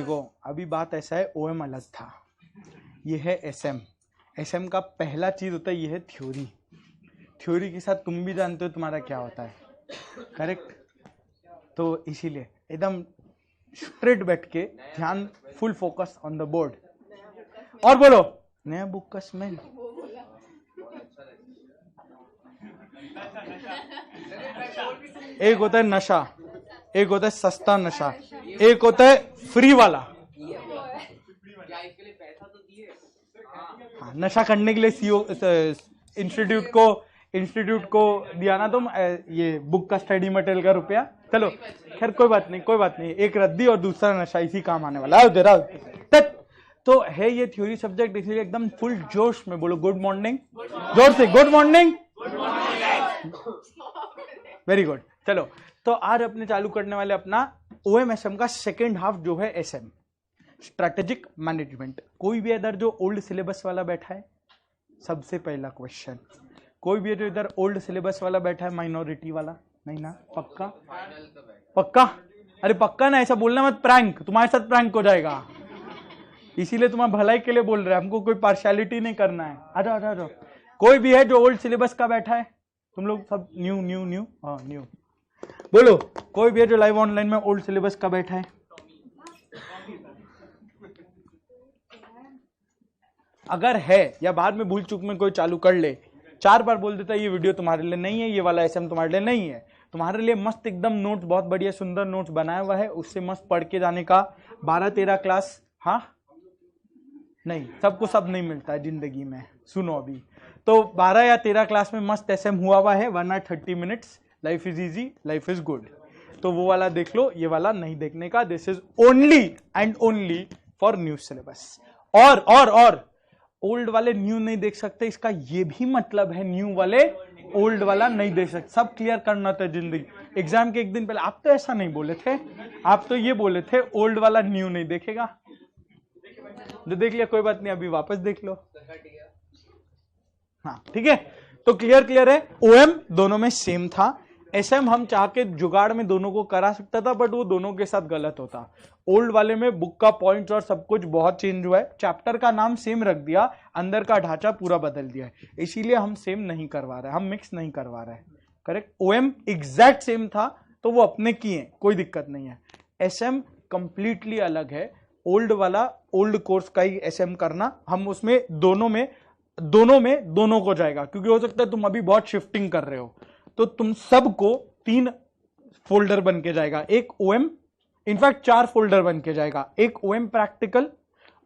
देखो अभी बात ऐसा है, ओएम अलग था, ये है एसएम। एसएम का पहला चीज होता है ये है थ्योरी। थ्योरी के साथ तुम भी जानते हो तुम्हारा क्या होता है, करेक्ट? तो इसीलिए एकदम स्ट्रेट बैठ के ध्यान, full focus on the board. और बोलो नया बुक का स्मेल। एक होता है नशा, एक होता है सस्ता नशा, एक होता है फ्री वाला। हाँ, नशा करने के लिए सीओ इंस्टीट्यूट को दिया ना तुम ये बुक का स्टडी मटेरियल का रुपया। चलो खैर कोई बात नहीं, एक रद्दी और दूसरा नशा इसी काम आने वाला है। तो है ये थ्योरी सब्जेक्ट, इसलिए एकदम फुल जोश में बोलो गुड मॉर्निंग, जोर से गुड मॉर्निंग। Very good. चलो तो आज अपने चालू करने वाले अपना ओएमएसएम का सेकेंड हाफ जो है एसएम, स्ट्रेटेजिक मैनेजमेंट। कोई भी इधर जो ओल्ड सिलेबस वाला बैठा है, सबसे पहला क्वेश्चन, कोई भी जो इधर ओल्ड सिलेबस वाला बैठा है, माइनॉरिटी वाला नहीं ना? पक्का पक्का? अरे पक्का ना, ऐसा बोलना मत, प्रैंक तुम्हारे साथ प्रैंक हो जाएगा, इसीलिए तुम्हारा भलाई के लिए बोल रहे हैं, हमको कोई पार्शियलिटी नहीं करना है। आ जाओ। कोई भी है जो ओल्ड सिलेबस का बैठा है, तुम लोग सब न्यू हाँ न्यू बोलो। कोई भी है जो लाइव ऑनलाइन में ओल्ड सिलेबस का बैठा है? अगर है या बाद में भूल चूक में कोई चालू कर ले, 4 बार बोल देता है ये वीडियो तुम्हारे लिए नहीं है, ये वाला एसएम तुम्हारे लिए नहीं है। तुम्हारे लिए मस्त एकदम नोट्स, बहुत बढ़िया सुंदर नोट्स बनाया हुआ है, उससे मस्त पढ़ के जाने का। 12-13 क्लास, हाँ नहीं, सबको सब नहीं मिलता है जिंदगी में। सुनो अभी तो 12 या 13 क्लास में मस्त एसएम हुआ है, 1 hour 30 minutes, life is easy, life is good. तो वो वाला देख लो, ये वाला नहीं देखने का। This is only and only for new syllabus. और ओल्ड वाले न्यू नहीं देख सकते, इसका ये भी मतलब है न्यू वाले ओल्ड वाला नहीं देख सकते। सब क्लियर करना था जिंदगी। एग्जाम के एक दिन पहले आप तो ऐसा नहीं बोले थे, आप तो ये बोले थे ओल्ड वाला न्यू नहीं देखेगा। जो देख लिया कोई बात नहीं, अभी वापस देख लो। हाँ ठीक है, तो क्लियर है। ओएम दोनों में सेम था, एसएम हम चाह के जुगाड़ में दोनों को करा सकता था, बट वो दोनों के साथ गलत होता। ओल्ड वाले में बुक का पॉइंट्स और सब कुछ बहुत चेंज हुआ है, चैप्टर का नाम सेम रख दिया, अंदर का ढांचा पूरा बदल दिया है, इसीलिए हम सेम नहीं करवा रहे, हम मिक्स नहीं करवा रहे। करेक्ट, ओएम एग्जैक्ट सेम था तो वो अपने किए, कोई दिक्कत नहीं है। एसएम कंप्लीटली अलग है, ओल्ड वाला ओल्ड कोर्स का ही एसएम करना, हम उसमें दोनों को जाएगा, क्योंकि हो सकता है तुम अभी बहुत शिफ्टिंग कर रहे हो, तो तुम सबको 3 फोल्डर बन के जाएगा, एक ओएम, इनफैक्ट 4 फोल्डर बन के जाएगा, एक ओएम प्रैक्टिकल,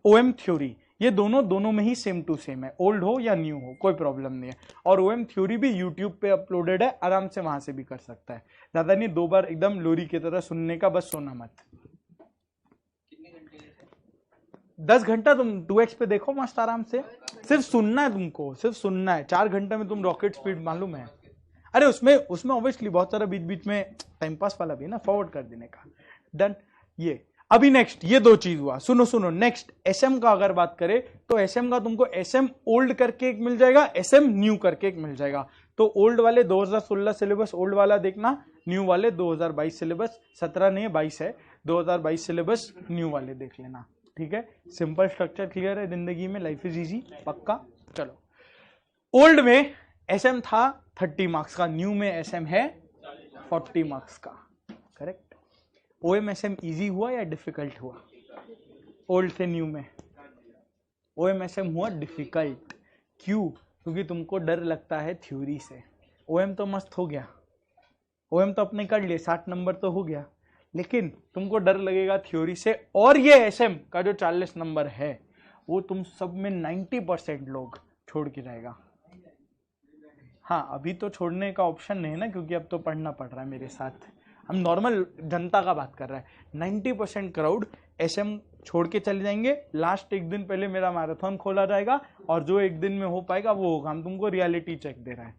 ओएम थ्योरी। ये दोनों में ही सेम टू सेम है, ओल्ड हो या न्यू हो कोई प्रॉब्लम नहीं है। और ओएम थ्योरी भी यूट्यूब पे अपलोडेड है, आराम से वहां से भी कर सकता है, ज्यादा नहीं, 2 बार एकदम लोरी की तरह सुनने का, बस सोना मत। 10 घंटा तुम 2x पे देखो मस्त आराम से, सिर्फ सुनना है तुमको, सिर्फ सुनना है। 4 घंटे में तुम रॉकेट स्पीड मालूम है। अरे उसमें ऑब्वियसली बहुत सारा बीच में टाइम पास वाला भी है ना, फॉरवर्ड कर देने का। डन। ये अभी नेक्स्ट, ये 2 चीज हुआ। सुनो नेक्स्ट एसएम का अगर बात करें तो एसएम का तुमको एसएम ओल्ड करके एक मिल जाएगा, एसएम न्यू करके एक मिल जाएगा। तो ओल्ड वाले 2016 सिलेबस ओल्ड वाला देखना, न्यू वाले 2022 सिलेबस, 17 नहीं है 22 है, 2022 सिलेबस न्यू वाले देख लेना। ठीक है, सिंपल स्ट्रक्चर क्लियर है जिंदगी में, लाइफ इज इजी, पक्का। चलो, ओल्ड में एसएम था 30 मार्क्स का, न्यू में एसएम है 40 मार्क्स का। करेक्ट। ओएम एसएम इजी हुआ या डिफिकल्ट हुआ? ओल्ड से न्यू में ओएम एसएम हुआ डिफिकल्ट। क्यों? क्योंकि तुमको डर लगता है थ्योरी से। ओएम तो मस्त हो गया, ओएम तो अपने कर लिए, 60 नंबर तो हो गया, लेकिन तुमको डर लगेगा थ्योरी से। और ये एसएम का जो 40 नंबर है वो तुम सब में 90% लोग छोड़ के जाएगा। हाँ, अभी तो छोड़ने का ऑप्शन नहीं है ना, क्योंकि अब तो पढ़ना पड़ रहा है मेरे साथ, हम नॉर्मल जनता का बात कर रहे हैं। 90% क्राउड एसएम छोड़ के चले जाएंगे। लास्ट एक दिन पहले मेरा मैराथन खोला जाएगा, और जो एक दिन में हो पाएगा वो होगा। हम तुमको रियलिटी चेक दे रहे हैं,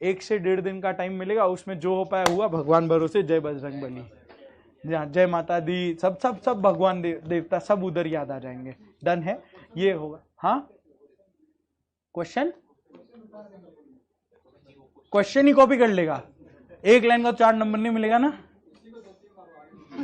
1 से 1.5 दिन का टाइम मिलेगा, उसमें जो हो पाया हुआ, भगवान भरोसे। जय बजरंग बली, जय माता दी, सब भगवान देवता सब उधर याद आ जाएंगे। डन है, ये होगा। हाँ, क्वेश्चन ही कॉपी कर लेगा, 1 लाइन का 4 नंबर नहीं मिलेगा ना,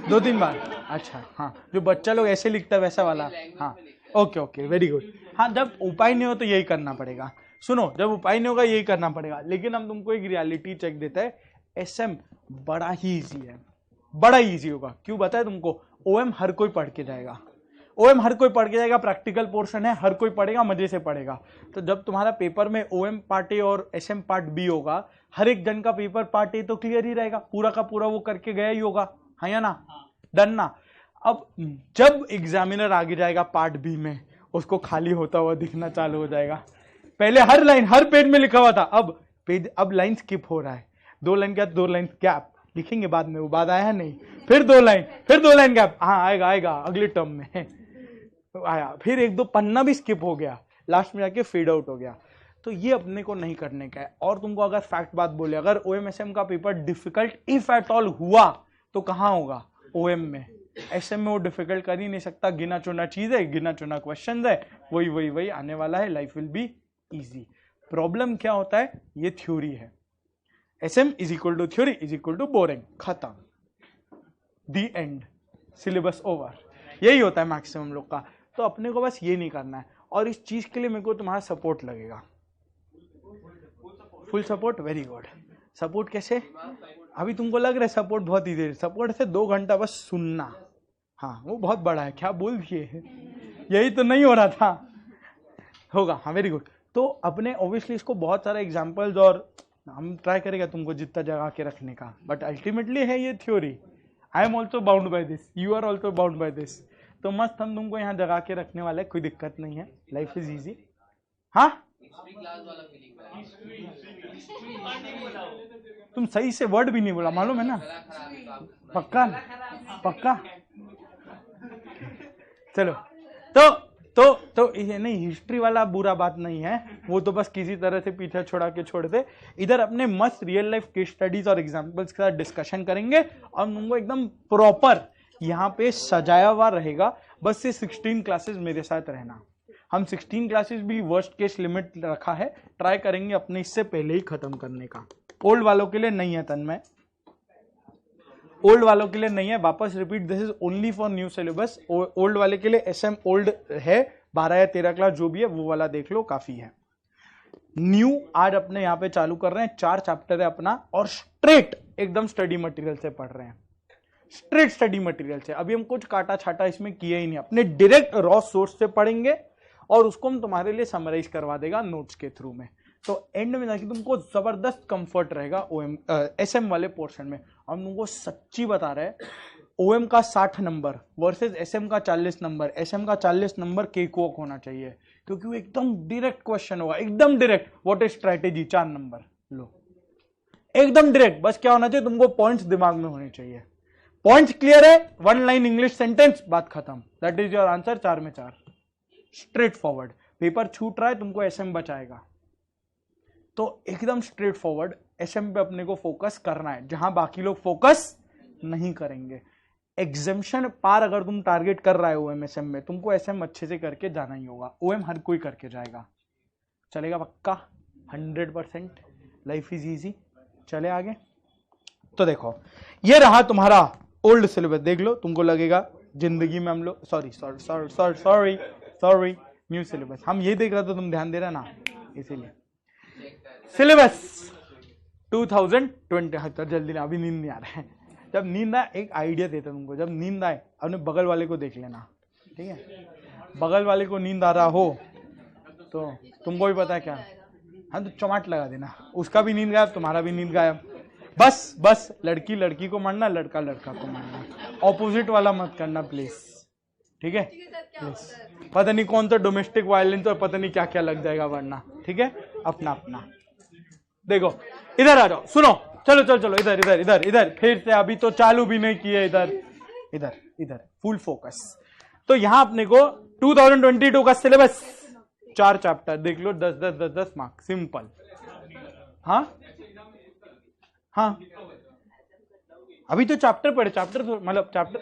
2-3 बार। अच्छा हाँ, जो बच्चा लोग ऐसे लिखता है वैसा वाला, हाँ ओके ओके वेरी गुड। हाँ, जब उपाय नहीं हो तो यही करना पड़ेगा। सुनो, जब उपाय नहीं होगा यही करना पड़ेगा, लेकिन हम तुमको एक रियलिटी चेक देते हैं, एसएम बड़ा ही इजी है, बड़ा इजी होगा। क्यों बताए तुमको? ओएम हर कोई पढ़ के जाएगा, ओएम हर कोई पढ़ के जाएगा, प्रैक्टिकल पोर्शन है, हर कोई पढ़ेगा, मजे से पढ़ेगा। तो जब तुम्हारा पेपर में ओएम पार्ट ए और एसएम पार्ट बी होगा, हर एक जन का पेपर पार्ट ए तो क्लियर ही रहेगा, पूरा का पूरा वो करके गया ही होगा, हाँ या ना? डन ना? अब जब एग्जामिनर आगे जाएगा पार्ट बी में, उसको खाली होता हुआ दिखना चालू हो जाएगा। पहले हर लाइन हर पेज में लिखा हुआ था, अब लाइन स्किप हो रहा है, 2 लाइन क्या 2 लाइन गैप लिखेंगे बाद में, वो बाद आया है नहीं, फिर 2 लाइन गैप, हाँ आएगा अगले टर्म में आया, फिर 1-2 पन्ना भी स्किप हो गया, लास्ट में जाके फेड आउट हो गया। तो ये अपने को नहीं करने का है। और तुमको अगर फैक्ट बात बोले, अगर ओएमएसएम का paper difficult if at all हुआ तो कहां होगा? ओएम में। एसएम में वो डिफिकल्ट कर ही नहीं सकता, गिना चुना चीज है, गिना चुना क्वेश्चन है, वही आने वाला है, life will be easy. Problem क्या होता है? ये थ्योरी है, SM is equal to theory is equal to boring, खत्म, दी एंड, सिलेबस ओवर, यही होता है मैक्सिमम लोग का। तो अपने को बस ये नहीं करना है, और इस चीज के लिए मेरे को तुम्हारा सपोर्ट लगेगा, full support, very good. Support कैसे? अभी तुमको लग रहा है सपोर्ट बहुत इजी, सपोर्ट से 2 घंटा बस सुनना, हाँ वो बहुत बड़ा है, क्या बोल दिए, यही तो नहीं हो रहा था, होगा, हाँ वेरी गुड। तो अपने ऑब्वियसली इसको बहुत सारे एग्जांपल्स, और हम ट्राई करेंगे तुमको जितना जगा के रखने का, बट अल्टीमेटली है ये theory, I am also bound by this, you are also bound by this. तो मस्त हम तुमको यहाँ जगा के रखने वाले, कोई दिक्कत नहीं है, लाइफ इज इजी। हाँ तुम सही से वर्ड भी नहीं बोला, मालूम है ना? पक्का पक्का, चलो। तो ये नहीं, हिस्ट्री वाला बुरा बात नहीं है, वो तो बस किसी तरह से पीछे छोड़ा के छोड़ दे। इधर अपने मस्त रियल लाइफ केस स्टडीज और एग्जांपल्स के साथ डिस्कशन करेंगे, और तुमको एकदम प्रॉपर यहाँ पे सजाया हुआ रहेगा। बस ये 16 क्लासेस मेरे साथ रहना, हम 16 क्लासेस भी वर्स्ट केस लिमिट रखा है, ट्राई करेंगे अपने इससे पहले ही खत्म करने का। ओल्ड वालों के लिए नहीं है तन्मय, ओल्ड वालों के लिए नहीं है, वापस repeat, this is only for new syllabus. Old वाले के लिए एसएम ओल्ड है, 12 या 13 क्लास जो भी है वो वाला देख लो, काफी है। न्यू आज अपने यहाँ पे चालू कर रहे हैं, 4 चैप्टर है अपना, और स्ट्रेट एकदम स्टडी मटेरियल से पढ़ रहे हैं, स्ट्रेट स्टडी मटेरियल से। अभी हम कुछ काटा छाटा इसमें किया ही नहीं, अपने डायरेक्ट रॉ सोर्स से पढ़ेंगे, और उसको हम तुम्हारे लिए समराइज करवा देगा नोट्स के थ्रू में। तो एंड में जाके तुमको जबरदस्त कंफर्ट रहेगा ओएम एसएम वाले पोर्शन में। हम तुमको सच्ची बता रहे हैं, ओएम का 60 नंबर वर्सेस एसएम का 40 नंबर, एसएम का 40 नंबर केक वॉक होना चाहिए, क्योंकि वो एकदम डायरेक्ट क्वेश्चन होगा, एकदम direct, what is strategy, 4 number लो, एकदम डायरेक्ट। बस क्या होना चाहिए तुमको? पॉइंट्स दिमाग में होने चाहिए, पॉइंट्स क्लियर है, 1 लाइन इंग्लिश सेंटेंस, बात खत्म, दैट इज योर आंसर, 4 में 4, स्ट्रेट फॉरवर्ड। पेपर छूट रहा है तुमको, एसएम बचाएगा, तो एकदम स्ट्रेट फॉरवर्ड एसएम पे अपने को फोकस करना है, जहां बाकी लोग फोकस नहीं करेंगे। एग्जामिशन पार अगर तुम टारगेट कर रहे हो एमएसएम में, तुमको एसएम अच्छे से करके जाना ही होगा। ओएम हर कोई करके जाएगा, चलेगा पक्का 100%, लाइफ इज इजी। चले आगे, तो देखो ये रहा तुम्हारा ओल्ड सिलेबस, देख लो, तुमको लगेगा जिंदगी में हम लोग सॉरी न्यू सिलेबस, हम ये देख रहे थे, तुम ध्यान दे रहे ना, इसीलिए सिलेबस 2020। जल्दी ना, अभी नींद नहीं आ रहा है, जब नींद आए एक आइडिया देता तुमको, जब नींद आए अपने बगल वाले को देख लेना, ठीक है? बगल वाले को नींद आ रहा हो तो तुमको भी पता है क्या, हाँ तो चमाट लगा देना, उसका भी नींद गायब, तुम्हारा भी नींद गायब। बस लड़की लड़की को मारना, लड़का लड़का को मारना, ऑपोजिट वाला मत करना प्लीज, ठीक है? प्लीज, पता नहीं कौन सा डोमेस्टिक वायलेंस और पता नहीं क्या क्या लग जाएगा वरना, ठीक है? अपना अपना देखो, इधर आ जाओ, सुनो, चलो इधर फिर से, अभी तो चालू भी नहीं किए, इधर फुल फोकस। तो यहां अपने को 2022 का सिलेबस 4 चैप्टर देख लो, 10 मार्क्स, सिंपल। हाँ अभी तो चैप्टर पढ़े, मतलब चैप्टर,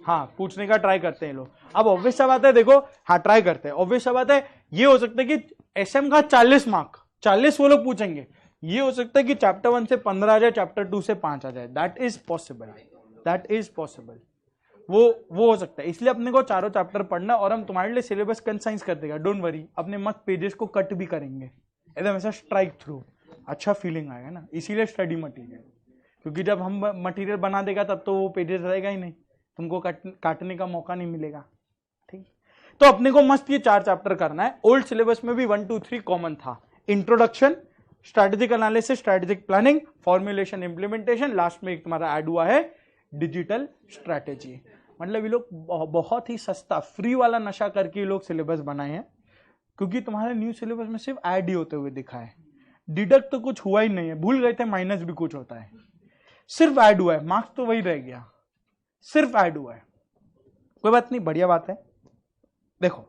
हाँ पूछने का ट्राई करते हैं लोग। अब ऑब्वियस सा बात है, देखो, हाँ ट्राई करते हैं, ऑब्वियस सा बात है, ये हो सकता है कि एसएम का 40 मार्क, 40 वो लोग पूछेंगे, ये हो सकता है कि चैप्टर 1 से 15 आ जाए, चैप्टर 2 से 5 आ जाए, that is possible, that is possible, वो हो सकता है। इसलिए अपने को चारों चैप्टर पढ़ना, और हम तुम्हारे लिए सिलेबस कंसाइज कर देगा, डोंट वरी। अपने मस्त पेजेस को कट भी करेंगे एकदम ऐसा स्ट्राइक थ्रू, अच्छा फीलिंग आएगा ना। इसीलिए स्टडी मटेरियल, क्योंकि जब हम मटेरियल बना देगा तब तो वो पेजेस रहेगा ही नहीं, तुमको काटने का मौका नहीं मिलेगा। ठीक, तो अपने को मस्त ये 4 चैप्टर करना है। ओल्ड सिलेबस में भी 1 2 3 कॉमन था, introduction, strategic analysis, strategic planning, formulation, implementation, last में एक तुम्हारा ऐड हुआ है डिजिटल स्ट्रैटेजी। मतलब ये लोग बहुत ही सस्ता फ्री वाला नशा करके ये लोग सिलेबस बनाए हैं, क्योंकि तुम्हारे न्यू सिलेबस में सिर्फ ऐड ही होते हुए दिखा है, डिडक्ट तो कुछ हुआ ही नहीं है, भूल गए थे माइनस भी कुछ होता है, सिर्फ ऐड हुआ है, मार्क्स तो वही रह गया, सिर्फ ऐड हुआ है। कोई बात नहीं, बढ़िया बात है। देखो,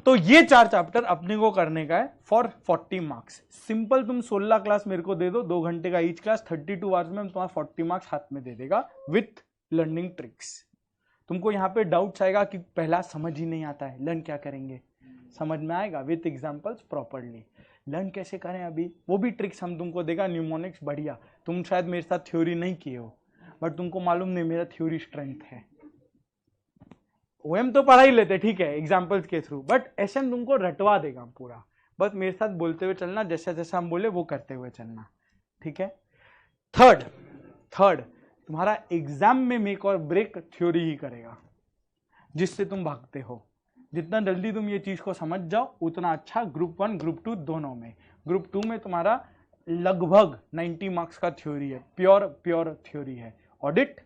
तो ये 4 चैप्टर अपने को करने का है फॉर 40 मार्क्स। सिंपल, तुम 16 क्लास मेरे को दे दो, 2 घंटे का ईच क्लास, 32 आवर्स में तुम्हारा 40 मार्क्स हाथ में दे देगा विथ लर्निंग ट्रिक्स। तुमको यहाँ पे डाउट्स आएगा कि पहला समझ ही नहीं आता है, लर्न क्या करेंगे, समझ में आएगा विथ एग्जांपल्स प्रॉपर्ली। लर्न कैसे करें अभी, वो भी ट्रिक्स हम तुमको देगा, न्यूमोनिक्स बढ़िया। तुम शायद मेरे साथ थ्योरी नहीं किए हो, बट तुमको मालूम नहीं मेरा थ्योरी स्ट्रेंथ है। ओएम तो पढ़ा ही लेते, ठीक है, एग्जांपल्स के थ्रू, बट एसएम तुमको रटवा देगा पूरा। बस मेरे साथ बोलते हुए चलना, जैसा जैसा हम बोले वो करते हुए चलना, ठीक है। थर्ड तुम्हारा एग्जाम में मेक और ब्रेक थ्योरी ही करेगा, जिससे तुम भागते हो। जितना जल्दी तुम ये चीज को समझ जाओ उतना अच्छा। ग्रुप 1 ग्रुप 2 दोनों में। ग्रुप 2 में तुम्हारा लगभग 90 मार्क्स का थ्योरी है, प्योर थ्योरी है, ऑडिट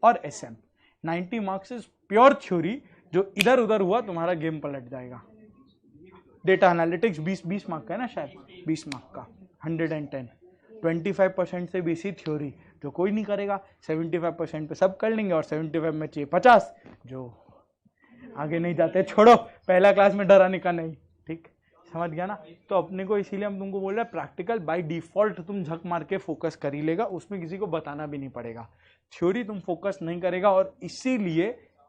और SM. 90 marks is pure theory, जो इधर उधर हुआ तुम्हारा गेम पलट जाएगा। डेटा एनालिटिक्स 20 मार्क का है ना, शायद 20 मार्क का, 110, 25% से बेसी थ्योरी, जो कोई नहीं करेगा। 75% पे सब कर लेंगे, और 75 में चाहिए 50, जो आगे नहीं जाते, छोड़ो, पहला क्लास में डराने का नहीं, ठीक, समझ गया ना। तो अपने को इसीलिए हम तुमको बोल रहे हैं, प्रैक्टिकल बाय डिफॉल्ट तुम झक मार के फोकस कर ही लेगा, उसमें किसी को बताना भी नहीं पड़ेगा। थ्योरी तुम फोकस नहीं करेगा, और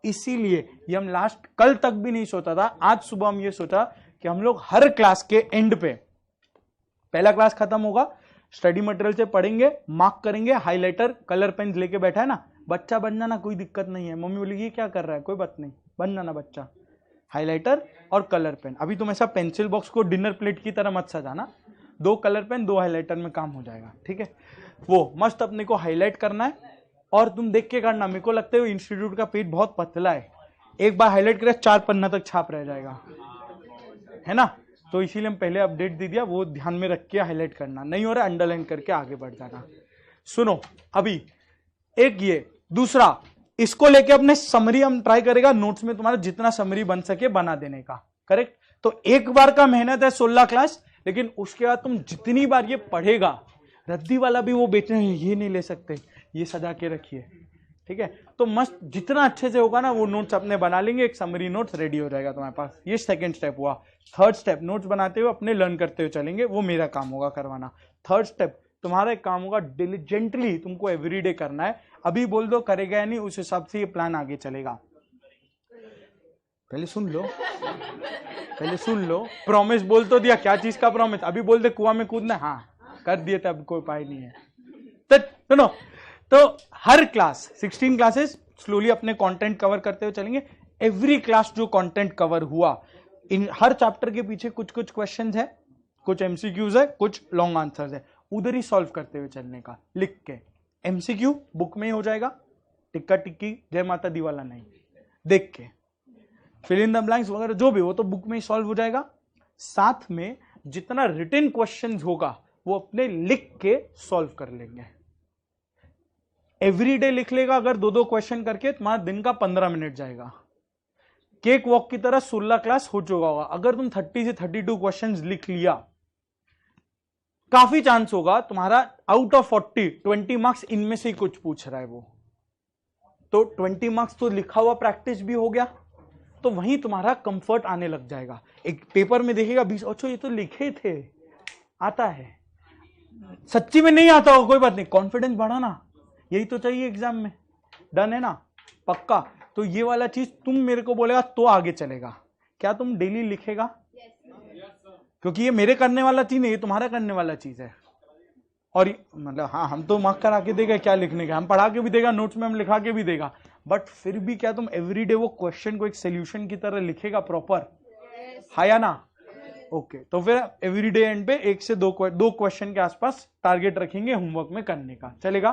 इसीलिए ये हम लास्ट कल तक भी नहीं सोचा था, आज सुबह हम ये सोचा कि हम लोग हर क्लास के एंड पे, पहला क्लास खत्म होगा, स्टडी मटेरियल से पढ़ेंगे, मार्क करेंगे, हाइलाइटर कलर पेन लेके बैठा है ना, बच्चा बन जाना, कोई दिक्कत नहीं है। मम्मी बोली ये क्या कर रहा है, कोई बात नहीं, बन जाना बच्चा। हाइलाइटर और कलर पेन, अभी तुम ऐसा पेंसिल बॉक्स को डिनर प्लेट की तरह मत सजाना, 2 कलर पेन 2 हाइलाइटर में काम हो जाएगा, ठीक है। वो मस्त अपने को हाईलाइट करना है, और तुम देख के करना। मेरे को लगता है इंस्टीट्यूट का पेज बहुत पतला है, एक बार हाईलाइट करे 4 पन्ना तक छाप रह जाएगा, है ना। तो इसीलिए हम पहले अपडेट दे दिया, वो ध्यान में रख के हाईलाइट करना, नहीं हो रहा अंडरलाइन करके आगे बढ़ जाना। सुनो, अभी एक ये दूसरा, इसको लेके अपने समरी हम ट्राई करेगा, नोट्स में तुम्हारा जितना समरी बन सके बना देने का, करेक्ट। तो एक बार का मेहनत है 16 क्लास, लेकिन उसके बाद तुम जितनी बार ये पढ़ेगा, रद्दी वाला भी वो बेचने ये नहीं ले सकते, ये सजा के रखिए, ठीक है। तो मस्त जितना अच्छे से होगा ना, वो नोट्स अपने बना लेंगे, एक समरी नोट्स रेडी हो जाएगा तुम्हारे पास। ये सेकंड स्टेप हुआ। थर्ड स्टेप, नोट्स बनाते हुए अपने लर्न करते हुए चलेंगे, वो मेरा काम होगा करवाना। थर्ड स्टेप तुम्हारा एक काम होगा, डिलीजेंटली तुमको एवरीडे करना है। अभी बोल दो करेगा या नहीं, उस हिसाब से ये प्लान आगे चलेगा। पहले सुन लो, प्रॉमिस बोल तो दिया, क्या चीज का प्रॉमिस, अभी बोल दे कुआं में कूदना, हाँ कर दिए थे, अब कोई उपाय नहीं है। तो सुनो, तो हर क्लास 16 क्लासेस स्लोली अपने कंटेंट कवर करते हुए चलेंगे। एवरी क्लास जो कंटेंट कवर हुआ, इन हर चैप्टर के पीछे कुछ क्वेश्चंस है, कुछ एमसीक्यूज है, कुछ लॉन्ग आंसर्स है, उधर ही सॉल्व करते हुए चलने का, लिख के। एमसीक्यू बुक में ही हो जाएगा, टिक्का टिक्की जय माता दी वाला नहीं, देख के फिल इन द ब्लैंक्स वगैरह जो भी, वो तो बुक में ही सॉल्व हो जाएगा। साथ में जितना रिटन क्वेश्चंस होगा वो अपने लिख के सॉल्व कर लेंगे। एवरी डे लिख लेगा, अगर 2-2 क्वेश्चन करके तुम्हारा दिन का 15 मिनट जाएगा। केक वॉक की तरह 16 क्लास हो चुका होगा। अगर तुम 30 से 32 क्वेश्चंस लिख लिया, काफी चांस होगा तुम्हारा आउट ऑफ 40 20 मार्क्स इनमें से ही कुछ पूछ रहा है वो, तो 20 मार्क्स तो लिखा हुआ प्रैक्टिस भी हो गया, तो वहीं तुम्हारा कंफर्ट आने लग जाएगा। एक पेपर में देखेगा 20, अच्छा ये तो लिखे थे, आता है। सच्ची में नहीं आता हो कोई बात नहीं, कॉन्फिडेंस बढ़ाना, यही तो चाहिए एग्जाम में। डन है ना, पक्का। तो ये वाला चीज तुम मेरे को बोलेगा तो आगे चलेगा। क्या तुम डेली लिखेगा? क्योंकि ये मेरे करने वाला चीज नहीं, ये तुम्हारा करने वाला चीज है। और मतलब हाँ, हम तो मार्क करा के देगा क्या लिखने का, हम पढ़ा के भी देगा, नोट्स में हम लिखा के भी देगा, बट फिर भी क्या तुम एवरीडे वो क्वेश्चन को एक सोल्यूशन की तरह लिखेगा प्रॉपर? हाँ या ना? ओके, तो फिर एवरीडे एंड पे 1 से 2 क्वेश्चन के आसपास टारगेट रखेंगे होमवर्क में करने का, चलेगा?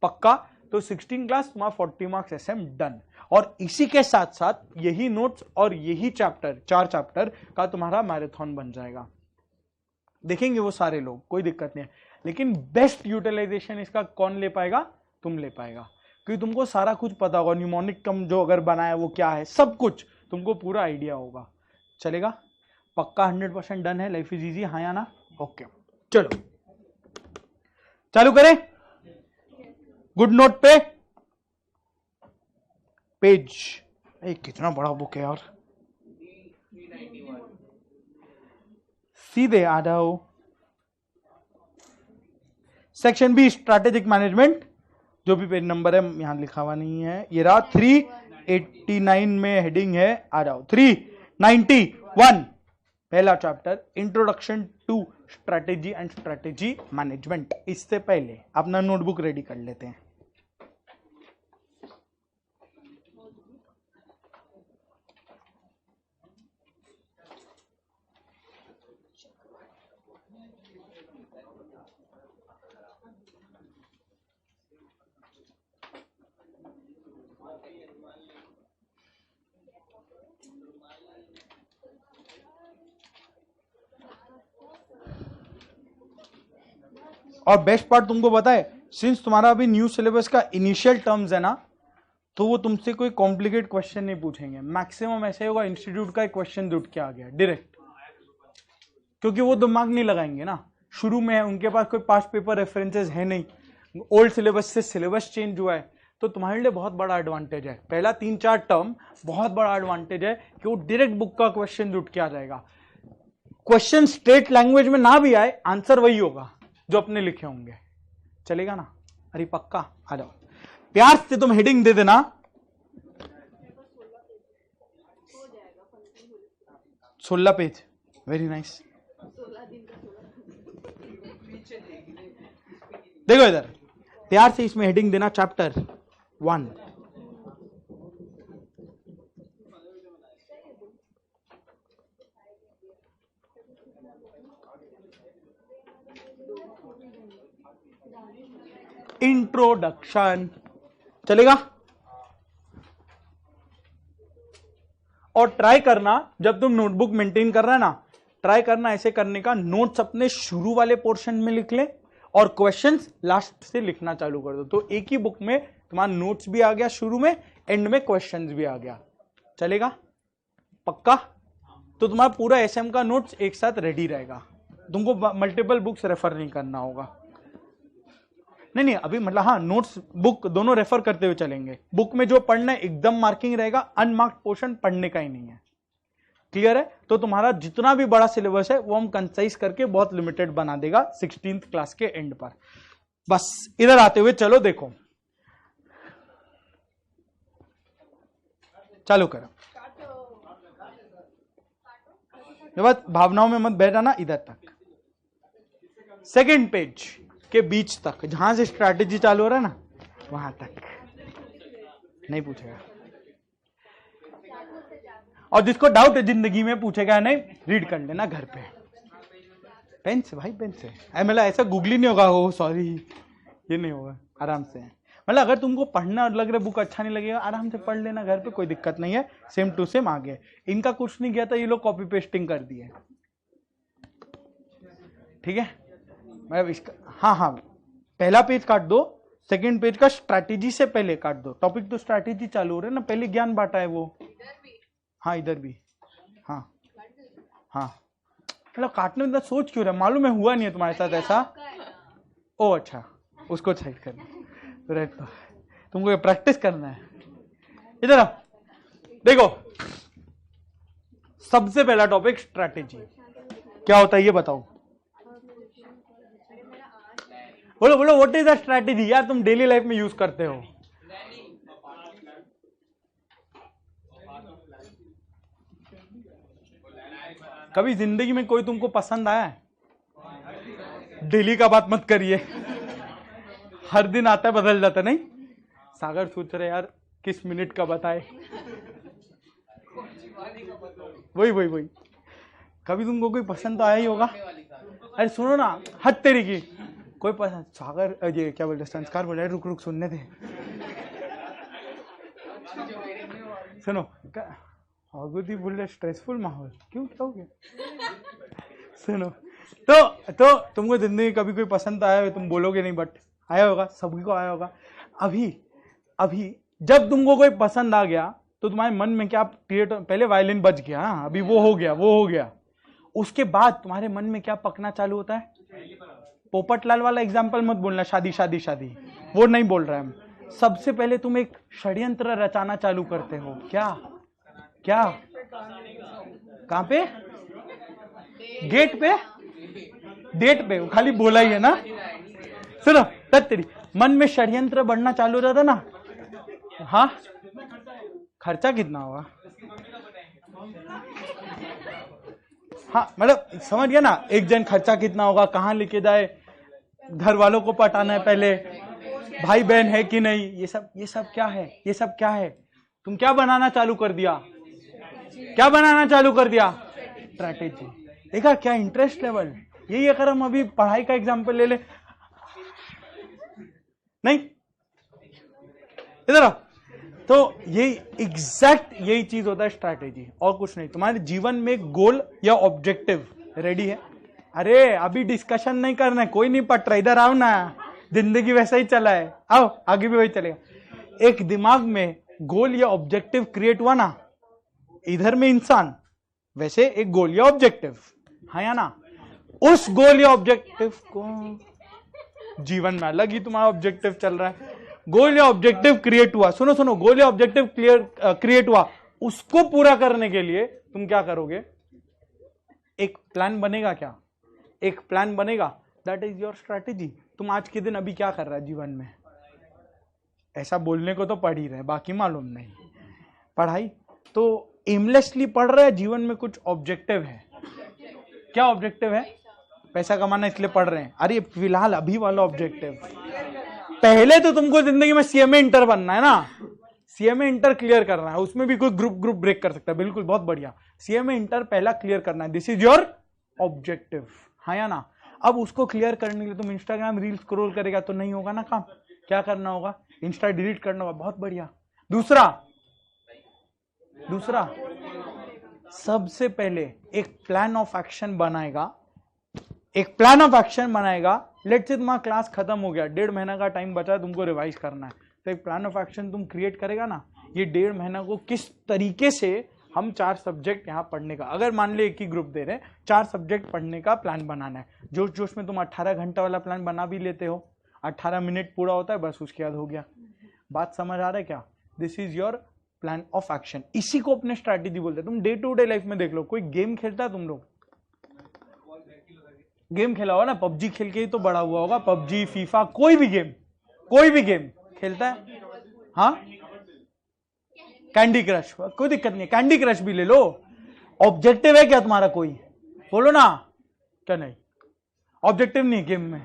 पक्का? तो 16 क्लास तुम्हारा 40 मार्क्स एसएम डन। और इसी के साथ साथ यही नोट्स और यही चैप्टर, 4 चैप्टर का तुम्हारा मैराथन बन जाएगा। देखेंगे वो सारे लोग, कोई दिक्कत नहीं है, लेकिन बेस्ट यूटिलाइजेशन इसका कौन ले पाएगा? तुम ले पाएगा, क्योंकि तुमको सारा कुछ पता होगा, न्यूमोनिक कम जो अगर बनाया वो क्या है, सब कुछ तुमको पूरा आइडिया होगा। चलेगा? पक्का 100% डन है? लाइफ इज इजी, हाँ या ना? ओके, चलो चालू करें। गुड नोट पे पेज, कितना बड़ा बुक है यार, सीधे आ जाओ। सेक्शन बी स्ट्रैटेजिक मैनेजमेंट, जो भी पेज नंबर है यहां लिखा हुआ नहीं है, ये रहा 389 में हेडिंग है, आ जाओ 391, पहला chapter introduction to strategy and strategy management. इससे पहले अपना नोटबुक रेडी कर लेते हैं। और बेस्ट पार्ट तुमको पता है, सिंस तुम्हारा अभी न्यू सिलेबस का इनिशियल टर्म्स है ना, तो वो तुमसे कोई कॉम्प्लिकेट क्वेश्चन नहीं पूछेंगे। मैक्सिमम ऐसे होगा इंस्टीट्यूट का एक क्वेश्चन जुट के आ गया डायरेक्ट, क्योंकि वो दिमाग नहीं लगाएंगे ना, शुरू में है, उनके पास कोई पास्ट पेपर रेफरेंसेस है नहीं, ओल्ड सिलेबस से सिलेबस चेंज हुआ है, तो तुम्हारे लिए बहुत बड़ा एडवांटेज है। पहला 3-4 टर्म बहुत बड़ा एडवांटेज है कि वो डायरेक्ट बुक का क्वेश्चन जुट के आ जाएगा। क्वेश्चन स्ट्रेट लैंग्वेज में ना भी आए, आंसर वही होगा जो अपने लिखे होंगे। चलेगा ना? अरे पक्का, आ जाओ, प्यार से तुम हेडिंग दे देना। 16 पेज, वेरी नाइस। देखो इधर, प्यार से इसमें हेडिंग देना चैप्टर 1। इंट्रोडक्शन, चलेगा? और ट्राई करना, जब तुम नोटबुक मेंटेन कर रहा है ना, ट्राई करना ऐसे करने का, नोट्स अपने शुरू वाले पोर्शन में लिख ले और क्वेश्चंस लास्ट से लिखना चालू कर दो, तो एक ही बुक में तुम्हारा नोट्स भी आ गया शुरू में, एंड में क्वेश्चंस भी आ गया। चलेगा? पक्का? तो तुम्हारा पूरा एसएम का नोट्स एक साथ रेडी रहेगा, तुमको मल्टीपल बुक्स रेफर नहीं करना होगा। नहीं, अभी मतलब हाँ, नोट्स बुक दोनों रेफर करते हुए चलेंगे। बुक में जो पढ़ना है एकदम मार्किंग रहेगा, अनमार्क्ड पोर्शन पढ़ने का ही नहीं है। क्लियर है? तो तुम्हारा जितना भी बड़ा सिलेबस है वो हम कंसाइज करके बहुत लिमिटेड बना देगा 16th क्लास के एंड पर। बस इधर आते हुए चलो, देखो चालू करो। ये बात भावनाओं में मत बैठ जाना, इधर तक, सेकेंड पेज के बीच तक, जहां से स्ट्रैटेजी चालू हो रहा है ना, वहां तक नहीं पूछेगा। और जिसको डाउट है जिंदगी में, पूछेगा नहीं, रीड कर लेना घर पे, पेन से भाई, पेन से। मतलब ऐसा गूगली नहीं होगा, हो सॉरी, ये नहीं होगा, आराम से। मतलब अगर तुमको पढ़ना लग रहा है, बुक अच्छा नहीं लगेगा, आराम से पढ़ लेना घर पे, कोई दिक्कत नहीं है, सेम टू सेम आगे। इनका कुछ नहीं किया था, ये लोग कॉपी पेस्टिंग कर दिए, ठीक है? मतलब इसका हाँ, पहला पेज काट दो, सेकंड पेज का स्ट्रैटेजी से पहले काट दो, टॉपिक तो स्ट्रैटेजी चालू हो रहा है ना, पहले ज्ञान बांटा है वो। हाँ इधर भी, हाँ, मतलब काटने में सोच क्यों रहा, मालूम है हुआ नहीं है तुम्हारे साथ ऐसा? ओ अच्छा, उसको साइड करना, राइट, तुमको प्रैक्टिस करना है। इधर आ, देखो, सबसे पहला टॉपिक स्ट्रैटेजी क्या होता है ये बताओ। बोलो व्हाट इज द स्ट्रैटेजी? यार तुम डेली लाइफ में यूज करते हो। कभी जिंदगी में कोई तुमको पसंद आया है? डेली का बात मत करिए, हर दिन आता है बदल जाता नहीं। सागर सोच रहे यार किस मिनट का बताए, वही कभी तुमको कोई पसंद तो आया ही होगा। अरे सुनो ना, हद तेरी की कोई पसंद, सागर ये क्या बोलते संस्कार बोल रहे, रुक सुनने थे। सुनो अगुदी बोल रहे स्ट्रेसफुल माहौल क्यों, क्या हो गया? सुनो तो तुमको जिंदगी कभी कोई पसंद आया हो, तुम बोलोगे नहीं, बट आया होगा, सभी को आया होगा। अभी जब तुमको कोई पसंद आ गया तो तुम्हारे मन में क्या क्रिएट, पहले वायलिन बज गया, अभी वो हो गया, उसके बाद तुम्हारे मन में क्या पकना चालू होता है? पोपटलाल वाला एग्जाम्पल मत बोलना, शादी, वो नहीं बोल रहा है। सबसे पहले तुम एक षड्यंत्र रचाना चालू करते हो। क्या कहां पे? गेट पे, डेट पे, खाली बोला ही है ना। सुनो तेरी मन में षड्यंत्र बढ़ना चालू हो जाता ना। हाँ, खर्चा कितना होगा? हाँ मतलब समझ गया ना, एक जन खर्चा कितना होगा, कहाँ लेके जाए, घर वालों को पटाना है पहले, भाई बहन है कि नहीं, ये सब क्या है? तुम क्या बनाना चालू कर दिया? स्ट्रैटेजी। देखा क्या इंटरेस्ट लेवल? यही अगर हम अभी पढ़ाई का एग्जांपल ले ले, नहीं इधर आओ, तो यही एग्जैक्ट यही चीज होता है स्ट्रैटेजी, और कुछ नहीं। तुम्हारे जीवन में गोल या ऑब्जेक्टिव रेडी है? अरे अभी डिस्कशन नहीं करना है, कोई नहीं पट रहा, इधर आओ ना, जिंदगी वैसा ही चला है, आओ आगे भी वही चलेगा। एक दिमाग में गोल या ऑब्जेक्टिव क्रिएट हुआ ना, इधर में इंसान, वैसे एक गोल या ऑब्जेक्टिव, हाँ या ना? उस गोल या ऑब्जेक्टिव को, जीवन में अलग ही तुम्हारा ऑब्जेक्टिव चल रहा है, गोल या ऑब्जेक्टिव क्रिएट हुआ, सुनो, गोल या ऑब्जेक्टिव क्रिएट हुआ, उसको पूरा करने के लिए तुम क्या करोगे? एक प्लान बनेगा। क्या एक प्लान बनेगा? That is your strategy. तुम आज के दिन अभी क्या कर रहा है जीवन में? ऐसा बोलने को तो पढ़ ही रहे, बाकी मालूम नहीं। पढ़ाई तो एमलेसली पढ़ रहे हैं, जीवन में कुछ ऑब्जेक्टिव है। क्या ऑब्जेक्टिव है? पैसा कमाना, इसलिए पढ़ रहे हैं। अरे फिलहाल अभी वाला ऑब्जेक्टिव, पहले तो तुमको जिंदगी में सीएमए इंटर बनना है ना, सीएमए इंटर क्लियर करना है, उसमें भी कोई ग्रुप ब्रेक कर सकता है, बिल्कुल बहुत बढ़िया। सीएमए इंटर पहला क्लियर करना है, दिस इज योर ऑब्जेक्टिव, हाँ या ना? अब उसको क्लियर करने के लिए तुम इंस्टाग्राम रील स्क्रॉल करेगा तो नहीं होगा ना काम। क्या करना होगा? इंस्टा डिलीट करना होगा, बहुत बढ़िया। दूसरा सबसे पहले एक प्लान ऑफ एक्शन बनाएगा, लेट्स से तुम्हारा क्लास खत्म हो गया, 1.5 महीना का टाइम बचा है, तुमको रिवाइज करना है, तो एक प्लान ऑफ एक्शन तुम क्रिएट करेगा ना, ये 1.5 महीना को किस तरीके से हम 4 सब्जेक्ट यहाँ पढ़ने का, अगर मान ले एक ही ग्रुप दे रहे, 4 सब्जेक्ट पढ़ने का प्लान बनाना है। जोश में तुम 18 घंटा वाला प्लान बना भी लेते हो, 18 मिनट पूरा होता है, बस उसके बाद हो गया। बात समझ आ रहा है क्या? This is your plan of action. इसी को अपने स्ट्रैटेजी बोलते हैं। तुम डे टू डे लाइफ में देख लो, कोई गेम खेलता है? तुम लोग गेम खेला होगा ना, पबजी खेल के ही तो बड़ा हुआ होगा, पबजी, फीफा, कोई भी गेम खेलता है। हाँ, कैंडी क्रश, कोई दिक्कत नहीं है, कैंडी क्रश भी ले लो। ऑब्जेक्टिव है क्या तुम्हारा? कोई बोलो ना, क्या नहीं? ऑब्जेक्टिव नहीं गेम में।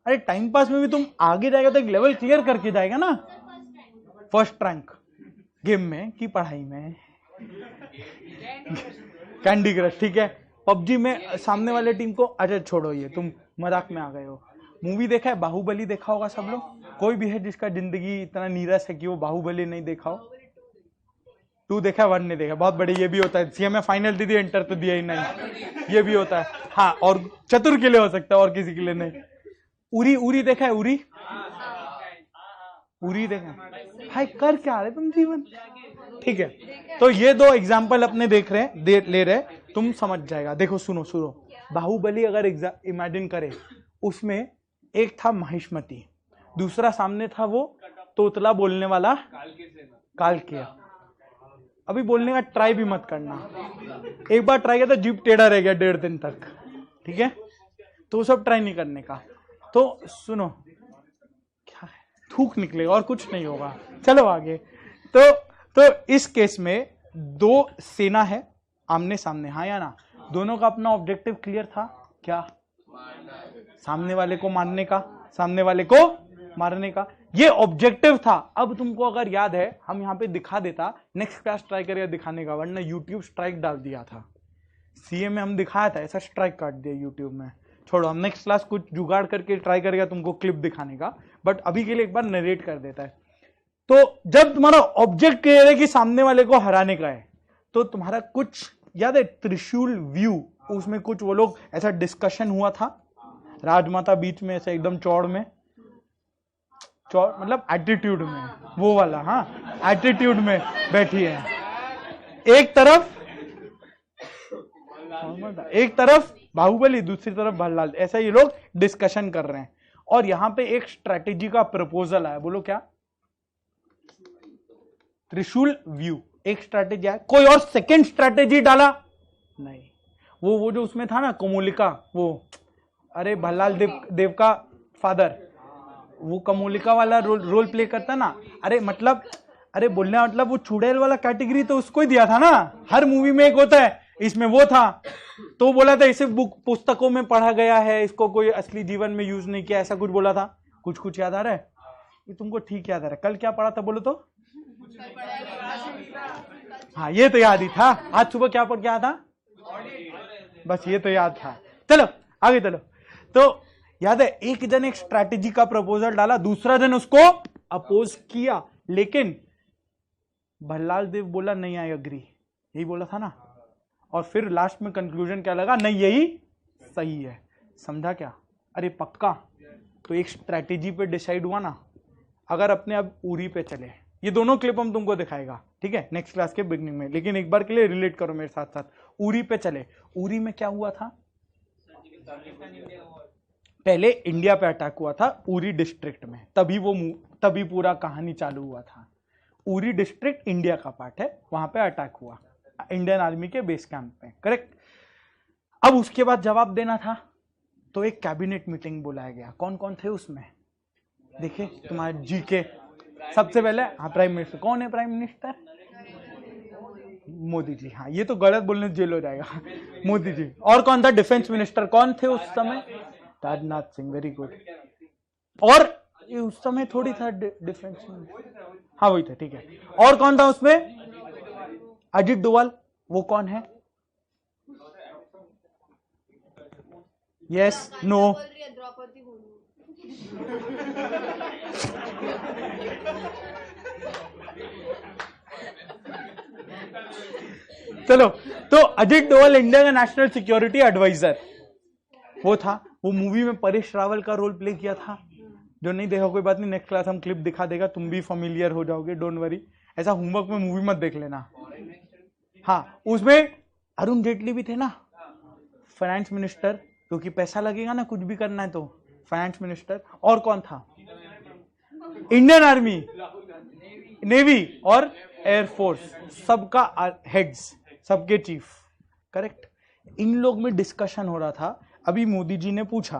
अरे टाइम पास में भी तुम आगे जाएगा तो एक लेवल क्लियर करके जाएगा ना, फर्स्ट रैंक गेम में की पढ़ाई में। कैंडी क्रश ठीक है, पबजी में सामने वाले टीम को, अच्छा छोड़ो ये, तुम मजाक में आ गए हो। मूवी देखा है? बाहुबली देखा होगा सब लोग। कोई भी है जिसका जिंदगी इतना नीरस है कि वो बाहुबली नहीं देखा हो? 2 देखा, 1 नहीं देखा, बहुत बड़ी। ये भी होता है, सीएमए फाइनल दीदी, एंटर तो दिया ही नहीं, ये भी होता है। हाँ, और चतुर के लिए हो सकता है, और किसी के लिए नहीं। उरी देखा है? उरी देखा है? हाय, कर क्या रहे तुम जीवन? ठीक है, तो ये 2 एग्जाम्पल अपने ले रहे, तुम समझ जाएगा। देखो सुनो, बाहुबली अगर इमेजिन करे, उसमें एक था महिष्मति, दूसरा सामने था वो तोतला बोलने वाला कालकेय। अभी बोलने का ट्राई भी मत करना, एक बार ट्राई किया तो जीभ टेढ़ा रह गया 1.5 दिन तक, ठीक है? तो सब ट्राई नहीं करने का। तो सुनो, क्या है, थूक निकलेगा और कुछ नहीं होगा। चलो आगे। तो इस केस में 2 सेना है आमने सामने, हाँ या ना? दोनों का अपना ऑब्जेक्टिव क्लियर था क्या? सामने वाले को मारने का, सामने वाले को मारने का, ये ऑब्जेक्टिव था। अब तुमको अगर याद है, हम यहां पे दिखा देता, नेक्स्ट क्लास ट्राई करेगा दिखाने का, वरना यूट्यूब स्ट्राइक डाल दिया था। सीए में हम दिखाया था, ऐसा स्ट्राइक काट दिया यूट्यूब में। छोड़ो, हम नेक्स्ट क्लास कुछ जुगाड़ करके ट्राई करेगा तुमको क्लिप दिखाने का, बट अभी के लिए एक बार नरेट कर देता है। तो जब तुम्हारा ऑब्जेक्ट क्लियर है कि सामने वाले को हराने का है, तो तुम्हारा कुछ याद है त्रिशूल व्यू, उसमें कुछ वो लोग ऐसा डिस्कशन हुआ था, राजमाता बीच में ऐसे एकदम चौड़ में, चौड़ मतलब एटीट्यूड में, वो वाला, हाँ एटीट्यूड में बैठी है, एक तरफ बाहुबली, दूसरी तरफ भल्लाल, ऐसा ये लोग डिस्कशन कर रहे हैं। और यहां पे एक स्ट्रेटेजी का प्रपोजल आया, बोलो क्या? त्रिशूल व्यू, एक स्ट्रेटेजी आया। कोई और सेकंड स्ट्रेटेजी डाला नहीं। वो जो उसमें था ना कमोलिका, वो अरे भल्लाल देव का फादर, वो कमोलिका वाला रोल प्ले करता ना। अरे मतलब, अरे बोलने मतलब वो चुड़ैल वाला कैटेगरी तो उसको ही दिया था ना, हर मूवी में एक होता है, इसमें वो था। तो बोला था इसे बुक पुस्तकों में पढ़ा गया है, इसको कोई असली जीवन में यूज नहीं किया, ऐसा कुछ बोला था। कुछ याद आ रहा है? ये तुमको ठीक याद आ रहा है। कल क्या पढ़ा था बोलो तो? हाँ ये तो याद ही था। आज सुबह क्या पढ़ के आया था? बस ये तो याद था। चलो आगे चलो। तो याद है, एक जन एक स्ट्रैटेजी का प्रपोजल डाला, दूसरा जन उसको अपोज किया, लेकिन भल्लाल देव बोला नहीं आई अग्री, यही बोला था ना। और फिर लास्ट में कंक्लूजन क्या लगा? नहीं यही सही है। समझा क्या? अरे पक्का। तो एक स्ट्रैटेजी पे डिसाइड हुआ ना। अगर अपने अब उरी पे चले, ये दोनों क्लिप हम तुमको दिखाएगा, ठीक है, नेक्स्ट क्लास के बिगनिंग में, लेकिन एक बार के लिए रिलेट करो मेरे साथ साथ। उरी पे चले। उरी में क्या हुआ था? पहले इंडिया पे अटैक हुआ था उरी डिस्ट्रिक्ट में, तभी पूरा कहानी चालू हुआ था। उरी डिस्ट्रिक्ट इंडिया का पार्ट है, वहां पे अटैक हुआ इंडियन आर्मी के बेस कैंप पे, करेक्ट। अब उसके बाद जवाब देना था, तो एक कैबिनेट मीटिंग बुलाया गया। कौन कौन थे उसमें? देखिए तुम्हारे जीके। सबसे पहले हाँ प्राइम मिनिस्टर। कौन है प्राइम मिनिस्टर? मोदी जी। हाँ ये तो गलत बोलने से जेल हो जाएगा। मोदी जी। और कौन था डिफेंस मिनिस्टर? कौन थे उस समय? राजनाथ सिंह। Very good. और उस समय थोड़ी था डिफेंस मिनिस्टर, हाँ वही था, ठीक है। और कौन था उसमें? अजित डोवाल। वो कौन है? Yes no? चलो, तो अजित डोवाल इंडिया का नेशनल सिक्योरिटी एडवाइजर वो था। वो मूवी में परेश रावल का रोल प्ले किया था। जो नहीं देखा कोई बात नहीं, नेक्स्ट क्लास हम क्लिप दिखा देगा, तुम भी फेमिलियर हो जाओगे, डोंट वरी। ऐसा होमवर्क में मूवी मत देख लेना। हाँ उसमें अरुण जेटली भी थे ना, फाइनेंस मिनिस्टर, क्योंकि पैसा लगेगा ना कुछ भी करना है तो, फाइनेंस मिनिस्टर। और कौन था? इंडियन आर्मी, नेवी और एयरफोर्स, सबका हेड्स, सबके चीफ, करेक्ट। इन लोग में डिस्कशन हो रहा था। अभी मोदी जी ने पूछा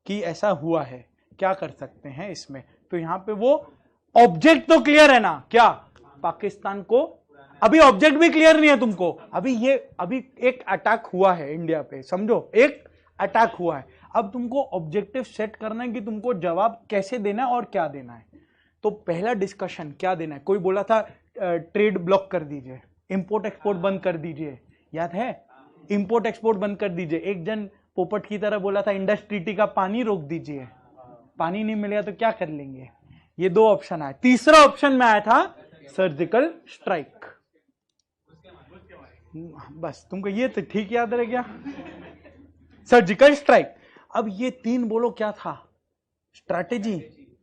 कि ऐसा हुआ है, क्या कर सकते हैं इसमें। तो यहां पे वो ऑब्जेक्ट तो क्लियर है ना, क्या? पाकिस्तान को अभी ऑब्जेक्ट भी क्लियर नहीं है तुमको। अभी एक अटैक हुआ है इंडिया पे, समझो एक अटैक हुआ है। अब तुमको ऑब्जेक्टिव सेट करना है कि तुमको जवाब कैसे देना है और क्या देना है। तो पहला डिस्कशन क्या देना है? कोई बोला था ट्रेड ब्लॉक कर दीजिए, इंपोर्ट एक्सपोर्ट बंद कर दीजिए, याद है? इंपोर्ट एक्सपोर्ट बंद कर दीजिए। एक जन पोपट की तरह बोला था इंडस ट्रीटी का पानी रोक दीजिए। पानी नहीं मिलेगा तो क्या कर लेंगे? ये दो ऑप्शन आए। तीसरा ऑप्शन में आया था सर्जिकल स्ट्राइक। बस तुमको ये तो ठीक याद रह गया, सर्जिकल स्ट्राइक। अब ये तीन बोलो क्या था? स्ट्रैटेजी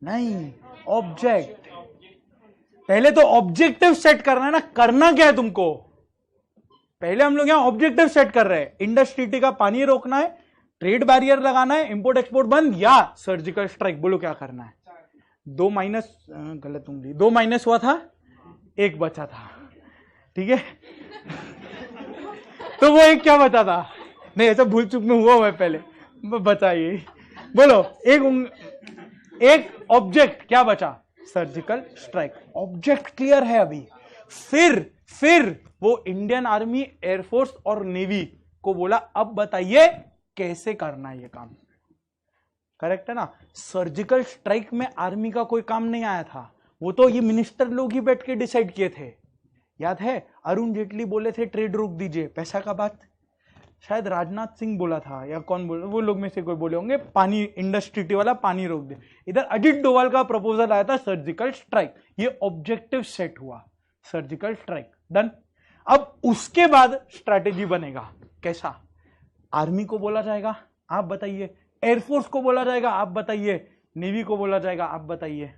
नहीं, ऑब्जेक्ट। पहले तो ऑब्जेक्टिव सेट करना है ना, करना क्या है तुमको। पहले हम लोग यहां ऑब्जेक्टिव सेट कर रहे हैं, इंडस ट्रीटी का पानी रोकना है, ट्रेड बैरियर लगाना है, इंपोर्ट एक्सपोर्ट बंद, या सर्जिकल स्ट्राइक। बोलो क्या करना है। 2 माइनस, गलत उंगली, 2 माइनस हुआ था, 1 बचा था, ठीक है। तो वो एक क्या बचा था? नहीं ऐसा भूल चूक में हुआ है पहले, बताइए बोलो। एक ऑब्जेक्ट क्या बचा? Surgical strike. ऑब्जेक्ट क्लियर है अभी। फिर वो इंडियन आर्मी, एयरफोर्स और नेवी को बोला अब बताइए कैसे करना है ये काम। करेक्ट है ना। सर्जिकल स्ट्राइक में आर्मी का कोई काम नहीं आया था, वो तो ये मिनिस्टर लोग ही बैठ के डिसाइड किए थे। याद है अरुण जेटली बोले थे ट्रेड रोक दीजिए, पैसा का बात शायद राजनाथ सिंह बोला था या कौन बोला, वो लोग में से कोई बोले होंगे, पानी इंडस्ट्री वाला पानी रोक दे। इधर अजित डोभाल का प्रपोजल आया था सर्जिकल स्ट्राइक, ये ऑब्जेक्टिव सेट हुआ सर्जिकल स्ट्राइक, डन। अब उसके बाद स्ट्रैटेजी बनेगा कैसा, आर्मी को बोला जाएगा आप बताइए, एयरफोर्स को बोला जाएगा आप बताइए, नेवी को बोला जाएगा आप बताइए,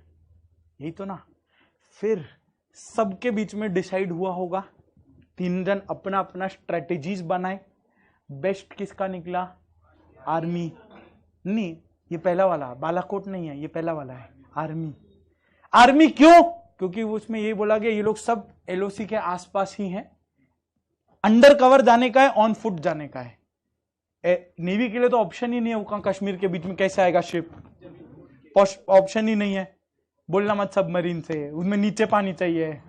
यही तो ना। फिर सबके बीच में डिसाइड हुआ होगा, 3 जन अपना अपना स्ट्रेटेजीज बनाए, बेस्ट किसका निकला, आर्मी। नहीं ये पहला वाला बालाकोट नहीं है, ये पहला वाला है आर्मी। आर्मी क्यों, क्योंकि उसमें ये बोला गया ये लोग सब एलओसी के आसपास ही हैं, अंडर कवर जाने का है, ऑन फुट जाने का है। नेवी के लिए तो ऑप्शन ही नहीं है, वो कश्मीर के बीच में कैसे आएगा शिप, ऑप्शन ही नहीं है, बोलना मत सबमरीन से, उसमें नीचे पानी चाहिए।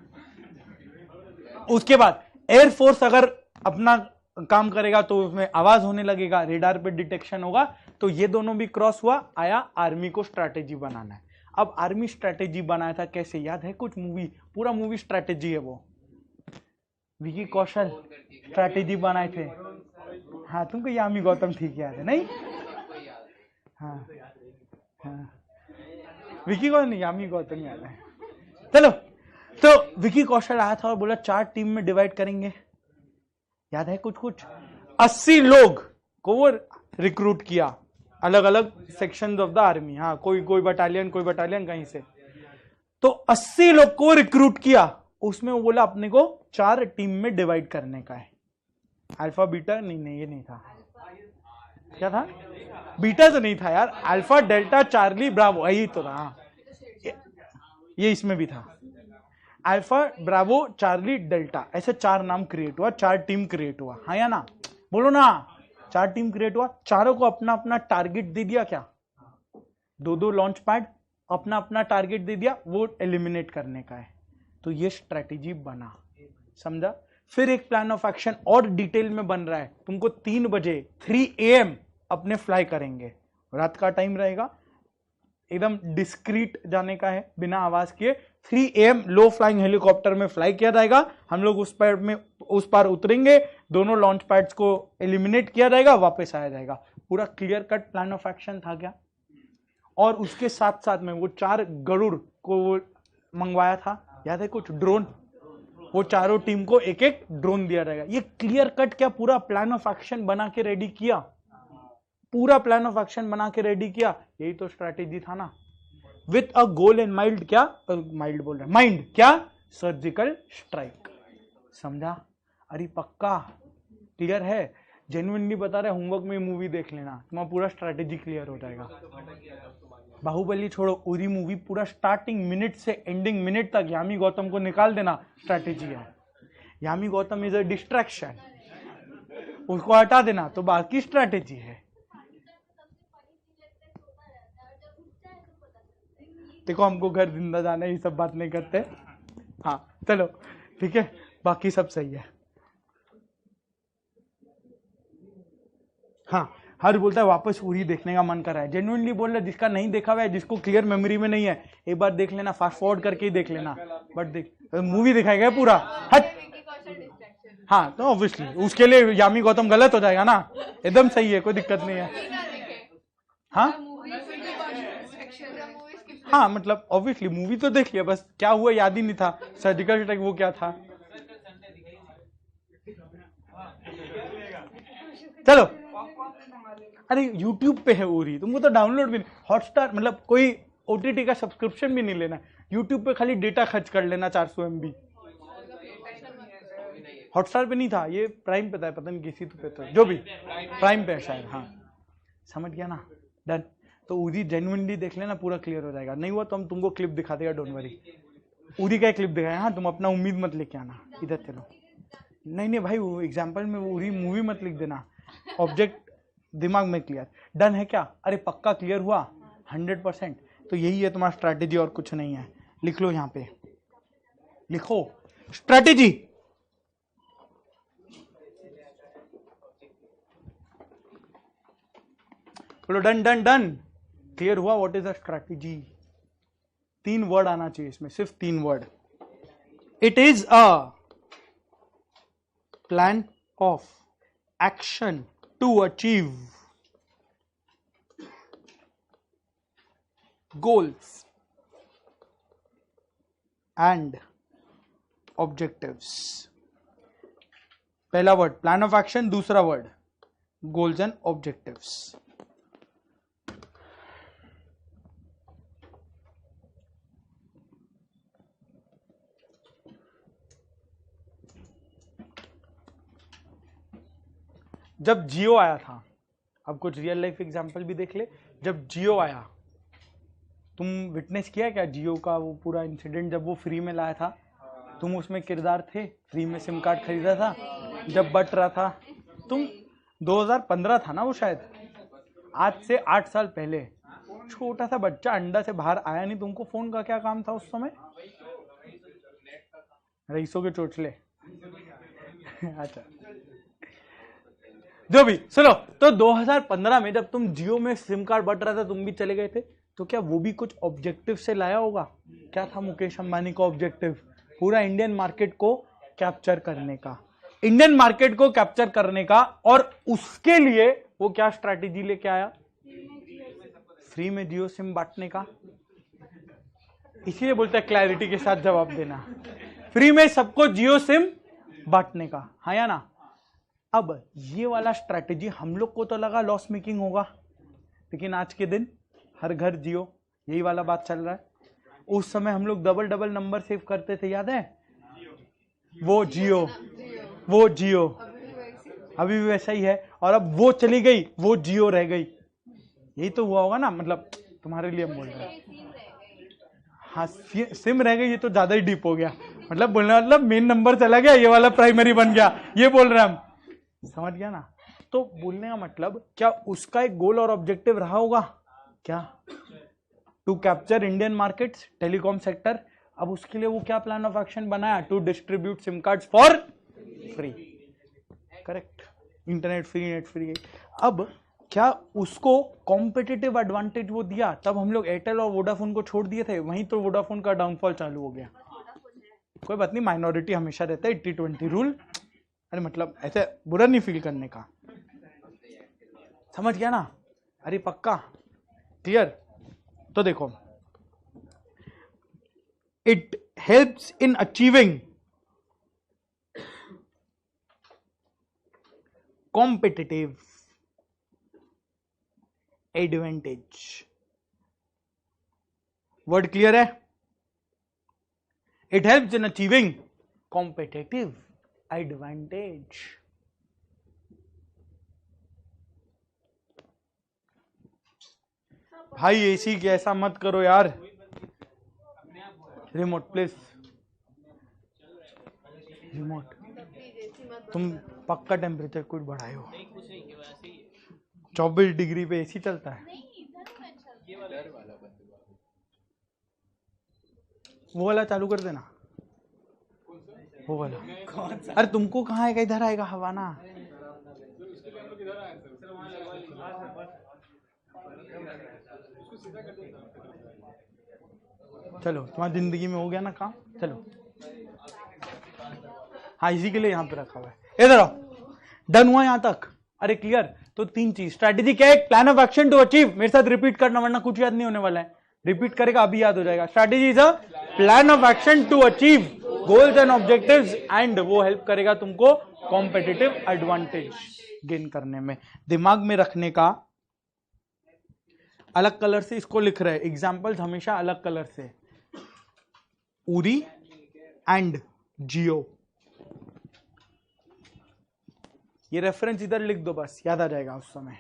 उसके बाद एयरफोर्स अगर अपना काम करेगा तो उसमें आवाज होने लगेगा, रेडार पे डिटेक्शन होगा, तो ये दोनों भी क्रॉस हुआ, आया आर्मी को स्ट्रैटेजी बनाना है। अब आर्मी स्ट्रैटेजी बनाया था कैसे, याद है कुछ मूवी, पूरा मूवी स्ट्रैटेजी है वो, विकी कौशल स्ट्रैटेजी बनाए थे। हाँ तुमको यामी गौतम ठीक याद है नहीं, हाँ हाँ विकी कौशल नहीं, यामी गौतम याद है। चलो तो विकी कौशल आया था और बोला 4 टीम में डिवाइड करेंगे, याद है कुछ कुछ 80 लोग को वो रिक्रूट किया, अलग अलग सेक्शंस ऑफ द आर्मी, हाँ कोई बटालियन कहीं से, तो 80 लोग को रिक्रूट किया, उसमें वो बोला अपने को 4 टीम में डिवाइड करने का है। अल्फा बीटा नहीं ये नहीं था, क्या था, बीटा तो नहीं था यार, अल्फा डेल्टा चार्ली ब्रावो यही तो था, ये इसमें भी था, अल्फा ब्रावो चार्ली डेल्टा, ऐसे 4 नाम क्रिएट हुआ, 4 टीम क्रिएट हुआ, हाँ या ना, बोलो ना, 4 टीम क्रिएट हुआ, चारों को अपना अपना टारगेट दे दिया, क्या 2-2 लॉन्च पैड, अपना अपना टारगेट दे दिया, वो एलिमिनेट करने का है। तो ये स्ट्रेटेजी बना, समझा। फिर एक प्लान ऑफ एक्शन और डिटेल में बन रहा है, तुमको 3 बजे 3 AM अपने फ्लाई करेंगे, रात का टाइम रहेगा, एकदम डिस्क्रीट जाने का है, बिना आवाज किए 3 AM लो फ्लाइंग हेलीकॉप्टर में फ्लाई किया जाएगा, हम लोग उस पार उतरेंगे, दोनों लॉन्च पैड्स को एलिमिनेट किया जाएगा, वापस आया जाएगा। पूरा clear cut plan of action था क्या। और उसके साथ साथ में वो 4 गरुड़ को मंगवाया था, याद है कुछ, ड्रोन, वो चारों टीम को एक एक ड्रोन दिया जाएगा। ये क्लियर कट क्या पूरा प्लान ऑफ एक्शन बना के रेडी किया, पूरा प्लान ऑफ एक्शन बना के रेडी किया, यही तो स्ट्रैटेजी था ना, with a goal in mind, क्या माइंड बोल रहे, माइंड क्या, सर्जिकल स्ट्राइक, समझा। अरे पक्का क्लियर है, जेन्युइनली बता रहे, होमवर्क में मूवी देख लेना, तुम्हारा पूरा स्ट्रैटेजी क्लियर हो जाएगा। बाहुबली छोड़ो, उरी मूवी पूरा स्टार्टिंग मिनट से एंडिंग मिनट तक यामी गौतम को निकाल देना स्ट्रैटेजी है। Yami Gautam is a distraction, उसको हटा देना तो बाकी स्ट्रैटेजी है। देखो हमको घर जिंदा जाना है, ये सब बात नहीं करते, हाँ चलो ठीक है, बाकी सब सही है। हाँ हर बोलता है वापस उरी देखने का मन कर रहा है, जेन्युइनली बोल रहा है, जिसका नहीं देखा हुआ है, जिसको क्लियर मेमोरी में नहीं है, एक बार देख लेना, फास्ट फॉरवर्ड करके ही देख लेना, बट देख मूवी दिखाएगा पूरा हट। हाँ तो ऑब्वियसली उसके लिए यामी गौतम गलत हो जाएगा ना, एकदम सही है, कोई दिक्कत नहीं है। हाँ हाँ मतलब ऑब्वियसली मूवी तो देख लिया, बस क्या हुआ याद ही नहीं था, सर्जिकल स्ट्राइक वो क्या था। चलो अरे YouTube पे है उरी, तुमको तो डाउनलोड भी नहीं, हॉटस्टार मतलब कोई OTT का सब्सक्रिप्शन भी नहीं लेना, YouTube पे खाली डेटा खर्च कर लेना 400 MB। हॉटस्टार पे नहीं था, ये प्राइम पे था, पता नहीं किसी पे था, जो भी प्राइम पे है शायद, हाँ समझ गया ना, डन। तो उरी जेन्युइनली देख लेना, पूरा क्लियर हो जाएगा, नहीं हुआ तो हम तुमको क्लिप दिखा देगा, डोंट वरी। उरी का क्लिप दिखाया, हाँ तुम अपना उम्मीद मत लेके आना, इधर चलो, नहीं भाई वो एग्जाम्पल में उरी मूवी मत लिख देना, ऑब्जेक्ट दिमाग में क्लियर, डन है क्या, अरे पक्का क्लियर हुआ 100%। तो यही है तुम्हारा स्ट्रैटेजी और कुछ नहीं है, लिख लो यहाँ पे, लिखो स्ट्रैटेजी। बोलो डन डन डन। क्लियर हुआ what is a strategy? 3 word आना चाहिए इसमें, सिर्फ 3 word. It is a plan of action to achieve goals and objectives. पहला वर्ड प्लान ऑफ एक्शन, दूसरा वर्ड गोल्स एंड ऑब्जेक्टिव्स। जब जियो आया था, अब कुछ रियल लाइफ एग्जांपल भी देख ले। जब जियो आया, तुम विटनेस किया क्या जियो का वो पूरा इंसिडेंट? जब वो फ्री में लाया था, तुम उसमें किरदार थे, फ्री में सिम कार्ड खरीदा था, जब बट रहा था तुम। 2015 था ना वो शायद, आज से 8 साल पहले। छोटा सा बच्चा अंडा से बाहर आया नहीं, तुमको फोन का क्या काम था उस समय? रईसों के चोचले। अच्छा जो भी सुनो, तो 2015 में जब तुम जियो में सिम कार्ड बट रहा था, तुम भी चले गए थे, तो क्या वो भी कुछ ऑब्जेक्टिव से लाया होगा? क्या था मुकेश अंबानी का ऑब्जेक्टिव? पूरा इंडियन मार्केट को कैप्चर करने का, इंडियन मार्केट को कैप्चर करने का। और उसके लिए वो क्या स्ट्रैटेजी लेके आया? फ्री में जियो सिम बांटने का। इसीलिए बोलते हैं क्लैरिटी के साथ जवाब देना। फ्री में सबको जियो सिम बांटने का, हाँ या ना? अब ये वाला स्ट्रैटेजी हम लोग को तो लगा लॉस मेकिंग होगा, लेकिन आज के दिन हर घर जियो, यही वाला बात चल रहा है। उस समय हम लोग डबल डबल नंबर सेव करते थे, याद है? वो जियो, वो जियो, अभी भी वैसा ही है। और अब वो चली गई, वो जियो रह गई। यही तो हुआ होगा ना, मतलब तुम्हारे लिए हम बोल रहे हैं। हाँ सिम रह गई, ये तो ज्यादा ही डीप हो गया। मतलब बोलने मतलब मेन नंबर चला गया, ये वाला प्राइमरी बन गया, ये बोल रहे हैं हम। समझ गया ना? तो बोलने का मतलब क्या उसका एक गोल और ऑब्जेक्टिव रहा होगा क्या? To capture Indian markets, telecom sector. अब उसके लिए वो क्या प्लान ऑफ एक्शन बनाया? To distribute SIM cards for free. Correct, internet free, net free. अब क्या उसको कॉम्पिटिटिव एडवांटेज वो दिया? तब हम लोग एयरटेल और वोडाफोन को छोड़ दिए थे, वहीं तो वोडाफोन का डाउनफॉल चालू हो गया। कोई बात नहीं, माइनॉरिटी हमेशा रहता है, 80-20 रूल। अरे मतलब ऐसे बुरा नहीं फील करने का, समझ गया ना? अरे पक्का क्लियर? तो देखो, it helps in achieving competitive advantage. Word clear है? It helps in achieving competitive advantage. भाई एसी के ऐसा मत करो यार। Remote please, remote. तुम पक्का टेम्परेचर कुछ बढ़ाए हो? 24 डिग्री पे एसी चलता है? वो वाला चालू कर देना, वो वाला। अरे तुमको कहाँ आएगा? इधर आएगा हवा ना। चलो तुम्हारी जिंदगी में हो गया ना काम, चलो। हाँ इसी के लिए यहाँ पे रखा हुआ है। इधर आओ, डन हुआ यहाँ तक? अरे क्लियर? तो 3 चीज। स्ट्रैटेजी क्या है? Plan of action to achieve. मेरे साथ रिपीट करना, वरना कुछ याद नहीं होने वाला है। रिपीट करेगा अभी याद हो जाएगा। Strategy is a plan of action to achieve goals and objectives, and वो हेल्प करेगा तुमको कॉम्पिटिटिव एडवांटेज गेन करने में। दिमाग में रखने का। अलग कलर से इसको लिख रहे हैं, एग्जाम्पल्स हमेशा अलग कलर से। उरी एंड जियो, ये रेफरेंस इधर लिख दो, बस याद आ जाएगा उस समय।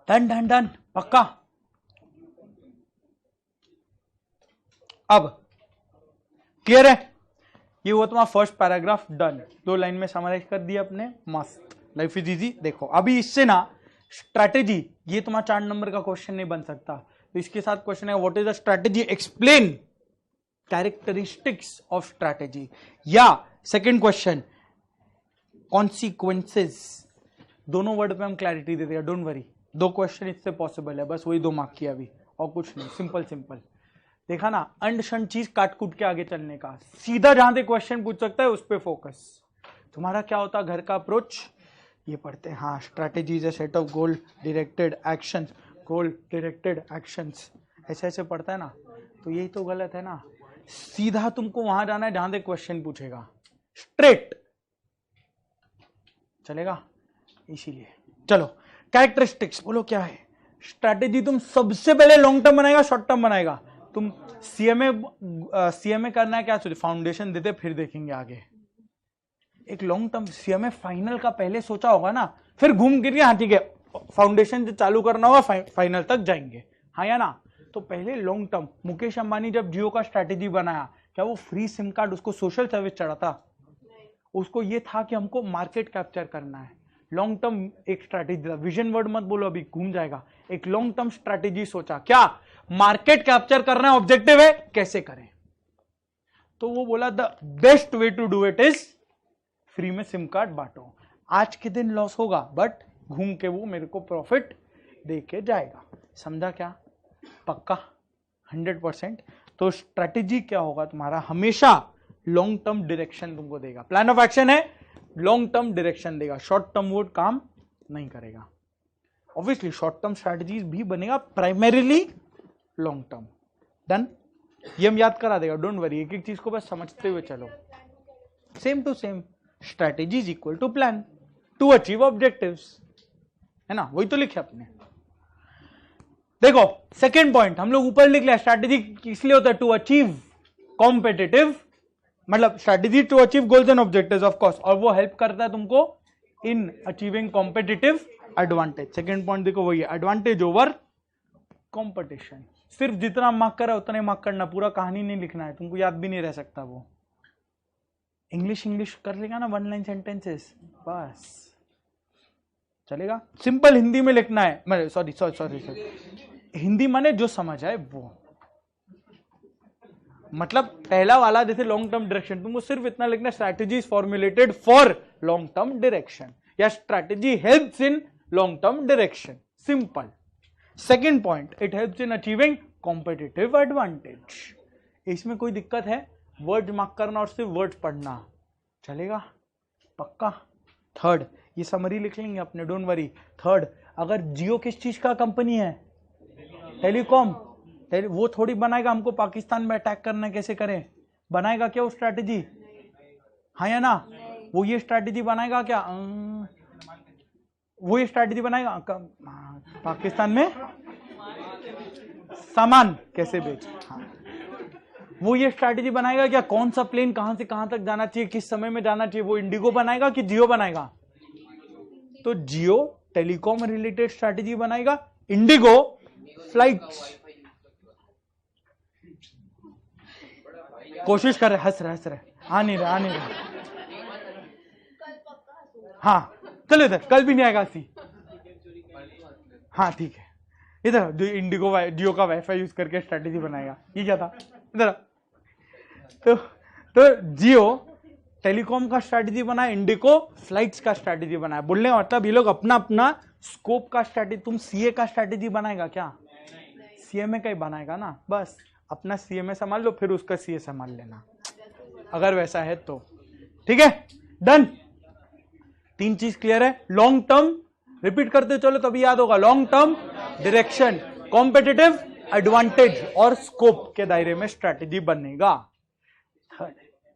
डन डन डन, पक्का? अब क्लियर है? ये हुआ तुम्हारा फर्स्ट पैराग्राफ, डन। 2 लाइन में समराइज कर दिया अपने, मस्त। Life is easy. देखो अभी इससे ना स्ट्रैटेजी, ये तुम्हारा 4 नंबर का क्वेश्चन नहीं बन सकता, तो इसके साथ क्वेश्चन है what is the strategy, explain characteristics of strategy, या सेकेंड क्वेश्चन, कॉन्सिक्वेंसेस, दोनों वर्ड पे हम क्लैरिटी दे देगा, डोंट वरी। 2 क्वेश्चन इससे पॉसिबल है, बस वही 2 मार्क किया अभी, और कुछ नहीं, सिंपल सिंपल। देखा ना, अंड शंड चीज काट कूट के आगे चलने का, सीधा जहां से क्वेश्चन पूछ सकता है उस पर फोकस। तुम्हारा क्या होता है घर का अप्रोच, ये पढ़ते हैं, हाँ, strategy is a set of goal directed actions, goal directed actions, ऐसे ऐसे पढ़ता है ना, तो यही तो गलत है ना। सीधा तुमको वहां जाना है जहां से क्वेश्चन पूछेगा, स्ट्रेट चलेगा, इसीलिए। चलो, कैरेक्टरिस्टिक्स बोलो क्या है। स्ट्रैटेजी तुम सबसे पहले लॉन्ग टर्म बनाएगा, शॉर्ट टर्म बनाएगा। तुम सीएमए करना है क्या, सोचे फाउंडेशन देते फिर देखेंगे आगे। एक लॉन्ग टर्म सीएमए फाइनल का पहले सोचा होगा ना, फिर घूम गिर गया, हाँ ठीक है, फाउंडेशन जो चालू करना होगा फाइनल तक जाएंगे, हाँ या ना। तो पहले लॉन्ग टर्म, मुकेश अंबानी जब जियो का स्ट्रैटेजी बनाया, क्या वो फ्री सिम कार्ड उसको सोशल सर्विस चढ़ा था? उसको ये था कि हमको मार्केट कैप्चर करना है। लॉन्ग टर्म एक स्ट्रैटेजी था, विजन वर्ड मत बोलो अभी घूम जाएगा। एक लॉन्ग टर्म स्ट्रैटेजी सोचा, क्या मार्केट कैप्चर करना है, ऑब्जेक्टिव है, कैसे करें। तो वो बोला the best way to do it is free में सिम कार्ड बांटो। आज के दिन लॉस होगा बट घूम के वो मेरे को प्रॉफिट दे के जाएगा। समझा क्या? पक्का 100%। तो स्ट्रैटेजी क्या होगा तुम्हारा, हमेशा लॉन्ग टर्म डायरेक्शन तुमको देगा। प्लान ऑफ एक्शन है, लॉन्ग टर्म डायरेक्शन देगा, शॉर्ट टर्म वो काम नहीं करेगा। ऑब्वियसली शॉर्ट टर्म स्ट्रैटेजीज भी बनेगा, प्राइमरीली लॉन्ग टर्म। डन? ये हम याद करा देगा, डोंट वरी, एक एक चीज को बस समझते हुए चलो। Same to same, strategy is equal to plan to achieve objectives, है ना, वही तो लिखे अपने। देखो सेकेंड पॉइंट हम लोग ऊपर लिख लिया, स्ट्रैटेजी इसलिए होता है टू अचीव कॉम्पिटिटिव, मतलब strategy to achieve goals and objectives of course, और वो हेल्प करता है तुमको in achieving competitive advantage. Second point देखो वही है, एडवांटेज ओवर कॉम्पिटिशन। सिर्फ जितना मार्क करा उतना ही मार्क करना, पूरा कहानी नहीं लिखना है, तुमको याद भी नहीं रह सकता वो। इंग्लिश कर लेगा ना, 1 लाइन सेंटेंसेस बस चलेगा। सिंपल हिंदी में लिखना है, सॉरी हिंदी माने जो समझ आए वो, मतलब पहला वाला जैसे लॉन्ग टर्म डायरेक्शन, तुमको सिर्फ इतना लिखना, strategy is formulated for long term direction, या strategy helps in long term direction, simple. Second point, it helps in achieving competitive advantage. इसमें कोई दिक्कत है? वर्ड मार्क करना और सिर्फ वर्ड पढ़ना चलेगा? पक्का। थर्ड, ये समरी लिख लेंगे अपने, डोंट वरी। थर्ड, अगर जियो किस चीज का कंपनी है, टेलीकॉम, वो थोड़ी बनाएगा हमको पाकिस्तान में अटैक करना है, कैसे करें, बनाएगा क्या वो स्ट्रैटेजी, हाँ या ना? वो ये स्ट्रैटेजी बनाएगा क्या, वो ये स्ट्रैटेजी बनाएगा पाकिस्तान में सामान कैसे बेच, हाँ। वो ये स्ट्रैटेजी बनाएगा क्या, कौन सा प्लेन कहां से कहां तक जाना चाहिए, किस समय में जाना चाहिए, वो इंडिगो बनाएगा कि जियो बनाएगा? तो जियो टेलीकॉम रिलेटेड स्ट्रैटेजी बनाएगा, इंडिगो फ्लाइट्स। कोशिश कर रहे, हंस रहे, आ नहीं रहा। हाँ चलो इधर, कल भी नहीं आएगा सी, हाँ ठीक है। इधर जो इंडिगो जियो का वाईफाई यूज करके स्ट्रैटेजी बनाएगा, ये क्या था, इधर। तो जियो टेलीकॉम का स्ट्रैटेजी बनाया, इंडिगो फ्लाइट्स का स्ट्रैटेजी बनाया। बोलने का मतलब ये लोग अपना अपना स्कोप का स्ट्रैटेजी, तुम सीए का स्ट्रैटेजी बनाएगा क्या? सीएमए का ही बनाएगा ना, बस अपना सीएमए संभाल लो, फिर उसका सीए संभाल लेना, अगर वैसा है तो। ठीक है, डन। 3 चीज क्लियर है। लॉन्ग टर्म, रिपीट करते चलो तभी याद होगा, long term direction, competitive advantage और स्कोप के दायरे में स्ट्रैटेजी बनेगा।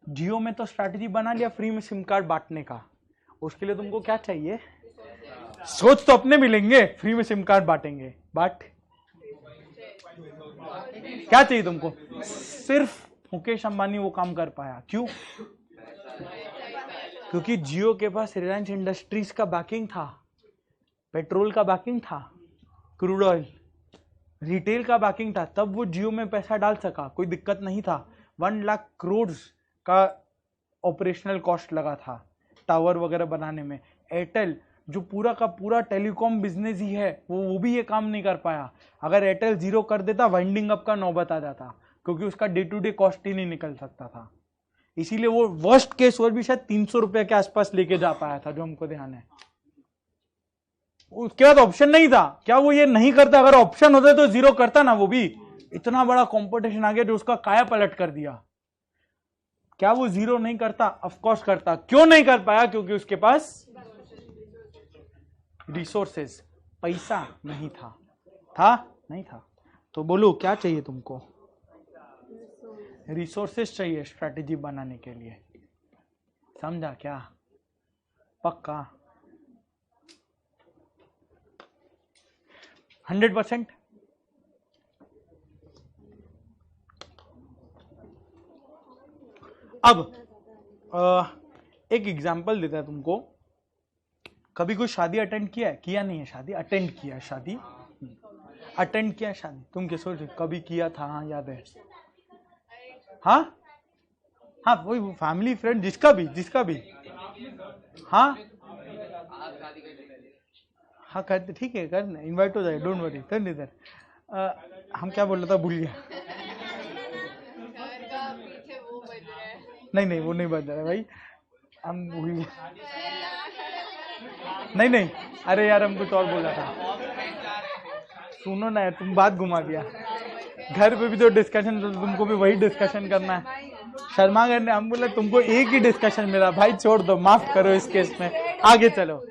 जियो में तो स्ट्रैटेजी बना लिया फ्री में सिम कार्ड बांटने का, उसके लिए तुमको क्या चाहिए? सोच तो अपने मिलेंगे, फ्री में सिम कार्ड बांटेंगे, बट क्या चाहिए तुमको? सिर्फ मुकेश अंबानी वो काम कर पाया, क्यों? क्योंकि जियो के पास रिलायंस इंडस्ट्रीज का बैकिंग था, पेट्रोल का बैकिंग था, क्रूड ऑयल, रिटेल का बैकिंग था, तब वो जियो में पैसा डाल सका, कोई दिक्कत नहीं था। 1 लाख करोड़ का ऑपरेशनल कॉस्ट लगा था टावर वगैरह बनाने में। एयरटेल जो पूरा का पूरा टेलीकॉम बिजनेस ही है, वो भी ये काम नहीं कर पाया। अगर एयरटेल 0 कर देता, वाइंडिंग अप का नौबत आ जाता, क्योंकि उसका डे टू डे कॉस्ट ही नहीं निकल सकता था। इसीलिए वो वर्स्ट केस और भी शायद 300 रुपए के आसपास लेके जा पाया था, जो हमको ध्यान है। उसके बाद ऑप्शन नहीं था। क्या वो ये नहीं करता? अगर ऑप्शन होता तो 0 करता ना वो भी। इतना बड़ा कंपटीशन आ गया जो उसका काया पलट कर दिया। क्या वो 0 नहीं करता? ऑफ कोर्स करता। क्यों नहीं कर पाया? क्योंकि उसके पास रिसोर्सेज, पैसा नहीं था। नहीं था। तो बोलो क्या चाहिए तुमको? रिसोर्सेज चाहिए स्ट्रैटेजी बनाने के लिए। समझा क्या? पक्का 100%? अब एक एग्जांपल देता है तुमको। कभी कोई शादी अटेंड किया है? किया नहीं है शादी, अटेंड किया है शादी। अटेंड किया है शादी। तुम क्या सोच रहे? कभी किया था? हाँ याद है। हाँ वही फैमिली फ्रेंड जिसका भी। हाँ करते, ठीक है, करना, इनवाइट हो जाए, डोंट वरी। कर इधर। हम क्या बोल रहा था, भूल गया। नहीं वो नहीं बज रहा है भाई, हम भूल गए। नहीं, अरे यार हम कुछ और बोला था। सुनो ना यार, तुम बात घुमा दिया। घर पे भी तो डिस्कशन, तो तुमको भी वही डिस्कशन करना है। शर्मा गए ने, हम बोले तुमको एक ही डिस्कशन मिला भाई, छोड़ दो, माफ करो इस केस में, आगे चलो।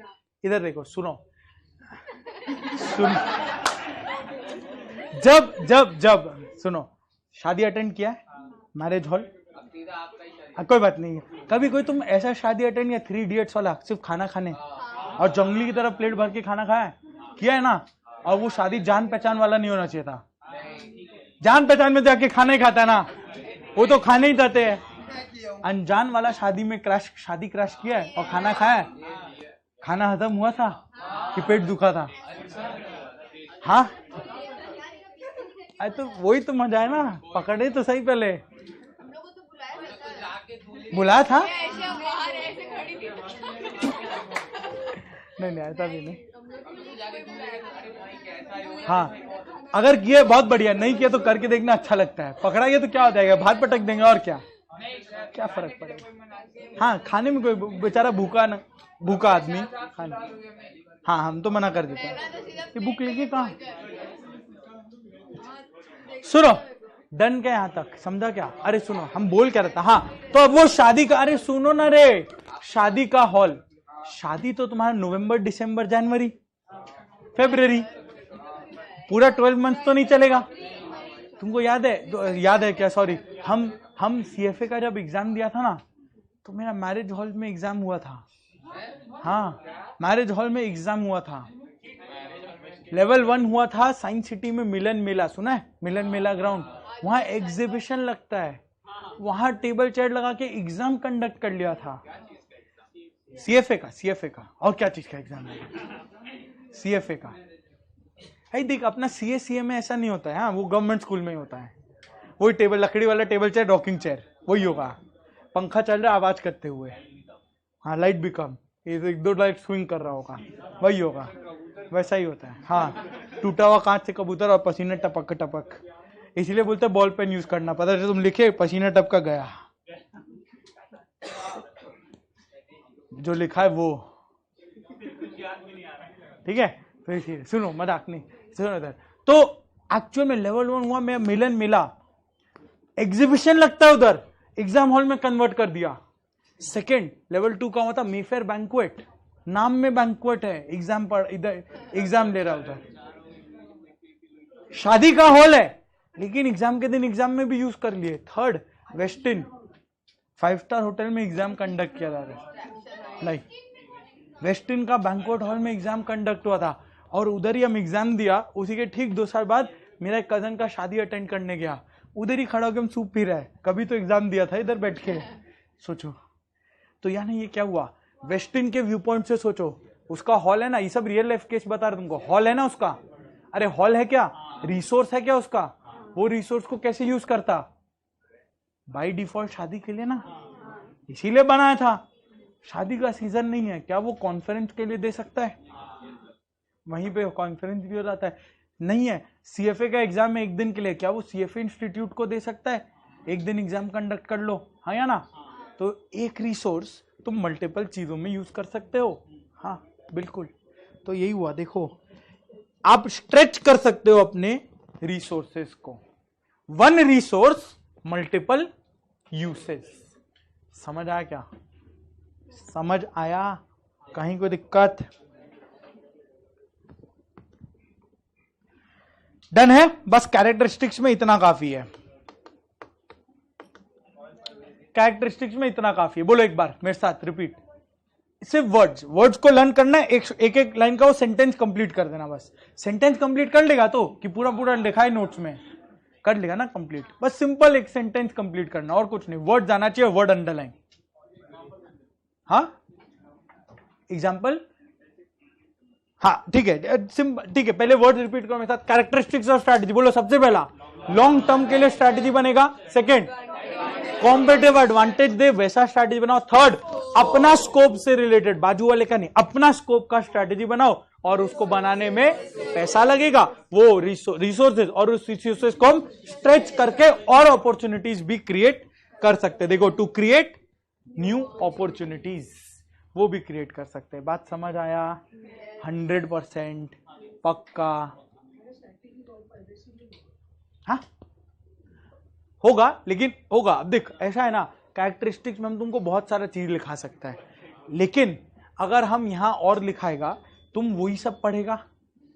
इधर देखो, सुनो। जब सुनो, शादी अटेंड किया है, मैरिज हॉल, कोई बात नहीं। कभी कोई तुम ऐसा शादी अटेंड किया 3 इडियट्स वाला, सिर्फ खाना खाने और जंगली की तरह प्लेट भर के खाना खाया? किया है ना? और वो शादी जान पहचान वाला नहीं होना चाहिए था। जान पहचान में जाके खाना ही खाता है ना, वो तो खाने ही जाते हैं। अनजान वाला शादी में शादी क्रैश किया है और खाना खाया है? खाना हजम हुआ था कि पेट दुखा था? हाँ, तो वही तो मजा है ना, पकड़े तो सही। पहले बुलाया था? नहीं ऐसा भी नहीं। हाँ, अगर किया बहुत बढ़िया, नहीं किया तो करके देखना, अच्छा लगता है। पकड़ा गया तो क्या हो जाएगा, भात पटक देंगे और क्या फर्क पड़ेगा। हाँ, खाने में कोई बेचारा भूखा आदमी खाने। हाँ, हम तो मना कर देते हैं, ये भूख लेके कहाँ। सुनो, डन क्या यहाँ तक, समझा क्या? अरे सुनो, हम बोल क्या रहता। हाँ, तो अब वो शादी का, अरे सुनो ना रे, शादी का हॉल, शादी तो तुम्हारा नवंबर, दिसंबर, जनवरी, फरवरी, पूरा 12 मंथ तो नहीं चलेगा। तुमको याद है क्या? सॉरी, हम CFA का जब एग्जाम दिया था ना, तो मेरा मैरिज हॉल में एग्जाम हुआ था। हाँ, मैरिज हॉल में एग्जाम हुआ था। लेवल 1 हुआ था साइंस सिटी में, मिलन मेला, सुना है? मिलन मेला ग्राउंड, वहां एग्जीबिशन लगता है, वहां टेबल चेयर लगा के एग्जाम कंडक्ट कर लिया था। CFA का और क्या चीज का एग्जाम है? CFA का। देख, अपना CA में ऐसा नहीं होता है। हाँ, वो गवर्नमेंट स्कूल में ही होता है। वही टेबल, लकड़ी वाला टेबल चेयर, रॉकिंग चेयर, वही होगा। पंखा चल रहा है आवाज करते हुए। हाँ, लाइट भी कम, 1-2 लाइट स्विंग कर रहा होगा, वही होगा, वैसा ही होता है। हाँ, टूटा हुआ कांच से कबूतर और पसीने टपक। इसलिए बोलते बॉल पेन यूज करना, पता है तुम लिखे पसीना टपका गया, जो लिखा है वो, ठीक है? फिर सुनो, मजाक नहीं, सुनो इधर। तो एक्चुअल में लेवल 1 हुआ, मैं मिलन मिला, एग्जीबिशन लगता है उधर, एग्जाम हॉल में कन्वर्ट कर दिया। सेकेंड लेवल 2 का हुआ था मेफेयर बैंक्वेट, नाम में बैंक्वेट है, एग्जाम पर इधर एग्जाम ले रहा उधर, शादी का हॉल है, लेकिन एग्जाम के दिन एग्जाम में भी यूज कर लिए। थर्ड, वेस्टिन 5 स्टार होटल में एग्जाम कंडक्ट किया जा रहा है, नहीं, वेस्टिन का बैंक्वेट हॉल में एग्जाम कंडक्ट हुआ था, और उधर ही हम एग्जाम दिया। उसी के ठीक 2 साल बाद मेरा एक कजन का शादी अटेंड करने गया, उधर ही खड़ा होकर हम सूप पी रहे हैं, कभी तो एग्जाम दिया था इधर बैठ के। सोचो तो यानी ये क्या हुआ, वेस्टिन के व्यू पॉइंट से सोचो, उसका हॉल है ना, ये सब रियल लाइफ केस बता रहा तुमको, हॉल है ना उसका, अरे हॉल है क्या, रिसोर्स है क्या उसका, वो रिसोर्स को कैसे यूज करता, बाय डिफॉल्ट शादी के लिए ना, इसीलिए बनाया था। शादी का सीजन नहीं है, क्या वो कॉन्फ्रेंस के लिए दे सकता है, वहीं पे कॉन्फ्रेंस भी हो जाता है, नहीं है। CFA का एग्जाम में 1 दिन के लिए, क्या वो CFA इंस्टीट्यूट को दे सकता है, 1 दिन एग्जाम कंडक्ट कर लो, हाँ या ना, तो एक रिसोर्स तुम मल्टीपल चीजों में यूज कर सकते हो। हाँ बिल्कुल, तो यही हुआ। देखो आप स्ट्रेच कर सकते हो अपने रिसोर्सेस को, वन रिसोर्स मल्टीपल यूसेज। समझ आया क्या? समझ आया? कहीं कोई दिक्कत? डन है? बस कैरेक्टरिस्टिक्स में इतना काफी है, कैरेक्टरिस्टिक्स में इतना काफी है। बोलो एक बार मेरे साथ रिपीट। सिर्फ वर्ड्स को लर्न करना है, एक एक लाइन का वो सेंटेंस कंप्लीट कर देना। बस सेंटेंस कंप्लीट कर लेगा तो कि पूरा पूरा लिखा है नोट्स में, कर लेगा ना कंप्लीट। बस सिंपल एक सेंटेंस कंप्लीट करना और कुछ नहीं। वर्ड जाना चाहिए, वर्ड अंडरलाइन। हाँ एग्जाम्पल, हाँ ठीक है, ठीक है। पहले वर्ड रिपीट करो मेरे साथ। कैरेक्टरिस्टिक्स ऑफ स्ट्रैटेजी बोलो। सबसे पहला लॉन्ग टर्म के लिए स्ट्रैटेजी बनेगा। सेकेंड कॉम्पिटिटिव एडवांटेज दे वैसा स्ट्रैटेजी बनाओ। थर्ड अपना स्कोप से रिलेटेड, बाजू वाले का नहीं, अपना स्कोप का स्ट्रैटेजी बनाओ और उसको बनाने में पैसा लगेगा, वो रिसोर्सेज, और उस रिसोर्सेज को हम स्ट्रेच करके और अपॉर्चुनिटीज भी क्रिएट कर सकते। देखो टू क्रिएट न्यू अपॉर्चुनिटीज, वो भी क्रिएट कर सकते हैं। बात समझ आया? 100% पक्का? हाँ होगा, लेकिन होगा। अब देख ऐसा है ना, कैरेक्टरिस्टिक्स में हम तुमको बहुत सारा चीज लिखा सकता है, लेकिन अगर हम यहां और लिखाएगा तुम वही सब पढ़ेगा।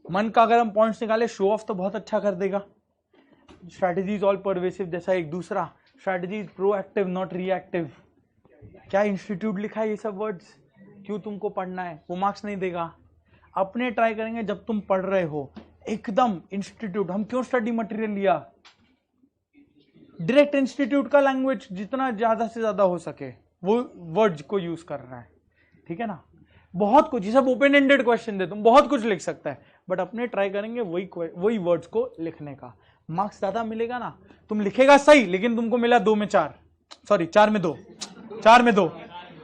मन का अगर हम पॉइंट्स निकाले, शो ऑफ तो बहुत अच्छा कर देगा। स्ट्रैटेजी इज ऑल परवेसिव जैसा एक दूसरा, strategy is proactive not reactive. क्या इंस्टीट्यूट लिखा है ये सब वर्ड्स? क्यों तुमको पढ़ना है? वो मार्क्स नहीं देगा। अपने ट्राई करेंगे जब तुम पढ़ रहे हो एकदम इंस्टीट्यूट। हम क्यों स्टडी मटेरियल लिया? डायरेक्ट इंस्टीट्यूट का लैंग्वेज जितना ज्यादा से ज्यादा हो सके वो वर्ड्स को यूज कर रहा है, ठीक है ना। बहुत कुछ, ये सब ओपन एंडेड क्वेश्चन दे, तुम बहुत कुछ लिख सकता है, बट अपने ट्राई करेंगे वही वर्ड्स को लिखने का। मार्क्स ज्यादा मिलेगा ना। तुम लिखेगा सही, लेकिन तुमको मिला 2 में 4, सॉरी 4 में 2, 4 में 2।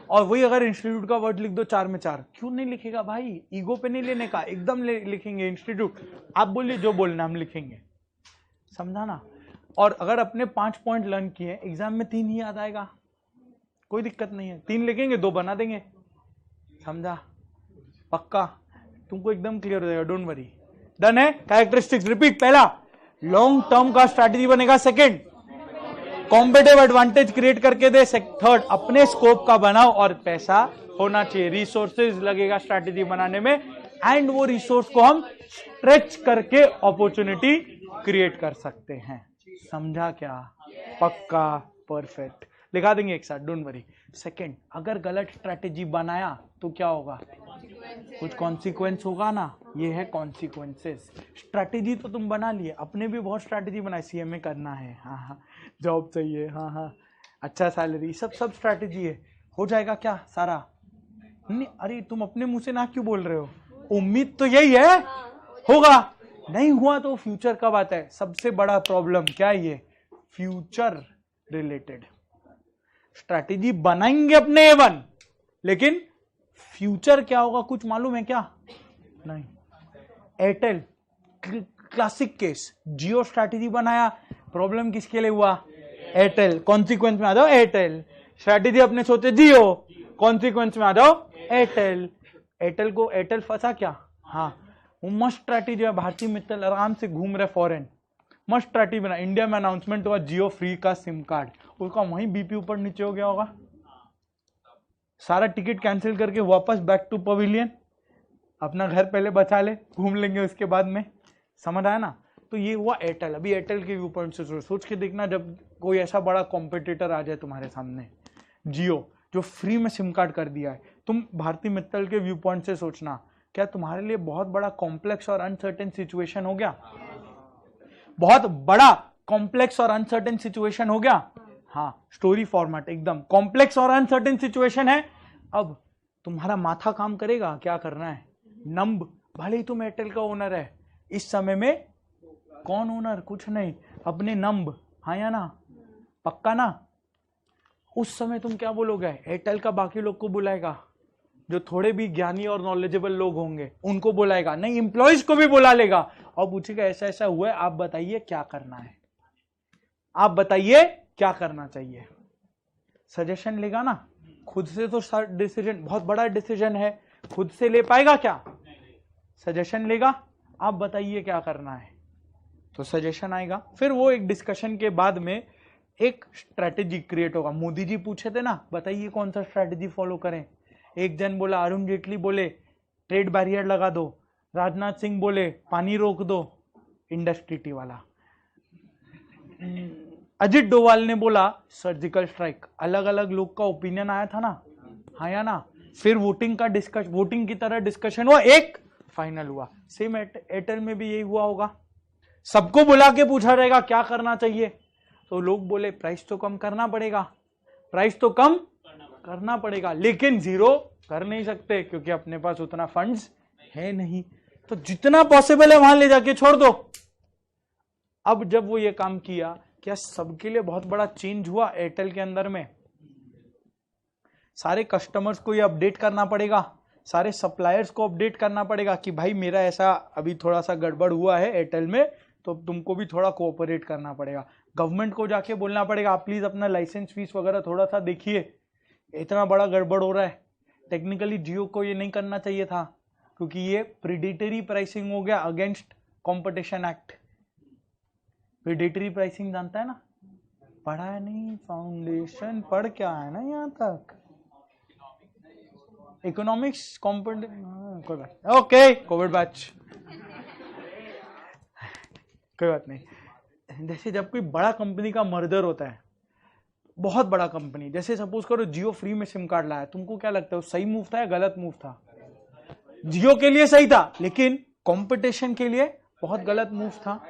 और वही अगर इंस्टीट्यूट का वर्ड लिख दो 4 में 4, क्यों नहीं लिखेगा भाई? ईगो पे नहीं लेने का, एकदम लिखेंगे इंस्टीट्यूट। आप बोलिए जो बोलना हम लिखेंगे, समझा ना। और अगर अपने 5 पॉइंट लर्न किए, एग्जाम में 3 ही याद आएगा, कोई दिक्कत नहीं है। 3 लिखेंगे, 2 बना देंगे, समझा? पक्का? तुमको एकदम क्लियर हो जाएगा, डोंट वरी। डन है? Characteristics repeat. पहला लॉन्ग टर्म का स्ट्रैटेजी बनेगा। सेकेंड कॉम्पिटिटिव एडवांटेज क्रिएट करके दे। थर्ड अपने स्कोप का बनाओ और पैसा होना चाहिए, रिसोर्सेज लगेगा स्ट्रैटेजी बनाने में, एंड वो रिसोर्स को हम स्ट्रेच करके अपॉर्चुनिटी क्रिएट कर सकते हैं। समझा क्या? पक्का? परफेक्ट। लिखा देंगे एक साथ, डोंट वरी। सेकेंड, अगर गलत स्ट्रैटेजी बनाया तो क्या होगा? कुछ कॉन्सिक्वेंस होगा ना। ये है कॉन्सिक्वेंसेस। स्ट्रैटेजी तो तुम बना लिए, अपने भी बहुत स्ट्रैटेजी बनाई, सीएमए करना है, हाँ हाँ, जॉब चाहिए, हाँ हाँ, अच्छा सैलरी, सब स्ट्रैटेजी है। हो जाएगा क्या सारा? नहीं, अरे तुम अपने मुंह से ना क्यों बोल रहे हो? उम्मीद तो यही है होगा। नहीं हुआ तो फ्यूचर कब आता है? सबसे बड़ा प्रॉब्लम क्या है ये? Future related. स्ट्रैटेजी बनाएंगे अपने A1, लेकिन फ्यूचर क्या होगा कुछ मालूम है क्या? नहीं। एयरटेल क्लासिक केस, जियो स्ट्रैटेजी बनाया, प्रॉब्लम किसके लिए हुआ? एयरटेल। कॉन्सिक्वेंस में आ जाओ एयरटेल। स्ट्रैटेजी अपने सोचे जियो, कॉन्सिक्वेंस में आ जाओ एयरटेल। एयरटेल को एयरटेल फंसा क्या? हाँ, वो मस्त स्ट्रैटेजी है। भारतीय मित्तल आराम से घूम रहे फॉरेन, मस्त स्ट्रैटेजी बना। इंडिया में अनाउंसमेंट हुआ जियो फ्री का सिम कार्ड, उसका वहीं बीपी ऊपर नीचे हो गया होगा, सारा टिकट कैंसिल करके वापस बैक टू पवेलियन, अपना घर पहले बचा ले, घूम लेंगे उसके बाद में। समझ आया ना? तो ये हुआ एयरटेल। अभी एयरटेल के व्यू पॉइंट से सोच के देखना, जब कोई ऐसा बड़ा कॉम्पिटिटर आ जाए तुम्हारे सामने, जियो जो फ्री में सिम कार्ड कर दिया है, तुम भारतीय मित्तल के व्यू पॉइंट से सोचना, क्या तुम्हारे लिए बहुत बड़ा कॉम्प्लेक्स और अनसर्टेन सिचुएशन हो गया? बहुत बड़ा कॉम्प्लेक्स और अनसर्टेन सिचुएशन हो गया। हाँ, स्टोरी फॉर्मेट एकदम कॉम्प्लेक्स और अनसर्टेन सिचुएशन है। अब तुम्हारा माथा काम करेगा, क्या करना है? नंब, भले ही तुम एयरटेल का ओनर है, इस समय में कौन ओनर? कुछ नहीं, अपने नंब, हाँ या ना? पक्का ना? उस समय तुम क्या बोलोगे? एयरटेल का बाकी लोग को बुलाएगा, जो थोड़े भी ज्ञानी और नॉलेजेबल लोग होंगे उनको बुलाएगा, नहीं एम्प्लॉयज को भी बुला लेगा और पूछेगा ऐसा ऐसा हुआ है, आप बताइए क्या करना है, आप बताइए क्या करना चाहिए। सजेशन लेगा ना, खुद से तो डिसीजन, बहुत बड़ा डिसीजन है, खुद से ले पाएगा क्या? सजेशन लेगा, आप बताइए क्या करना है, तो सजेशन आएगा, फिर वो एक डिस्कशन के बाद में एक स्ट्रेटेजी क्रिएट होगा। मोदी जी पूछे थे ना, बताइए कौन सा स्ट्रेटेजी फॉलो करें। एक जन बोला, अरुण जेटली बोले ट्रेड बैरियर लगा दो, राजनाथ सिंह बोले पानी रोक दो, इंडस्ट्री टी वाला। अजित डोवाल ने बोला सर्जिकल स्ट्राइक। अलग अलग लोग का ओपिनियन आया था ना, हाँ या ना? फिर वोटिंग का डिस्कशन, वोटिंग की तरह डिस्कशन हुआ, एक फाइनल हुआ। सेम एयरटेल में भी यही हुआ होगा, सबको बुला के पूछा रहेगा क्या करना चाहिए, तो लोग बोले प्राइस तो कम करना पड़ेगा, प्राइस तो कम करना पड़ेगा, लेकिन जीरो कर नहीं सकते क्योंकि अपने पास उतना फंड्स है नहीं, तो जितना पॉसिबल है वहां ले जाके छोड़ दो। अब जब वो ये काम किया, क्या सबके लिए बहुत बड़ा चेंज हुआ एयरटेल के अंदर में? सारे कस्टमर्स को ये अपडेट करना पड़ेगा, सारे सप्लायर्स को अपडेट करना पड़ेगा कि भाई मेरा ऐसा अभी थोड़ा सा गड़बड़ हुआ है एयरटेल में, तो तुमको भी थोड़ा कोऑपरेट करना पड़ेगा। गवर्नमेंट को जाके बोलना पड़ेगा आप प्लीज अपना लाइसेंस फीस वगैरह थोड़ा सा देखिए, इतना बड़ा गड़बड़ हो रहा है। टेक्निकली जियो को ये नहीं करना चाहिए था क्योंकि ये प्रीडेटरी प्राइसिंग हो गया against competition act. Predatory pricing जानता है ना? पढ़ा नहीं, फाउंडेशन पढ़ क्या है ना यहाँ तक, इकोनॉमिक्स कोई बात, ओके कोविड बैच, कोई बात नहीं। जैसे जब कोई बड़ा कंपनी का मर्जर होता है, बहुत बड़ा कंपनी, जैसे सपोज करो जियो फ्री में सिम कार्ड लाया, तुमको क्या लगता है वो सही मूव था या गलत मूव था? जियो के लिए सही था, लेकिन कंपटीशन के लिए बहुत गलत मूव था।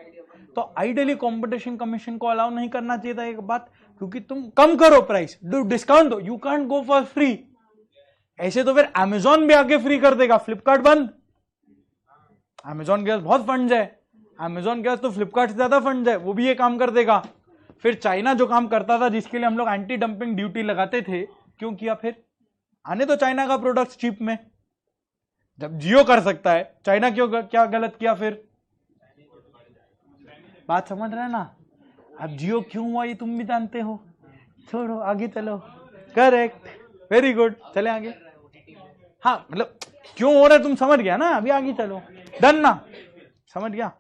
तो आइडियली कंपटीशन कमीशन को अलाउ नहीं करना चाहिए था एक बात, क्योंकि तुम कम करो प्राइस, डू डिस्काउंट दो, you can't go for free. ऐसे तो फिर अमेजॉन भी आगे फ्री कर देगा, फ्लिपकार्ट बंद। अमेजॉन के पास बहुत फंड्स है, अमेजॉन के पास तो फ्लिपकार्ट से ज्यादा फंड्स है, वो भी ये काम कर देगा। फिर चाइना जो काम करता था, जिसके लिए हम लोग एंटी डंपिंग ड्यूटी लगाते थे, क्यों किया? फिर आने तो चाइना का प्रोडक्ट चीप में, जब जियो कर सकता है, चाइना क्यों, क्या गलत किया? फिर बात समझ रहे हैं ना? अब जियो क्यों हुआ ये तुम भी जानते हो, छोड़ो आगे चलो। करेक्ट, वेरी गुड, चले आगे। हाँ मतलब क्यों हो रहा है तुम समझ गया ना, अभी आगे चलो, डन ना, समझ गया?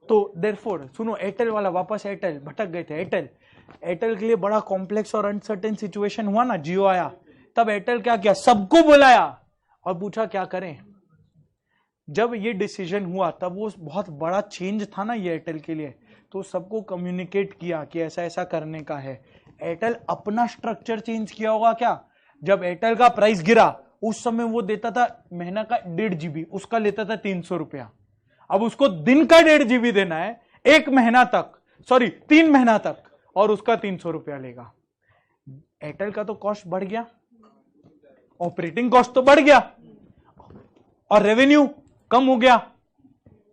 तो देयरफॉर सुनो, एयरटेल वाला वापस, एयरटेल भटक गए थे। एयरटेल के लिए बड़ा कॉम्प्लेक्स और अनसर्टेन सिचुएशन हुआ ना, जियो आया, तब एयरटेल क्या किया, सबको बुलाया और पूछा क्या करें। जब ये डिसीजन हुआ तब वो बहुत बड़ा चेंज था ना ये एयरटेल के लिए, तो सबको कम्युनिकेट किया कि ऐसा ऐसा करने का है। एयरटेल अपना स्ट्रक्चर चेंज किया होगा क्या? जब एयरटेल का प्राइस गिरा उस समय वो देता था महीना का 1.5 GB, उसका लेता था 300 रुपया। अब उसको दिन का 1.5 GB देना है, 1 महीना तक, सॉरी 3 महीना तक, और उसका 300 रुपया लेगा। एयरटेल का तो कॉस्ट बढ़ गया, ऑपरेटिंग कॉस्ट तो बढ़ गया और रेवेन्यू कम हो गया।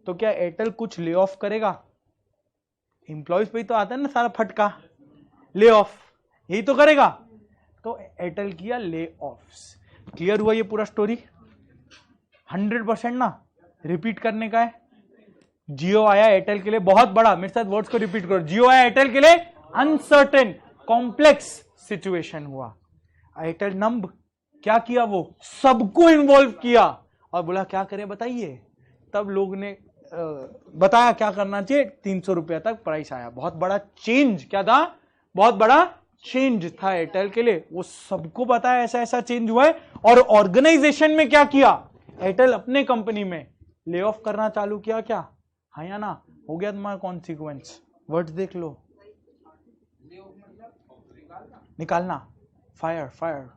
तो क्या एयरटेल कुछ ले ऑफ करेगा? एम्प्लॉयज पे तो आता है ना सारा फटका, ले ऑफ, यही तो करेगा। तो एयरटेल किया ले ऑफ्स। क्लियर हुआ ये पूरा स्टोरी? 100% ना रिपीट करने का है। जियो आया एयरटेल के लिए बहुत बड़ा, मेरे साथ वर्ड्स को रिपीट करो, जियो आया एयरटेल के लिए अनसर्टेन कॉम्प्लेक्स सिचुएशन हुआ। एयरटेल नंब क्या किया, वो सबको इन्वॉल्व किया और बोला क्या करें बताइए। तब लोग ने बताया क्या करना चाहिए, 300 रुपया तक प्राइस आया। बहुत बड़ा चेंज क्या था, बहुत बड़ा चेंज था एयरटेल के लिए, वो सबको पता है ऐसा ऐसा चेंज हुआ है। और ऑर्गेनाइजेशन में क्या किया एयरटेल, अपने कंपनी में ले ऑफ करना चालू किया क्या, हाँ या ना? हो गया तुम्हारा कॉन्सिक्वेंस, वर्ड्स देख लो, निकालना, फायर फायर।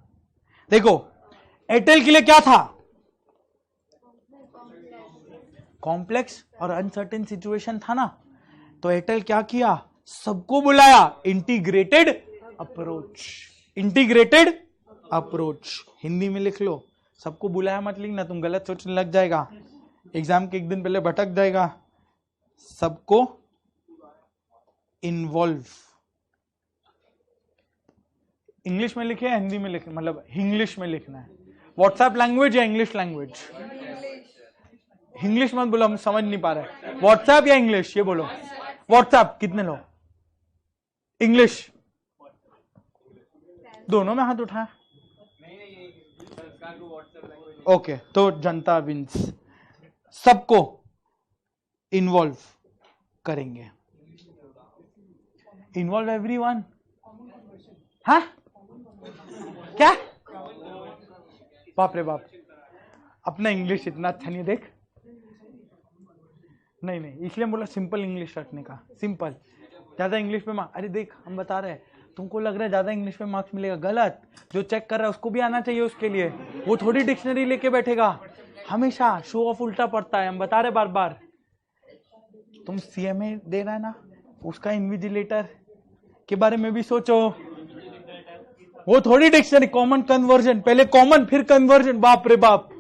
देखो एयरटेल के लिए क्या था, कॉम्प्लेक्स और अनसर्टेन सिचुएशन था ना, तो एयरटेल क्या किया, सबको बुलाया, integrated approach. Integrated approach Hindi में लिख लो, सबको बुलाया मत लिखना, तुम गलत सोचने लग जाएगा, एग्जाम के एक दिन पहले भटक जाएगा। सबको इन्वॉल्व, इंग्लिश में लिखे या हिंदी में लिखे, मतलब इंग्लिश में लिखना है। व्हाट्सएप लैंग्वेज या इंग्लिश लैंग्वेज? इंग्लिश मत बोलो, हम समझ नहीं पा रहे। व्हाट्सएप या इंग्लिश, ये बोलो। व्हाट्सएप कितने लोग, इंग्लिश दोनों में हाथ उठाया। ओके, तो जनता विंस, सबको इन्वॉल्व करेंगे, इन्वॉल्व एवरीवन। हाँ क्या, बाप रे बाप, अपना इंग्लिश इतना अच्छा नहीं, देख नहीं नहीं, इसलिए बोला सिंपल इंग्लिश रखने का, सिंपल। ज्यादा इंग्लिश में अरे देख हम बता रहे हैं, तुमको लग रहा है ज्यादा इंग्लिश में मार्क्स मिलेगा, गलत। जो चेक कर रहा है उसको भी आना चाहिए उसके लिए, वो थोड़ी डिक्शनरी लेके बैठेगा, हमेशा शो ऑफ उल्टा पड़ता है, हम बता रहे बार बार। तुम सीएमए दे रहा है ना, उसका इन्विजिलेटर के बारे में भी सोचो, वो थोड़ी डिक्शनरी, कॉमन कन्वर्जन, पहले कॉमन फिर कन्वर्जन, बाप रे बाप।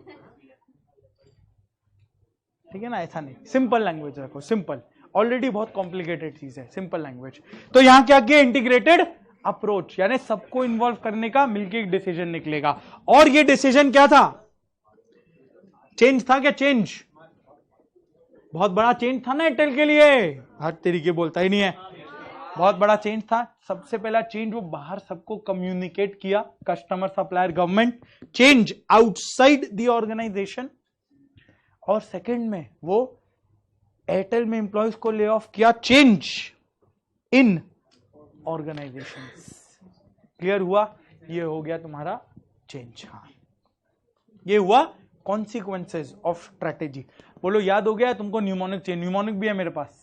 ठीक है ना, ऐसा नहीं, सिंपल लैंग्वेज रखो, सिंपल, ऑलरेडी बहुत कॉम्प्लिकेटेड चीज है, सिंपल लैंग्वेज। तो यहां क्या किया, इंटीग्रेटेड अप्रोच, यानी सबको इन्वॉल्व करने का मिलकर एक डिसीजन निकलेगा। और ये डिसीजन क्या था, चेंज था क्या, चेंज, बहुत बड़ा चेंज था ना एयरटेल के लिए, हर तरीके बोलता ही नहीं है, बहुत बड़ा चेंज था। सबसे पहला चेंज वो बाहर सबको कम्युनिकेट किया, customer, supplier, government, change outside the organisation. और सेकंड में वो एयरटेल में एम्प्लॉयज को ले ऑफ किया, चेंज इन ऑर्गेनाइजेशन। क्लियर हुआ, ये हो गया तुम्हारा चेंज। हाँ, ये हुआ कॉन्सिक्वेंसेज ऑफ स्ट्रेटेजी। बोलो याद हो गया तुमको, न्यूमोनिक चेंज, न्यूमोनिक भी है मेरे पास।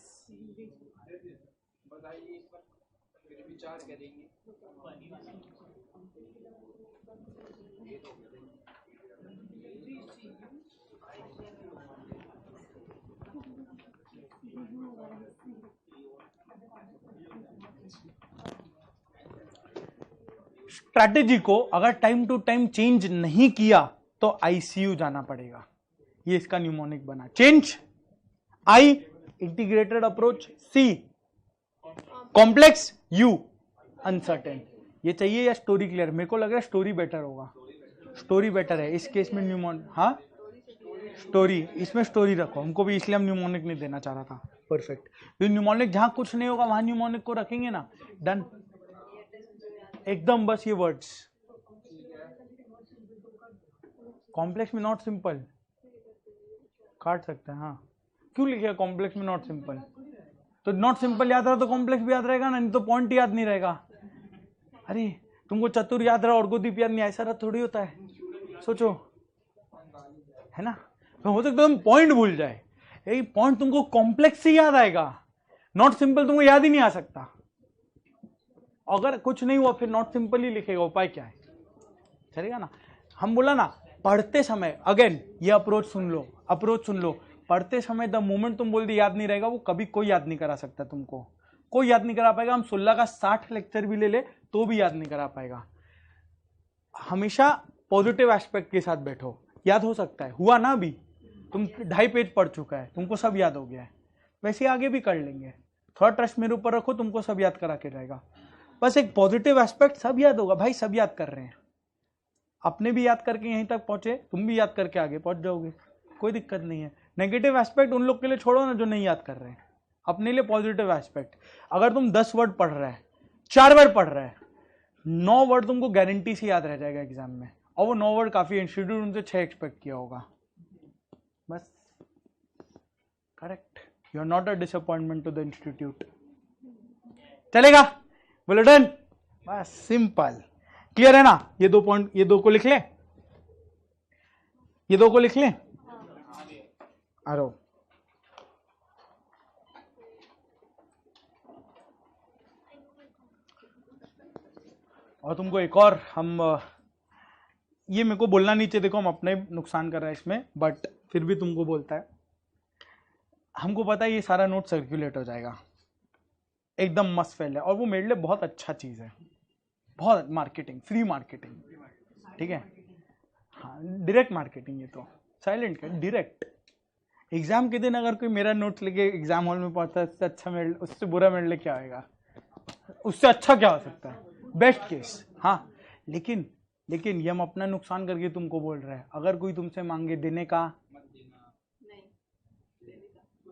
स्ट्रैटेजी को अगर टाइम टू टाइम चेंज नहीं किया तो आईसीयू जाना पड़ेगा, ये इसका न्यूमोनिक बना। Change, I integrated approach, C complex, U uncertain. ये चाहिए या स्टोरी क्लियर? मेरे को लग रहा है स्टोरी बेटर होगा, स्टोरी बेटर है इस केस में। न्यूमोनिक, हाँ स्टोरी, इसमें स्टोरी रखो, हमको भी इसलिए हम न्यूमोनिक नहीं देना चाह रहा था। परफेक्ट, तो न्यूमोनिक जहां कुछ नहीं होगा वहां न्यूमोनिक को रखेंगे ना, डन एकदम। बस ये वर्ड्स, कॉम्प्लेक्स में नॉट सिंपल काट सकते हैं। हाँ, क्यों लिखे कॉम्प्लेक्स में नॉट सिंपल? तो नॉट सिंपल याद रहा तो कॉम्प्लेक्स भी याद रहेगा ना, नहीं तो पॉइंट याद नहीं रहेगा। अरे तुमको चतुर याद रहा, अर्गोदीप याद नहीं, ऐसा थोड़ी होता है, सोचो, है ना। तो हो सकता है तुम पॉइंट भूल जाए, यही पॉइंट तुमको कॉम्प्लेक्स से याद आएगा, नॉट सिंपल तुमको याद ही नहीं आ सकता। अगर कुछ नहीं हुआ फिर नॉट सिंपल ही लिखेगा, उपाय क्या है, चलेगा ना। हम बोला ना पढ़ते समय, अगेन ये अप्रोच सुन लो, अप्रोच सुन लो, पढ़ते समय द मोमेंट तुम बोल दी याद नहीं रहेगा, वो कभी कोई याद नहीं करा सकता तुमको, कोई याद नहीं करा पाएगा। हम 16 का 60 लेक्चर भी ले ले तो भी याद नहीं करा पाएगा। हमेशा पॉजिटिव एस्पेक्ट के साथ बैठो, याद हो सकता है, हुआ ना अभी तुम 2.5 पेज पढ़ चुका है, तुमको सब याद हो गया है, वैसे आगे भी कर लेंगे। थोड़ा ट्रस्ट मेरे ऊपर रखो, तुमको सब याद करा के रहेगा। बस एक पॉजिटिव एस्पेक्ट, सब याद होगा भाई, सब याद कर रहे हैं, अपने भी याद करके यहीं तक पहुंचे, तुम भी याद करके आगे पहुंच जाओगे, कोई दिक्कत नहीं है। नेगेटिव एस्पेक्ट उन लोग के लिए छोड़ो ना जो नहीं याद कर रहे हैं, अपने लिए पॉजिटिव एस्पेक्ट। अगर तुम 10 वर्ड पढ़ रहे हैं, 4 बार पढ़ रहे हैं, 9 वर्ड तुमको गारंटी से याद रह जाएगा एग्जाम में, और वो 9 वर्ड काफी, इंस्टीट्यूट उनसे 6 एक्सपेक्ट किया होगा, बस। Correct, you are not a disappointment to the institute, चलेगा? बोलो डन, बस सिंपल, क्लियर है ना। ये 2 पॉइंट, ये 2 को लिख ले, ये 2 को लिख ले। अरे और तुमको एक और, हम ये मेरे को बोलना नहीं चाहिए, देखो हम अपने नुकसान कर रहे हैं इसमें, बट फिर भी तुमको बोलता है। हमको पता है ये सारा नोट सर्कुलेट हो जाएगा, एकदम मस्त फैल है, और वो मेरे लिए बहुत अच्छा चीज है, बहुत मार्केटिंग, फ्री मार्केटिंग, ठीक है। हाँ, डायरेक्ट मार्केटिंग, ये तो साइलेंट कर, डायरेक्ट। एग्जाम के दिन अगर कोई मेरा नोट्स लेके एग्जाम हॉल में पहुंचता है, उससे अच्छा मेरे, उससे बुरा मेरे लिए क्या आएगा, उससे अच्छा क्या हो सकता है, बेस्ट केस। हाँ, लेकिन ये हम अपना नुकसान करके तुमको बोल रहे हैं। अगर कोई तुमसे मांगे देने का,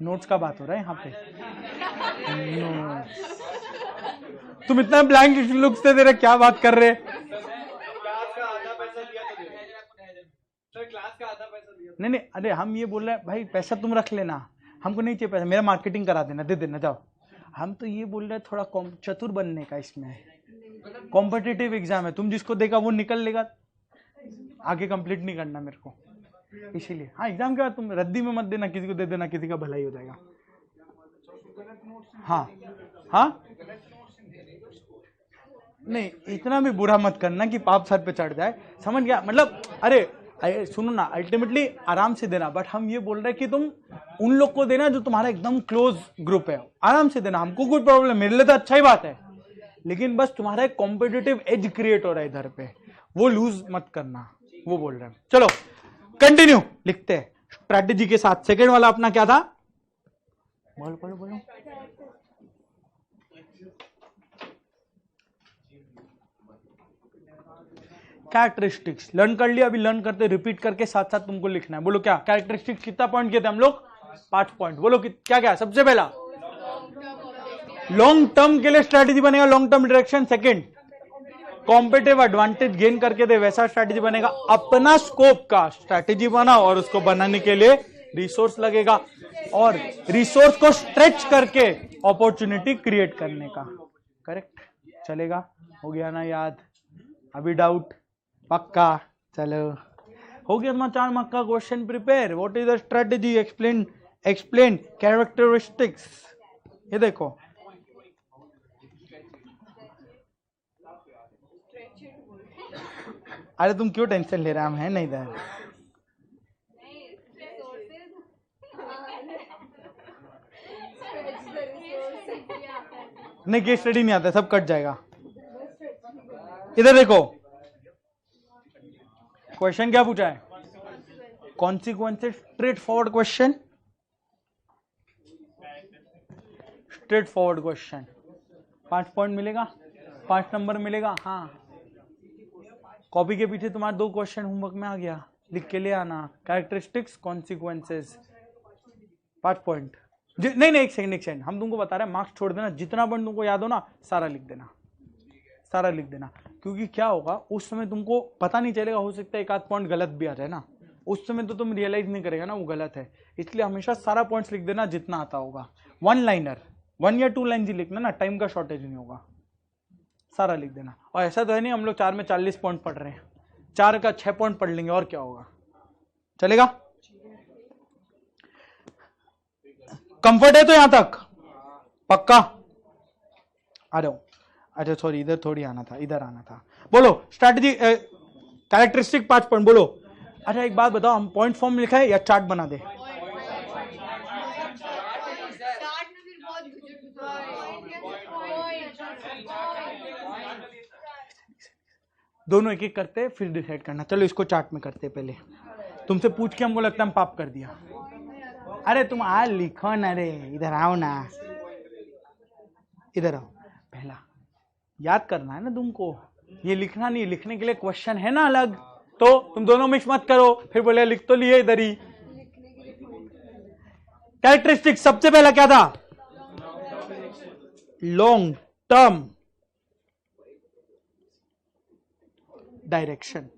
नोट्स का बात हो रहा है यहाँ पे, तुम इतना ब्लैंक लुक से दे रहे, क्या बात कर रहे, नहीं नहीं, अरे हम ये बोल रहे हैं भाई पैसा तुम रख लेना, हमको नहीं चाहिए पैसा, मेरा मार्केटिंग करा देना, दे देना जाओ। हम तो ये बोल रहे हैं थोड़ा चतुर बनने का, इसमें कॉम्पिटिटिव एग्जाम है, तुम जिसको देगा वो निकल लेगा, आगे कंप्लीट नहीं करना मेरे को, इसीलिए। हाँ एग्जाम के बाद तुम रद्दी में मत देना, किसी को दे देना, किसी का भलाई हो जाएगा। हाँ हाँ, नहीं इतना भी बुरा मत करना कि पाप सर पे चढ़ जाए, समझ गया मतलब। अरे सुनो ना, अल्टीमेटली आराम से देना, बट हम ये बोल रहे हैं कि तुम उन लोग को देना जो तुम्हारा एकदम क्लोज ग्रुप है, आराम से देना, हमको कोई प्रॉब्लम, मेरे लिए तो अच्छा ही बात है, लेकिन बस तुम्हारा एक कॉम्पिटिटिव एज क्रिएट हो रहा है इधर पे, वो लूज मत करना, वो बोल रहे हैं। चलो कंटिन्यू लिखते हैं स्ट्रैटेजी के साथ। सेकेंड वाला अपना क्या था, बोलो बोलो बोलो। कैरेक्टरिस्टिक्स लर्न कर लिया, अभी लर्न करते रिपीट करके साथ साथ तुमको लिखना है। बोलो क्या कैरेक्टरिस्टिक्स कितना पॉइंट किए थे हम लोग, 5 पॉइंट। बोलो क्या क्या, सबसे पहला लॉन्ग टर्म के लिए स्ट्रैटेजी बनेगा, long term direction. Second competitive advantage gain करके दे, वैसा स्ट्रैटेजी बनेगा। अपना स्कोप का स्ट्रैटेजी बनाओ और उसको बनाने के लिए रिसोर्स लगेगा, और रिसोर्स को स्ट्रेच करके अपॉर्चुनिटी क्रिएट करने का। करेक्ट, चलेगा, हो गया ना याद? अभी डाउट? पक्का? चलो हो गया तुम्हारा 4 मार्क का question prepare. What is the strategy, explain characteristics. ये देखो, अरे तुम क्यों टेंशन ले रहे, हम हैं नहीं इधर। नहीं केस स्टडी नहीं आता, सब कट जाएगा। इधर देखो क्वेश्चन क्या पूछा है, consequences, straight forward question, straight forward question. 5 point मिलेगा, 5 नंबर मिलेगा। हाँ कॉपी के पीछे तुम्हारा 2 क्वेश्चन होमवर्क में आ गया, लिख के ले आना। Characteristics, consequences, 5 point. नहीं नहीं, एक सेकंड, हम तुमको बता रहे हैं, मार्क्स छोड़ देना, जितना पॉइंट तुमको याद हो ना सारा लिख देना, सारा लिख देना। क्योंकि क्या होगा उस समय तुमको पता नहीं चलेगा, हो सकता है 1 आध पॉइंट गलत भी आ जाए ना, उस समय तो तुम रियलाइज नहीं करेगा ना वो गलत है। इसलिए हमेशा सारा पॉइंट्स लिख देना जितना आता होगा। 1 लाइनर 1 या 2 लाइन ही लिखना ना, टाइम का शॉर्टेज नहीं होगा, सारा लिख देना। और ऐसा तो है नहीं हम लोग 4 में 40 पॉइंट पढ़ रहे हैं, 4 का 6 पॉइंट पढ़ लेंगे और क्या होगा, चलेगा? कंफर्ट है तो यहां तक पक्का? आ जाओ। अच्छा सॉरी, इधर थोड़ी आना था, इधर आना था। बोलो स्ट्रैटेजी, कैरेक्टरिस्टिक 5 पॉइंट बोलो। अच्छा एक बात बताओ, हम पॉइंट फॉर्म में लिखा है या चार्ट बना दे? दोनों एक एक करते फिर डिसाइड करना। चलो इसको चार्ट में करते, पहले तुमसे पूछ के हमको लगता है हम पाप कर दिया। अरे तुम आ लिखो ना रे, इधर आओ ना, इधर आओ। पहला याद करना है ना तुमको, ये लिखना नहीं, लिखने के लिए क्वेश्चन है ना अलग, तो तुम दोनों मिक्स मत करो, फिर बोले लिख तो लिए इधर ही। कैरेक्टरिस्टिक सबसे पहला क्या था, लॉन्ग टर्म डायरेक्शन।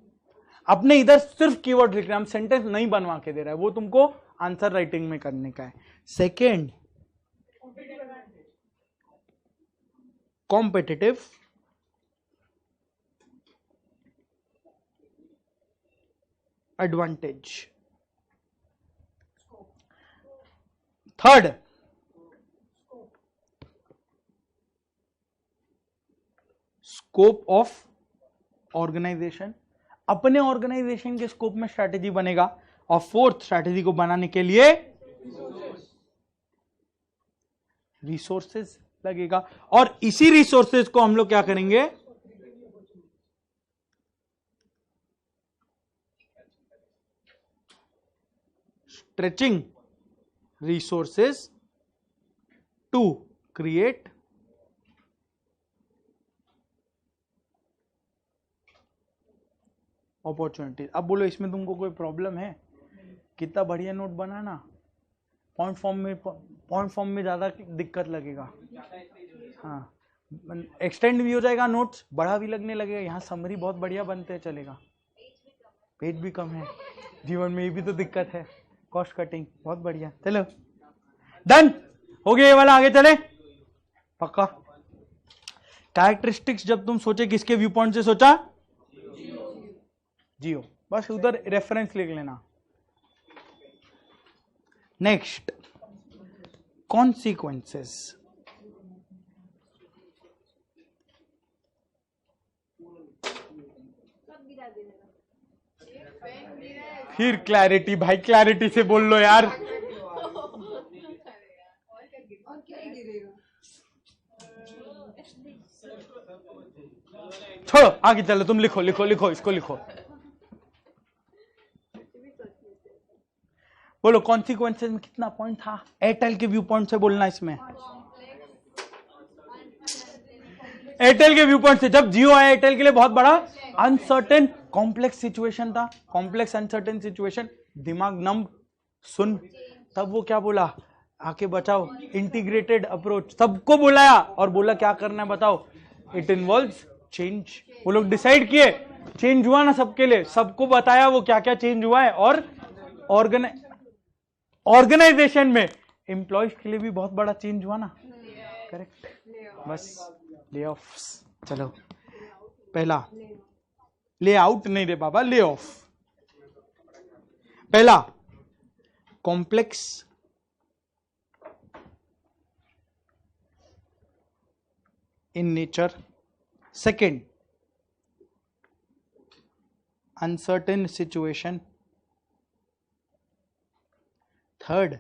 अपने इधर सिर्फ कीवर्ड लिख रहे हैं, हम सेंटेंस नहीं बनवा के दे रहे हैं, वो तुमको आंसर राइटिंग में करने का है। Second competitive advantage. Third scope of organisation, अपने ऑर्गेनाइजेशन के स्कोप में स्ट्रैटेजी बनेगा। और फोर्थ स्ट्रैटेजी को बनाने के लिए रिसोर्सेज लगेगा, और इसी रिसोर्सेज को हम लोग क्या करेंगे, stretching resources to create opportunity. अब बोलो इसमें तुमको कोई प्रॉब्लम है? कितना बढ़िया नोट बनाना, पॉइंट फॉर्म में ज्यादा दिक्कत लगेगा। हाँ एक्सटेंड भी हो जाएगा, नोट्स बड़ा भी लगने लगेगा। यहाँ समरी बहुत बढ़िया बनते हैं, चलेगा, पेज भी कम है। जीवन में ये भी तो दिक्कत है, कॉस्ट कटिंग। बहुत बढ़िया, चलो डन हो गया ये वाला, आगे चले। पक्का। कैरेक्टरिस्टिक्स जब तुम सोचे किसके व्यू पॉइंट से सोचा? जियो, बस उधर रेफरेंस लिख लेना। Next, consequences. फिर क्लैरिटी, भाई क्लैरिटी से बोल लो यार। छोड़ो, आगे चलो, तुम लिखो लिखो लिखो, इसको लिखो। बोलो कॉन्सिक्वेंसेस में कितना पॉइंट था? एयरटेल के व्यू पॉइंट से बोलना इसमें। एयरटेल के व्यू पॉइंट से, जब जियो आया एयरटेल के लिए बहुत बड़ा अनसर्टेन कॉम्प्लेक्स सिचुएशन था, कॉम्प्लेक्स अनसर्टेन सिचुएशन, दिमाग नंब, सुन। तब वो क्या बोला? आके बचाओ, इंटीग्रेटेड अप्रोच, सबको बुलाया और बोला क्या करना है बताओ। It involves change. वो लोग डिसाइड किए, चेंज हुआ ना सबके लिए, सबको बताया वो क्या क्या चेंज हुआ है। और ऑर्गेनाइजेशन में एम्प्लॉयज के लिए भी बहुत बड़ा चेंज हुआ ना। करेक्ट, बस ले ऑफ्स। चलो पहला, ले आउट नहीं रे बाबा, ले ऑफ। पहला, complex in nature. Second, uncertain situation. Third,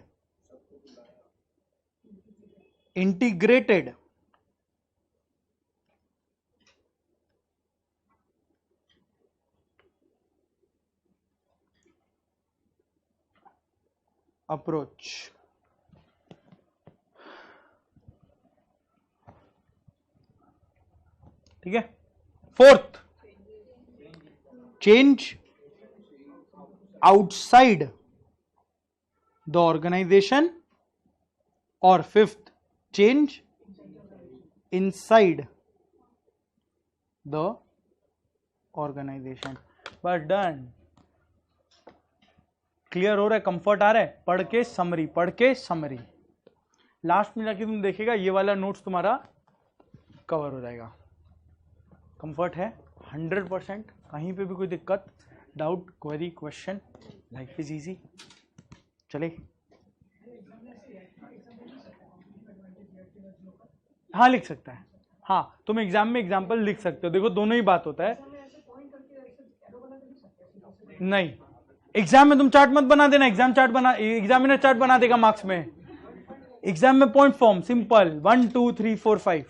integrated. Approach. ठीक है। Fourth, change outside the organisation. और fifth, change inside the organisation. बस डन। क्लियर हो रहा है? कंफर्ट आ रहा है? पढ़ के समरी, पढ़ के समरी। लास्ट में जाके तुम देखेगा ये वाला नोट्स तुम्हारा कवर हो जाएगा। कंफर्ट है 100%। कहीं पे भी कोई दिक्कत, doubt, query, question, life is easy. चले, हाँ लिख सकता है। हाँ तुम एग्जाम में एग्जाम्पल लिख सकते हो। देखो दोनों ही बात होता है। नहीं, एग्जाम में तुम चार्ट मत बना देना। एग्जाम चार्ट बना, एग्जामिनर चार्ट बना देगा मार्क्स में। एग्जाम में पॉइंट फॉर्म सिंपल 1 2 3 4 5,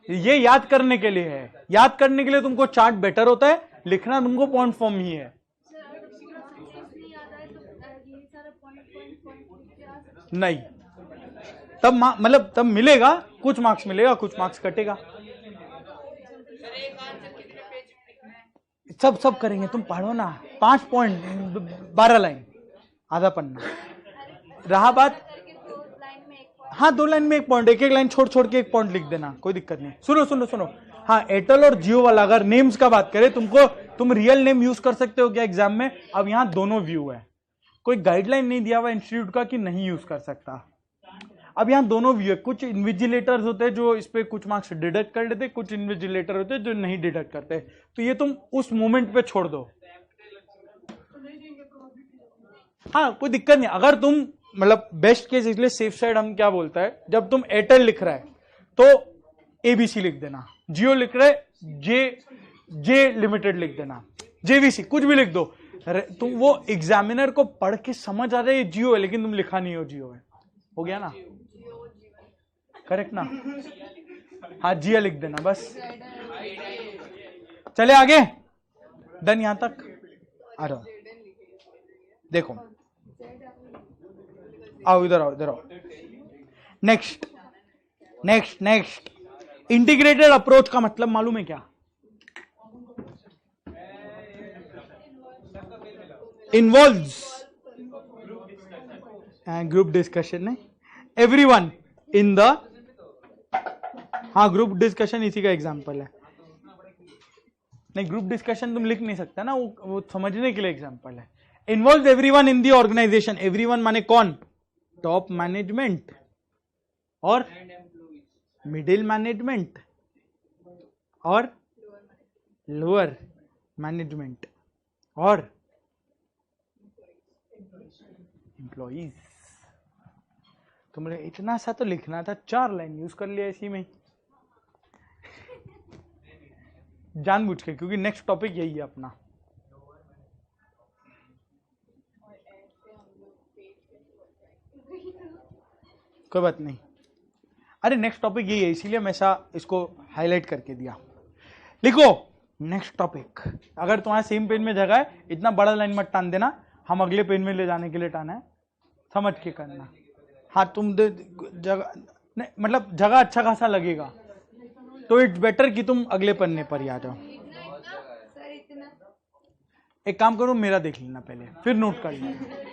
ये याद करने के लिए है। याद करने के लिए तुमको चार्ट बेटर होता है, लिखना तुमको पॉइंट फॉर्म ही है। नहीं, तब मतलब तब मिलेगा, कुछ मार्क्स मिलेगा, कुछ मार्क्स कटेगा। सब करेंगे, तुम पढ़ो ना। 5 पॉइंट 12 लाइन, आधा पन्ना। रहा बात, हाँ 2 लाइन में 1 पॉइंट, एक लाइन छोड़ छोड़ के 1 पॉइंट लिख देना, कोई दिक्कत नहीं। सुनो, हाँ एयरटेल और जियो वाला अगर नेम्स का बात करें, तुम रियल नेम यूज कर सकते हो क्या एग्जाम में? अब यहाँ दोनों व्यू है, कोई गाइडलाइन नहीं दिया हुआ इंस्टीट्यूट का कि नहीं यूज कर सकता। अब यहाँ दोनों व्यू है। कुछ इन्विजिलेटर्स होते हैं जो इस पे कुछ मार्क्स डिडक्ट कर देते, कुछ इन्विजिलेटर होते हैं जो नहीं डिडक्ट करते। तो ये तुम उस मोमेंट पे छोड़ दो। हाँ कोई दिक्कत नहीं। अगर तुम मतलब बेस्ट केस, इसलिए सेफ साइड हम क्या बोलता है, जब तुम एयरटेल लिख रहा है तो एबीसी लिख देना, जियो लिख रहा है जे लिमिटेड लिख देना, जेवीसी कुछ भी लिख दो। तुम वो एग्जामिनर को पढ़ के समझ आ रहा है जियो है, लेकिन तुम लिखा नहीं हो जियो है। हो गया ना? करेक्ट ना? हाँ जिया लिख देना बस। चले आगे, डन यहां तक आ रहा। देखो आओ इधर आओ। नेक्स्ट इंटीग्रेटेड अप्रोच का मतलब मालूम है क्या? इन्वॉल्व्स ग्रुप डिस्कशन नहीं, एवरीवन इन द, हाँ ग्रुप डिस्कशन इसी का एग्जांपल है। नहीं ग्रुप डिस्कशन तुम लिख नहीं सकता ना, वो समझने के लिए एग्जांपल है। Involve everyone in the organisation, everyone माने कौन, टॉप मैनेजमेंट और मिडिल मैनेजमेंट और लोअर मैनेजमेंट और एम्प्लॉइज। तुमने इतना सा तो लिखना था, 4 लाइन यूज कर लिया इसी में जानबूझ के, क्योंकि नेक्स्ट टॉपिक यही है अपना। कोई बात नहीं, अरे नेक्स्ट टॉपिक यही है, इसीलिए मैं ऐसा इसको हाईलाइट करके दिया। लिखो नेक्स्ट टॉपिक। अगर तुम्हारे सेम पेन में जगह है, इतना बड़ा लाइन मत टान देना, हम अगले पेन में ले जाने के लिए टाना है, समझ के करना। हाँ तुम जगह नहीं, मतलब जगह अच्छा खासा लगेगा तो इट्स बेटर कि तुम अगले पन्ने पर ही आ जाओ। एक काम करो, मेरा देख लेना पहले, फिर नोट कर लेना।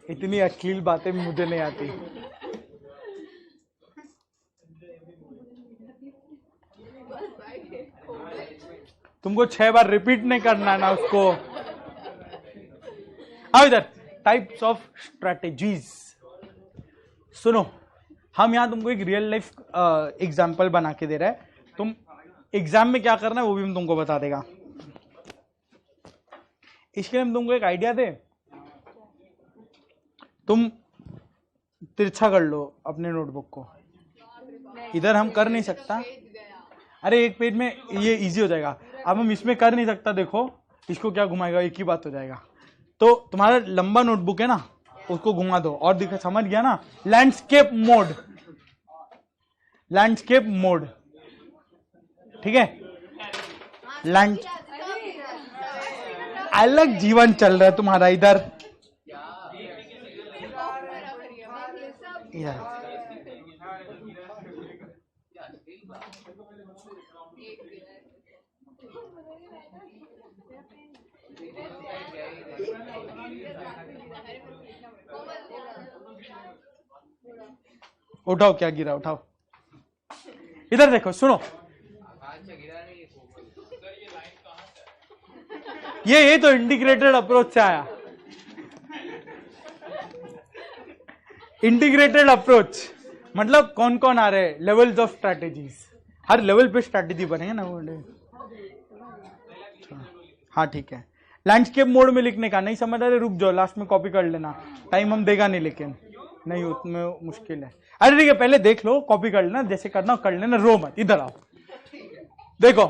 इतनी अश्लील बातें मुझे नहीं आती। तुमको 6 बार रिपीट नहीं करना है ना उसको। आओ इधर, टाइप्स ऑफ स्ट्रेटेजीज। सुनो, हम यहां तुमको एक रियल लाइफ एग्जांपल बना के दे रहे हैं, तुम एग्जाम में क्या करना है वो भी हम तुमको बता देगा। इसके लिए हम तुमको एक आइडिया दे, तुम तिरछा कर लो अपने नोटबुक को। इधर हम कर नहीं सकता, अरे एक पेज में ये इजी हो जाएगा। अब हम इसमें कर नहीं सकता, देखो इसको क्या घुमाएगा, एक ही बात हो जाएगा। तो तुम्हारा लंबा नोटबुक है ना, उसको घुमा दो और दिखा, समझ गया ना। लैंडस्केप मोड, लैंडस्केप मोड, ठीक है। लैंड अलग जीवन चल रहा है तुम्हारा इधर इधर। उठाओ, क्या गिरा, उठाओ। इधर देखो, सुनो, ये तो इंटीग्रेटेड अप्रोच से आया। इंटीग्रेटेड अप्रोच मतलब कौन कौन आ रहे हैं, levels of strategies. Her level पे स्ट्रैटेजी बनेगा ना वो। हाँ ठीक है, लैंडस्केप मोड में लिखने का नहीं समझ आ रहे, रुक जाओ, लास्ट में कॉपी कर लेना, टाइम हम देगा नहीं, लेकिन नहीं उसमें मुश्किल है। अरे ठीक है, पहले देख लो, कॉपी कर लेना, जैसे करना कर लेना, रो मत। इधर आओ, देखो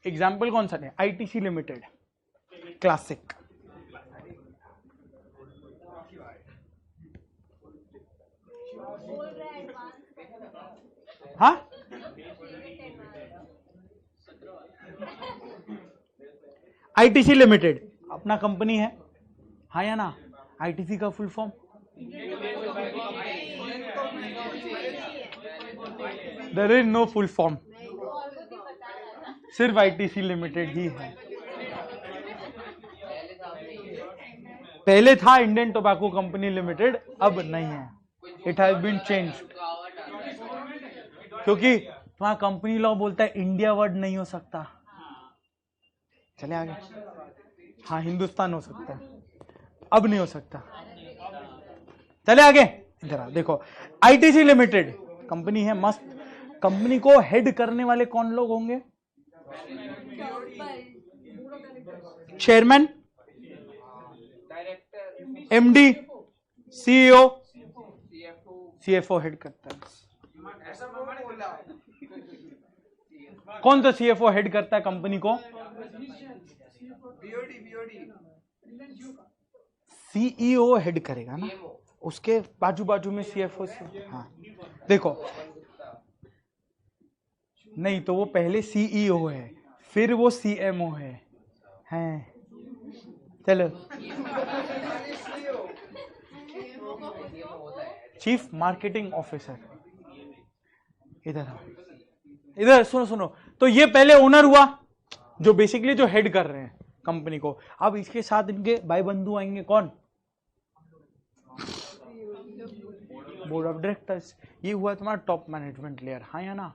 एग्जाम्पल कौन सा है, आईटीसी लिमिटेड, क्लासिक। हाँ आईटीसी लिमिटेड अपना कंपनी है, हाँ या ना। आईटीसी का full form, there is no full form, सिर्फ आईटीसी लिमिटेड ही है। पहले था इंडियन टोबैको कंपनी लिमिटेड, अब नहीं है, इट हैज बीन चेंज्ड। क्योंकि तुम्हारा कंपनी लॉ बोलता है इंडिया वर्ड नहीं हो सकता। चले आगे, हाँ हिंदुस्तान हो सकता है, अब नहीं हो सकता। चले आगे, इधर आओ, देखो आईटीसी लिमिटेड कंपनी है, मस्त। कंपनी को हेड करने वाले कौन लोग होंगे, chairman, MD, CEO, CFO head करता है। कौन सा सीएफओ हेड करता है कंपनी को, सीईओ हेड करेगा ना, उसके बाजू बाजू में सीएफओ से। हाँ देखो, नहीं तो वो पहले सीईओ है, फिर वो सीएमओ है, हैं? चलो, चीफ मार्केटिंग ऑफिसर। इधर आओ, इधर सुनो सुनो, तो ये पहले ओनर हुआ, जो बेसिकली जो हेड कर रहे हैं कंपनी को। अब इसके साथ इनके भाई बंधु आएंगे, कौन, बोर्ड ऑफ डायरेक्टर्स। ये हुआ तुम्हारा टॉप मैनेजमेंट लेयर, हाँ या ना,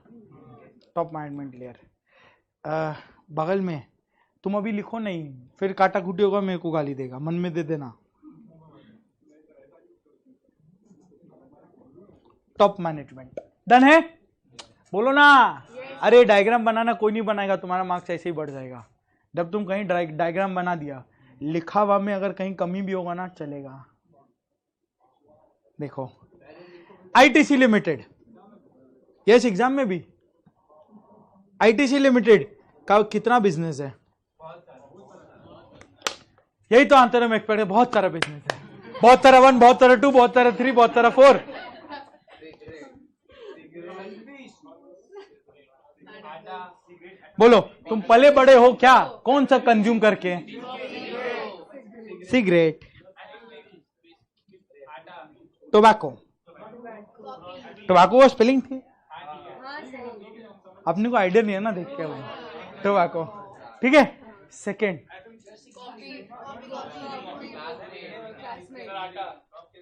टॉप मैनेजमेंट लेयर। बगल में तुम अभी लिखो नहीं, फिर काटा कुटी होगा, मेरे को गाली देगा, मन में दे देना। टॉप मैनेजमेंट डन है, बोलो ना। अरे डायग्राम बनाना कोई नहीं बनाएगा, तुम्हारा मार्क्स ऐसे ही बढ़ जाएगा। जब तुम कहीं डायग्राम बना दिया, लिखा हुआ में अगर कहीं कमी भी होगा ना चलेगा। देखो आईटीसी लिमिटेड, यस एग्जाम में भी आईटीसी लिमिटेड का कितना बिजनेस है, यही तो आंतर में एक्सपर्ट है। बहुत सारा बिजनेस है, बहुत सारा 1, बहुत सारा 2, बहुत सारा 3, बहुत सारा 4। बोलो तुम पले बड़े हो क्या, कौन सा कंज्यूम करके? Cigarette, tobacco. टोबैको का स्पेलिंग थी, अपने को आइडिया नहीं है ना देख के। टोबैको ठीक है। सेकेंड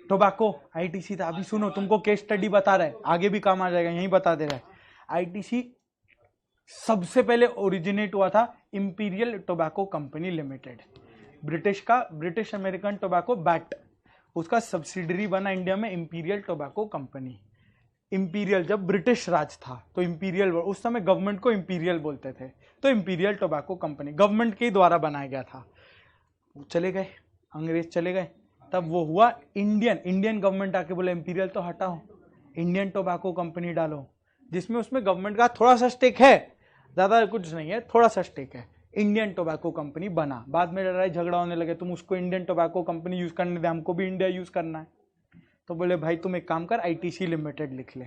टोबैको आईटीसी था। अभी सुनो, तुमको केस स्टडी बता रहा है, आगे भी काम आ जाएगा, यही बता दे रहा है। आईटीसी सबसे पहले ओरिजिनेट हुआ था imperial tobacco company limited, British का, ब्रिटिश अमेरिकन टोबैको बैट, उसका सब्सिडरी बना इंडिया में इंपीरियल टोबैको कंपनी। इंपीरियल जब ब्रिटिश राज था तो इंपीरियल, उस समय गवर्नमेंट को इंपीरियल बोलते थे, तो इंपीरियल टोबैको कंपनी गवर्नमेंट के द्वारा बनाया गया था। चले गए अंग्रेज, चले गए, तब वो हुआ इंडियन गवर्नमेंट आके बोले इंपीरियल तो हटाओ, इंडियन टोबैको कंपनी डालो, जिसमें उसमें गवर्नमेंट का थोड़ा सा स्टेक है, ज्यादा कुछ नहीं है, थोड़ा सा स्टेक है। इंडियन टोबैको कंपनी बना। बाद में लड़ाई झगड़ा होने लगे, तुम उसको इंडियन टोबैको कंपनी यूज करने दे, हमको भी इंडिया यूज करना है। तो बोले भाई तुम एक काम कर, आईटीसी लिमिटेड लिख ले,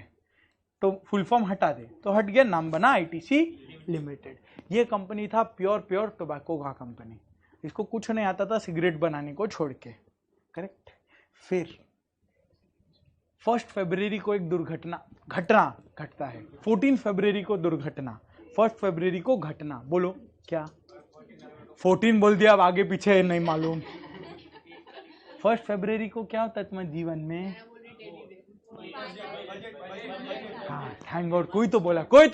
तो फुल फॉर्म हटा दे, तो हट गया, नाम बना आईटीसी लिमिटेड। ये कंपनी था प्योर टोबैको का कंपनी, इसको कुछ नहीं आता था सिगरेट बनाने को छोड़ के, करेक्ट। फिर 1 फरवरी को एक घटना घटता है। 14 फरवरी को दुर्घटना, 1 फरवरी को घटना, बोलो क्या? 14 बोल दिया, अब आगे पीछे नहीं मालूम। 1 फरवरी को क्या होता है तुम्हारे जीवन में? हाँ, थैंक गॉड, कोई तो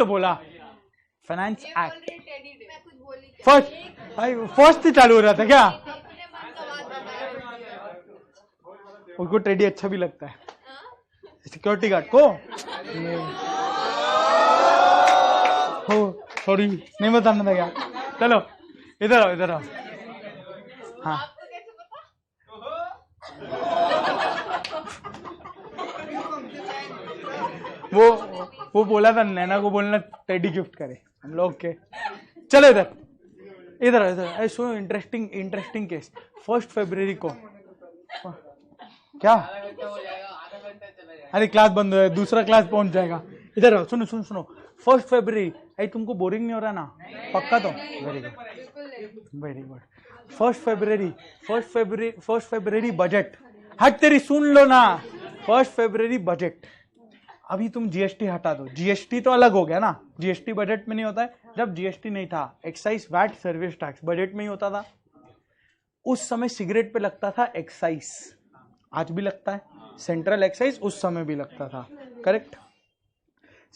बोला फाइनेंस एक्ट। फर्स्ट ही चालू हो रहा था क्या? उनको टेडी अच्छा भी लगता है, सिक्योरिटी गार्ड को। हो सॉरी, नहीं बताना था क्या? चलो इधर आओ। हाँ वो बोला था नैना को बोलना टेडी गिफ्ट करे हम लोग के। चलो इधर अरे सुनो, इंटरेस्टिंग केस। 1 फरवरी को क्या? अरे क्लास बंद है, दूसरा क्लास पहुंच जाएगा। इधर आओ, सुनो 1 फरवरी। अरे तुमको बोरिंग नहीं हो रहा ना? पक्का तो? Very good. 1 फरवरी बजट। हट तेरी, सुन लो ना। 1 फरवरी बजट। अभी तुम जीएसटी हटा दो, जीएसटी तो अलग हो गया ना, जीएसटी बजट में नहीं होता है। जब जीएसटी नहीं था, excise, VAT, service tax budget में ही होता था। उस समय सिगरेट पे लगता था एक्साइज, आज भी लगता है सेंट्रल एक्साइज, उस समय भी लगता था, करेक्ट।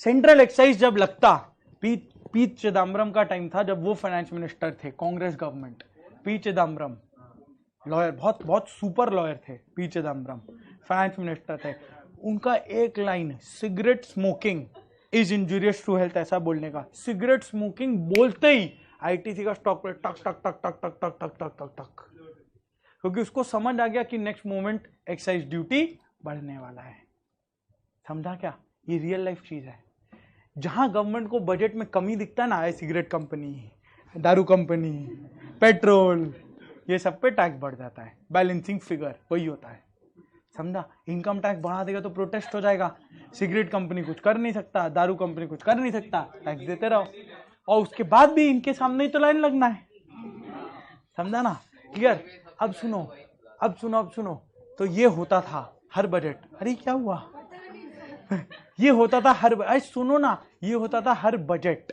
सेंट्रल एक्साइज जब लगता, पी चिदम्बरम का टाइम था जब वो फाइनेंस मिनिस्टर थे, Congress government. P Chidambaram lawyer, बहुत सुपर लॉयर थे पी चिदम्बरम, फाइनेंस मिनिस्टर थे। उनका एक line, cigarette smoking is injurious to health, ऐसा बोलने का। सिगरेट स्मोकिंग बोलते ही आईटीसी का स्टॉक पे टक टक टक टक टक टक टक टक टक टक, क्योंकि उसको समझ आ गया कि नेक्स्ट मोमेंट एक्साइज ड्यूटी बढ़ने वाला है। समझा क्या? ये रियल लाइफ चीज है। जहां गवर्नमेंट को बजट में कमी दिखता है ना, सिगरेट कंपनी, दारू कंपनी, पेट्रोल, ये सब पे टैक्स बढ़ जाता है। बैलेंसिंग फिगर वही होता है, समझा? इनकम टैक्स बढ़ा देगा तो प्रोटेस्ट हो जाएगा। सिगरेट कंपनी कुछ कर नहीं सकता, दारू कंपनी कुछ कर नहीं सकता, टैक्स देते रहो, और उसके बाद भी इनके सामने ही तो लाइन लगना है। समझा ना? क्लियर? अब सुनो। तो ये होता था हर बजट। अरे क्या हुआ? ये होता था हर, अरे सुनो ना, ये होता था हर बजट,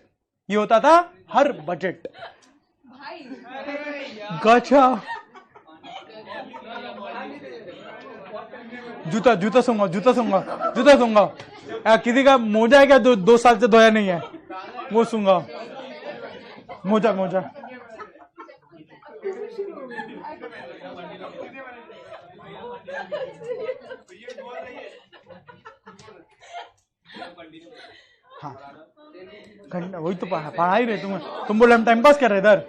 गजब। जूता जूता सूंगा जूता सूंगा जूता सूंगा। किसी का मोजा है क्या, 2 साल से धोया नहीं है, वो सूंगा। मोजा मोजा। हाँ घंटा, वही तो पढ़ाई रहे तुम बोले हम टाइम पास कर रहे इधर।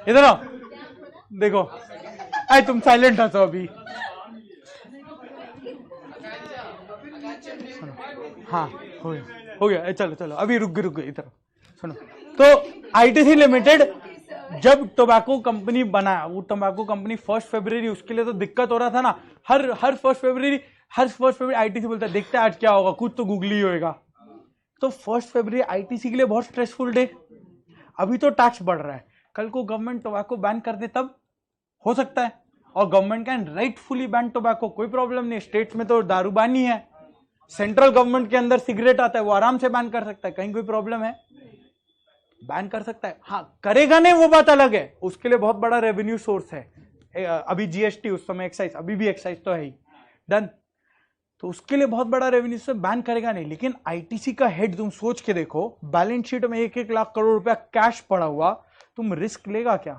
इधर आओ, देखो आई तुम साइलेंट हंसो अभी। हाँ हो गया चलो चलो अभी रुक गए इधर सुनो। तो आईटीसी लिमिटेड जब टोबैको कंपनी बनाया, वो टोबैको कंपनी 1 फरवरी, उसके लिए तो दिक्कत हो रहा था ना। हर 1 फरवरी आईटीसी बोलता है देखते हैं आज क्या होगा, कुछ तो गूगल ही होएगा। तो 1 फरवरी आईटीसी के लिए बहुत स्ट्रेसफुल डे। अभी तो टैक्स बढ़ रहा है, कल को गवर्नमेंट टोबैको बैन कर दे तब हो सकता है। और government can rightfully ban tobacco, कोई प्रॉब्लम नहीं। स्टेट्स में तो दारू बैन ही है, सेंट्रल गवर्नमेंट के अंदर सिगरेट आता है, वो आराम से बैन कर सकता है, कहीं कोई प्रॉब्लम है, बैन कर सकता है। हाँ करेगा नहीं वो बात अलग है, उसके लिए बहुत बड़ा रेवेन्यू सोर्स है। अभी जीएसटी, उस समय एक्साइज, अभी भी एक्साइज तो है ही डन, तो उसके लिए बहुत बड़ा रेवेन्यू से बैन करेगा नहीं। लेकिन आईटीसी का हेड तुम सोच के देखो, बैलेंस शीट में 1-1 लाख करोड़ रुपया कैश पड़ा हुआ, तुम रिस्क लेगा क्या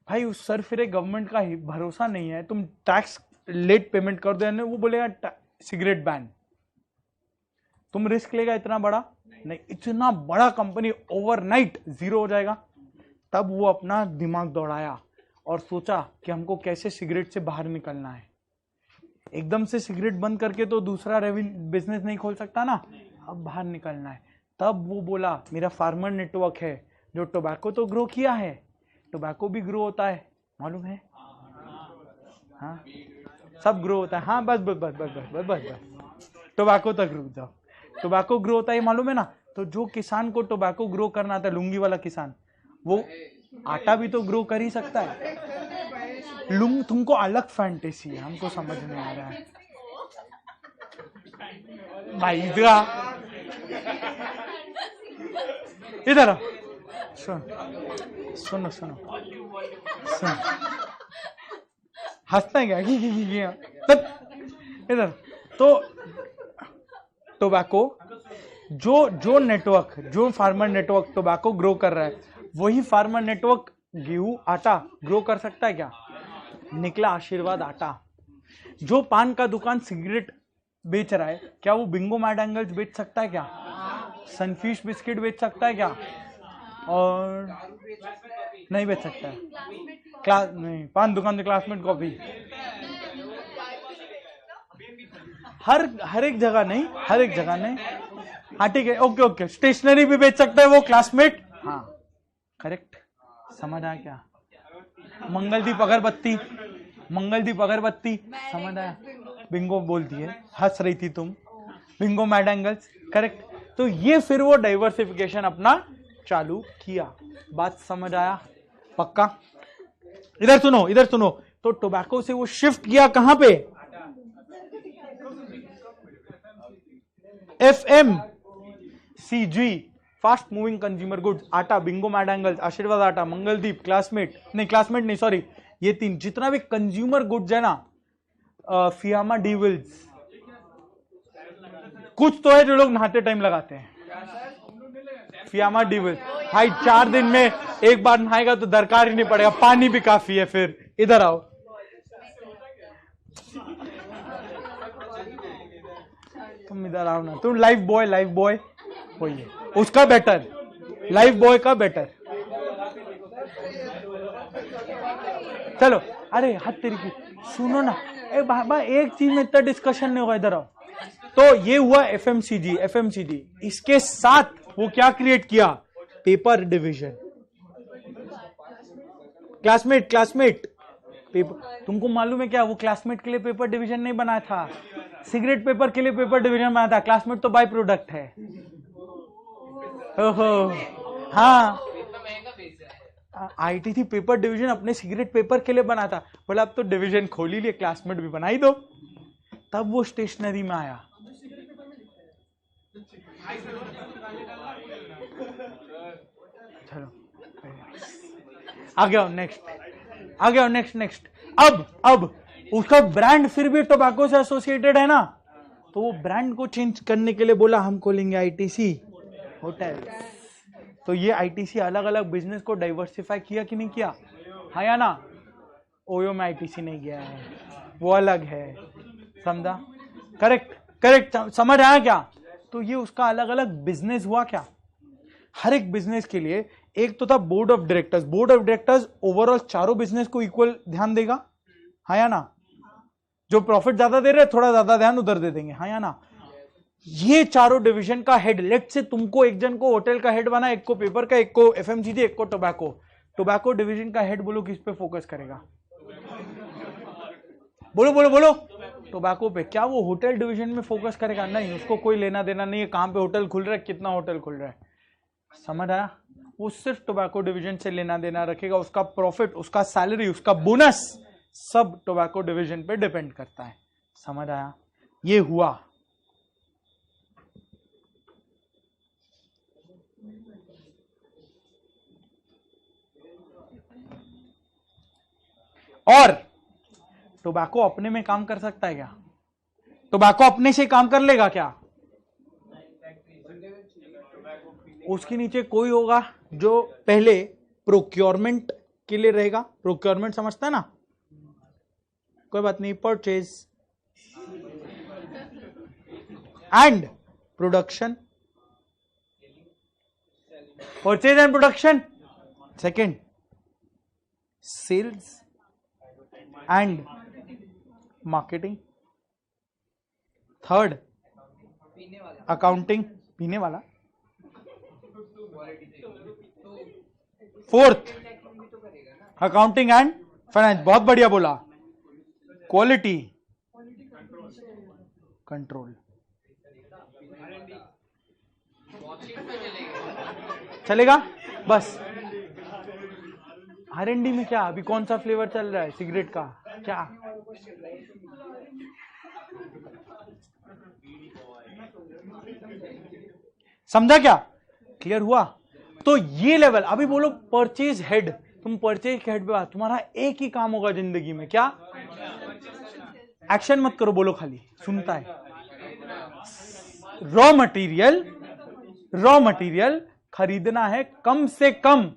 भाई? उस सर फिर गवर्नमेंट का ही भरोसा नहीं है, तुम टैक्स लेट पेमेंट कर दो, वो बोलेगा सिगरेट बैन, तुम रिस्क लेगा इतना बड़ा? नहीं। इतना बड़ा कंपनी ओवरनाइट जीरो हो जाएगा। तब वो अपना दिमाग दौड़ाया और सोचा कि हमको कैसे सिगरेट से बाहर निकलना है। एकदम से सिगरेट बंद करके तो दूसरा बिजनेस नहीं खोल सकता ना, अब बाहर निकलना है। तब वो बोला मेरा फार्मर नेटवर्क है जो टोबैको तो ग्रो किया है, टोबैको भी ग्रो होता है, मालूम है? हाँ सब ग्रो होता है। हाँ बस बस बस बस बस बस बस टोबैको तक रुक जाओ। टोबैको ग्रो होता है मालूम है ना? तो जो किसान को टोबैको ग्रो करना आता है, लुंगी वाला किसान, वो आटा भी तो ग्रो कर ही सकता है। तुमको अलग फैंटेसी है, हमको समझ में आ रहा है भाई। इधर आओ, सुनो सुनो हंसता है क्या? इधर तो टोबैको जो नेटवर्क, जो फार्मर नेटवर्क टोबैको ग्रो कर रहा है, वही फार्मर नेटवर्क गेहूं आटा ग्रो कर सकता है क्या? निकला आशीर्वाद आटा। जो पान का दुकान सिगरेट बेच रहा है, क्या वो बिंगो मैड एंगल्स बेच सकता है क्या? सनफिश बिस्किट बेच सकता है क्या? और नहीं बेच सकता है। क्लास नहीं, पान दुकान से क्लासमेट कॉफी, हर एक जगह नहीं, हर एक जगह नहीं। हाँ ठीक है, ओके ओके। स्टेशनरी भी बेच सकता है वो क्लासमेट, हाँ करेक्ट, समझ आया क्या? मंगलदीप अगरबत्ती, मंगलदीप अगरबत्ती, समझ आया? बिंगो बोलती है, हंस रही थी तुम, बिंगो मैड एंगल्स, करेक्ट। तो ये फिर वो डाइवर्सिफिकेशन अपना चालू किया। बात समझ आया? पक्का? इधर सुनो, इधर सुनो। तो टोबैको से वो शिफ्ट किया कहां पे? FMCG, fast moving consumer goods. आटा, बिंगो मैड एंगल्स, आशीर्वाद आटा, मंगलदीप, क्लासमेट नहीं सॉरी, ये 3 जितना भी कंज्यूमर गुड्स है ना, फियामा डीविल्स, कुछ तो है जो लोग नहाते टाइम लगाते हैं, फियामा डीविल्स। भाई 4 दिन में एक बार नहाएगा तो दरकार ही नहीं पड़ेगा, पानी भी काफी है। फिर इधर आओ, तुम इधर आओ ना, तुम लाइफ बॉय वही है, उसका बेटर, लाइफ बॉय का बेटर। चलो, अरे हाथ तेरी की, सुनो ना, बाबा एक चीज में इतना डिस्कशन नहीं होगा, इधर आओ। तो ये हुआ एफएमसीजी। इसके साथ वो क्या क्रिएट किया? Paper division. क्लासमेट पेपर, तुमको मालूम है क्या? वो क्लासमेट के लिए पेपर डिवीजन नहीं बनाया था, सिगरेट पेपर के लिए पेपर डिवीजन बनाया था। क्लासमेट तो बाय प्रोडक्ट है। ओहो हाँ, आईटीसी पेपर डिवीजन अपने सिगरेट पेपर के लिए बना था, बोला अब तो डिवीजन खोल ही लिए, क्लासमेट भी बनाई दो। तब वो स्टेशनरी में आया। चलो आगे आओ, नेक्स्ट। आ गया नेक्स्ट नेक्स्ट। अब उसका ब्रांड फिर भी टोबैको से एसोसिएटेड है ना, तो वो ब्रांड को चेंज करने के लिए बोला हम खोलेंगे आईटीसी होटल। तो ये आईटीसी अलग अलग बिजनेस को डाइवर्सिफाई किया कि नहीं किया, हाँ या ना। ओयो में आईटीसी नहीं गया है, वो अलग है, समझा? करेक्ट करेक्ट, समझ आया क्या? तो ये उसका अलग अलग बिजनेस हुआ क्या। हर एक बिजनेस के लिए एक तो था board of directors. Board of directors overall चारों बिजनेस को इक्वल ध्यान देगा, हाँ या ना। जो प्रॉफिट ज्यादा दे रहे थोड़ा ज्यादा ध्यान उधर दे देंगे, हाँ या ना। ये चारों डिवीजन का हेड, लेट से तुमको एक जन को होटल का हेड बना, एक को पेपर का, एक को एफएमसीजी, एक को टोबैको। टोबैको डिवीजन का हेड बोलो किस पे फोकस करेगा, बोलो बोलो बोलो, टोबैको पे। क्या वो होटल डिवीजन में फोकस करेगा? नहीं, उसको कोई लेना देना नहीं है कहां पे होटल खुल रहा है, कितना होटल खुल रहा है, समझ आया? वो सिर्फ टोबैको डिवीजन से लेना देना रखेगा। उसका प्रॉफिट, उसका सैलरी, उसका बोनस सब टोबैको डिवीजन पे डिपेंड करता है, समझ आया? ये हुआ। और टोबैको अपने में काम कर सकता है क्या? टोबैको अपने से काम कर लेगा क्या? उसके नीचे कोई होगा जो पहले प्रोक्योरमेंट के लिए रहेगा। प्रोक्योरमेंट समझता है ना, कोई बात नहीं, purchase and production, purchase and production. Second sales and marketing. Third accounting, पीने वाला। फोर्थ अकाउंटिंग एंड फाइनेंस, बहुत बढ़िया बोला। क्वालिटी कंट्रोल चलेगा बस। R&D में क्या अभी कौन सा फ्लेवर चल रहा है सिगरेट का, क्या? समझा क्या? क्लियर हुआ? तो ये लेवल। अभी बोलो परचेज हेड, तुम परचेज के हेड पे बात, तुम्हारा एक ही काम होगा जिंदगी में, क्या? एक्शन मत करो, बोलो खाली, सुनता है। रॉ मटेरियल खरीदना है कम से कम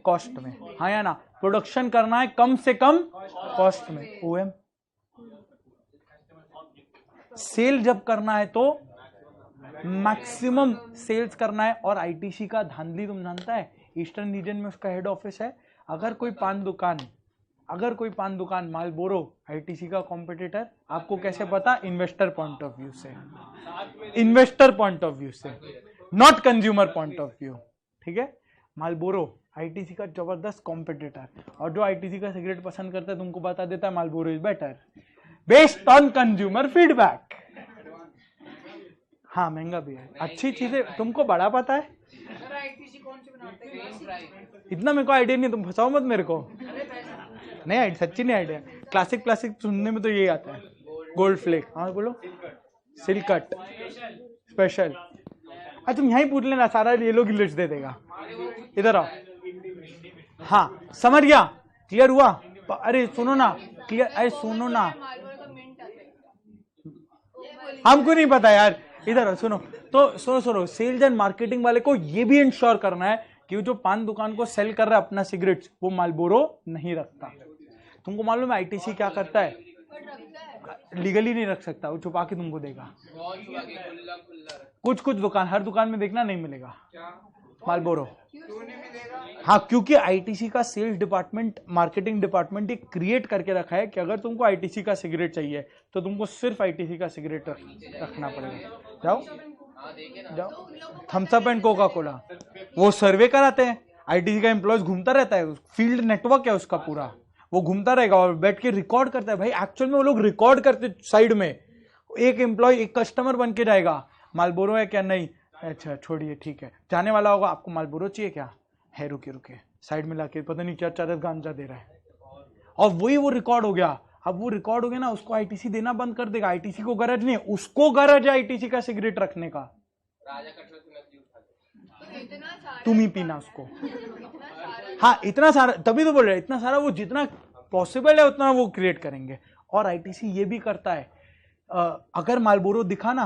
कॉस्ट में, हाँ या ना। प्रोडक्शन करना है कम से कम कॉस्ट में, ओएम। सेल जब करना है तो मैक्सिमम सेल्स करना है। और आईटीसी का धांधली तुम जानता है, ईस्टर्न रीजन में उसका हेड ऑफिस है। अगर कोई पान दुकान मालबोरो आईटीसी का कॉम्पिटिटर, आपको कैसे पता? इन्वेस्टर पॉइंट ऑफ व्यू से, not consumer point of view, ठीक है? मालबोरो आईटीसी का जबरदस्त कॉम्पिटिटर, और जो आईटीसी का सिगरेट पसंद करता है तुमको बता देता है Marlboro is better based on consumer feedback. हाँ, महंगा भी है, अच्छी चीजें तुमको बड़ा पता है। इतना मेरे को आइडिया नहीं, तुम फंसाओ मत मेरे को। नहीं, सच्ची नहीं आइडिया। क्लासिक सुनने में तो यही आता है, गोल्ड फ्लेक। हाँ बोलो, सिल्क कट स्पेशल। अरे तुम यहीं पूछ लेना, सारा ये लोग लिस्ट दे देगा। इधर आओ। हाँ, समझ गया? क्लियर हुआ? अरे सुनो ना, क्लियर, अरे सुनो ना, हमको नहीं पता यार। इधर सुनो तो, सुनो, सेल्स एंड मार्केटिंग वाले को ये भी इंश्योर करना है कि जो पान दुकान को सेल कर रहा है अपना सिगरेट्स, वो मालबोरो नहीं रखता। तुमको मालूम है आईटीसी क्या करता है? लीगली नहीं रख सकता, वो छुपा के तुमको देगा। कुछ दुकान, हर दुकान में देखना नहीं मिलेगा मालबोरो। हाँ, क्योंकि आईटीसी का सेल्स डिपार्टमेंट, मार्केटिंग डिपार्टमेंट ये क्रिएट करके रखा है कि अगर तुमको आईटीसी का सिगरेट चाहिए तो तुमको सिर्फ आईटीसी का सिगरेट रखना पड़ेगा। जाओ Thums Up and Coca Cola, वो सर्वे कराते हैं। आईटीसी का एम्प्लॉयज घूमता रहता है, फील्ड नेटवर्क है उसका पूरा, वो घूमता रहेगा और बैठ के रिकॉर्ड करता है। भाई एक्चुअल में वो लोग रिकॉर्ड करते, साइड में एक एम्प्लॉय, एक कस्टमर बन के जाएगा, मालबोरो है क्या? नहीं, अच्छा छोड़िए, ठीक है। जाने वाला होगा, आपको मालबोरो चाहिए क्या? है, रुके साइड में लाके, पता नहीं क्या चादर गांजा दे रहा है, और वही वो रिकॉर्ड हो गया। अब वो रिकॉर्ड हो गया ना, उसको आईटीसी देना बंद कर देगा। आईटीसी को गरज नहीं है, उसको गरज है आईटीसी का सिगरेट रखने का। तुम ही पीना उसको। हाँ इतना सारा, तभी तो बोल रहे इतना सारा, वो जितना पॉसिबल है उतना वो क्रिएट करेंगे। और आईटीसी ये भी करता है, अगर मालबोरो दिखा ना,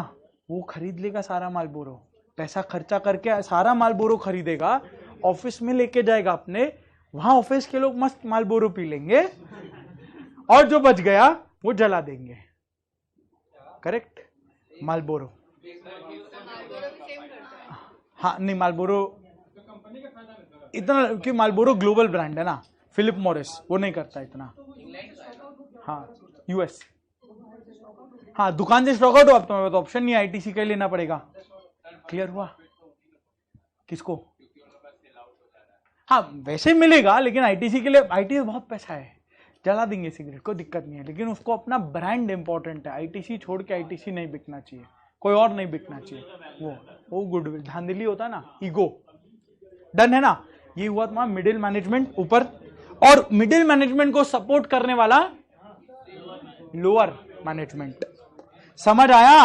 वो खरीद लेगा सारा मालबोरो, पैसा खर्चा करके सारा मालबोरो खरीदेगा, ऑफिस में लेके जाएगा अपने, वहां ऑफिस के लोग मस्त मालबोरो पी लेंगे, और जो बच गया वो जला देंगे। Correct, Marlboro. हाँ नहीं, मालबोरो इतना कि मालबोरो ग्लोबल ब्रांड है ना, फिलिप मॉरिस वो नहीं करता इतना। हाँ यूएस, हाँ दुकान से स्टॉक आउट हो, अब तुम्हारे पास ऑप्शन नहीं, आईटीसी का लेना पड़ेगा। क्लियर हुआ? किसको? हाँ वैसे मिलेगा, लेकिन आईटीसी के लिए, आईटीसी बहुत पैसा है, जला देंगे सिगरेट, कोई दिक्कत नहीं है, लेकिन उसको अपना ब्रांड इंपॉर्टेंट है। आईटीसी छोड़ के आईटीसी नहीं बिकना चाहिए, कोई और नहीं बिकना चाहिए, वो गुडविल, धांधली होता है ना, ईगो। डन है ना? ये हुआ तुम्हारा मिडिल मैनेजमेंट ऊपर, और मिडिल मैनेजमेंट को सपोर्ट करने वाला लोअर मैनेजमेंट। समझ आया?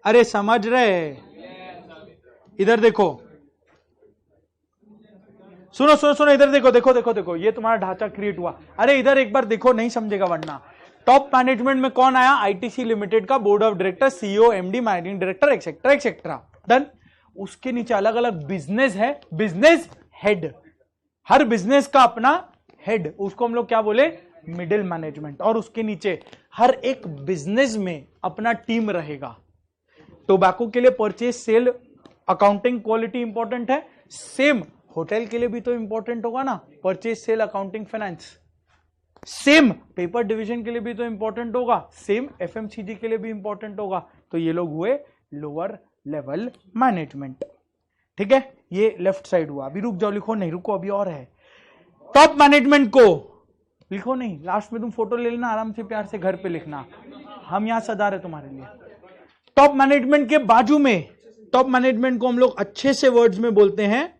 अरे समझ रहे? इधर देखो, सुनो सुनो सुनो, इधर देखो देखो देखो देखो, ये तुम्हारा ढांचा क्रिएट हुआ। अरे इधर एक बार देखो, नहीं समझेगा वरना। टॉप मैनेजमेंट में कौन आया? आईटीसी लिमिटेड का board of director, CEO, MD, managing director, etcetera etcetera. Done. उसके नीचे अलग अलग बिजनेस है, बिजनेस हेड, हर बिजनेस का अपना हेड, उसको हम लोग क्या बोले? Middle management. और उसके नीचे हर एक बिजनेस में अपना टीम रहेगा। टोबैको के लिए purchase, sale, accounting, quality important है। सेम होटल के लिए भी तो इंपॉर्टेंट होगा ना, purchase, sale, accounting, finance. Same paper division के लिए भी तो इंपॉर्टेंट होगा, सेम एफएमसीजी के लिए भी इंपॉर्टेंट होगा। तो ये लोग हुए लोअर लेवल मैनेजमेंट। ठीक है, ये लेफ्ट साइड हुआ। अभी रुक जाओ, लिखो नहीं, रुको अभी और है। टॉप मैनेजमेंट को लिखो नहीं, लास्ट में तुम फोटो ले लेना, आराम से प्यार से घर पे लिखना, हम यहां सजा रहे तुम्हारे लिए। टॉप मैनेजमेंट के बाजू में, टॉप मैनेजमेंट को हम लोग अच्छे से वर्ड्स में बोलते हैं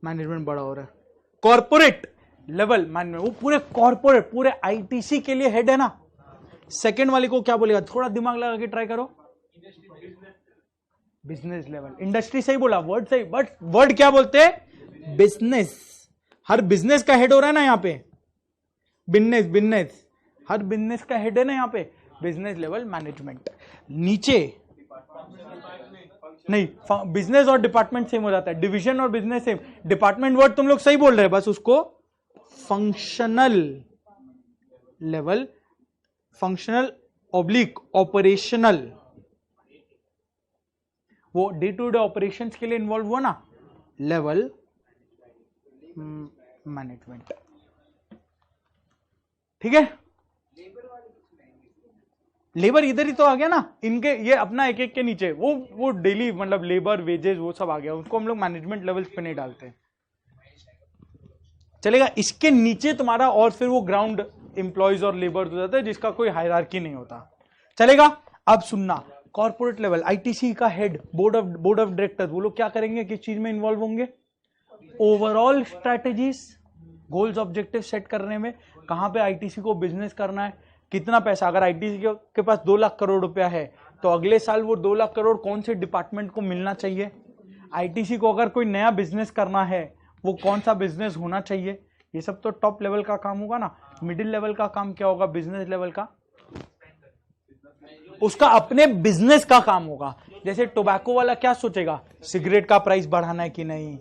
मैनेजमेंट, बड़ा हो रहा है, कॉर्पोरेट लेवल मैनेजमेंट। वो पूरे कॉर्पोरेट, पूरे आईटीसी के लिए हेड है ना। सेकंड वाले को क्या बोलेगा? थोड़ा दिमाग लगा के ट्राई करो। बिजनेस लेवल, इंडस्ट्री सही बोला, वर्ड सही, बट वर्ड क्या बोलते हैं? बिजनेस। हर बिजनेस का हेड हो रहा है ना यहाँ पे, बिजनेस, बिजनेस, हर बिजनेस का हेड है ना यहाँ पे, बिजनेस लेवल मैनेजमेंट। नीचे नहीं, बिजनेस और डिपार्टमेंट सेम हो जाता है, डिवीजन और बिजनेस सेम। डिपार्टमेंट वर्ड तुम लोग सही बोल रहे हैं, बस उसको functional level, functional oblique operational, वो डे टू डे ऑपरेशंस के लिए इन्वॉल्व हुआ ना, लेवल मैनेजमेंट। ठीक है, लेबर इधर ही तो आ गया ना, इनके ये अपना एक एक के नीचे वो डेली मतलब लेबर वेजेस वो सब आ गया, उसको हम लोग मैनेजमेंट लेवल्स पे नहीं डालते, चलेगा। इसके नीचे तुम्हारा और फिर वो ग्राउंड एम्प्लॉयज और लेबर हो जाता है, जिसका कोई हायरार्की नहीं होता, चलेगा। अब सुनना, कॉर्पोरेट लेवल, आईटीसी का हेड, बोर्ड ऑफ डायरेक्टर, वो लोग क्या करेंगे, किस चीज में इन्वॉल्व होंगे? Overall strategies, goals objective set करने में। कहां पे आईटीसी को बिजनेस करना है, कितना पैसा, अगर आईटीसी के पास 2 लाख करोड़ रुपया है तो अगले साल वो 2 लाख करोड़ कौन से डिपार्टमेंट को मिलना चाहिए? आईटीसी को अगर कोई नया बिजनेस करना है, वो कौन सा बिजनेस होना चाहिए? ये सब तो टॉप लेवल का काम होगा ना। मिडिल लेवल का काम क्या होगा? बिजनेस लेवल का, उसका अपने बिजनेस का काम होगा। जैसे टोबैको वाला क्या सोचेगा, सिगरेट का प्राइस बढ़ाना है कि नहीं,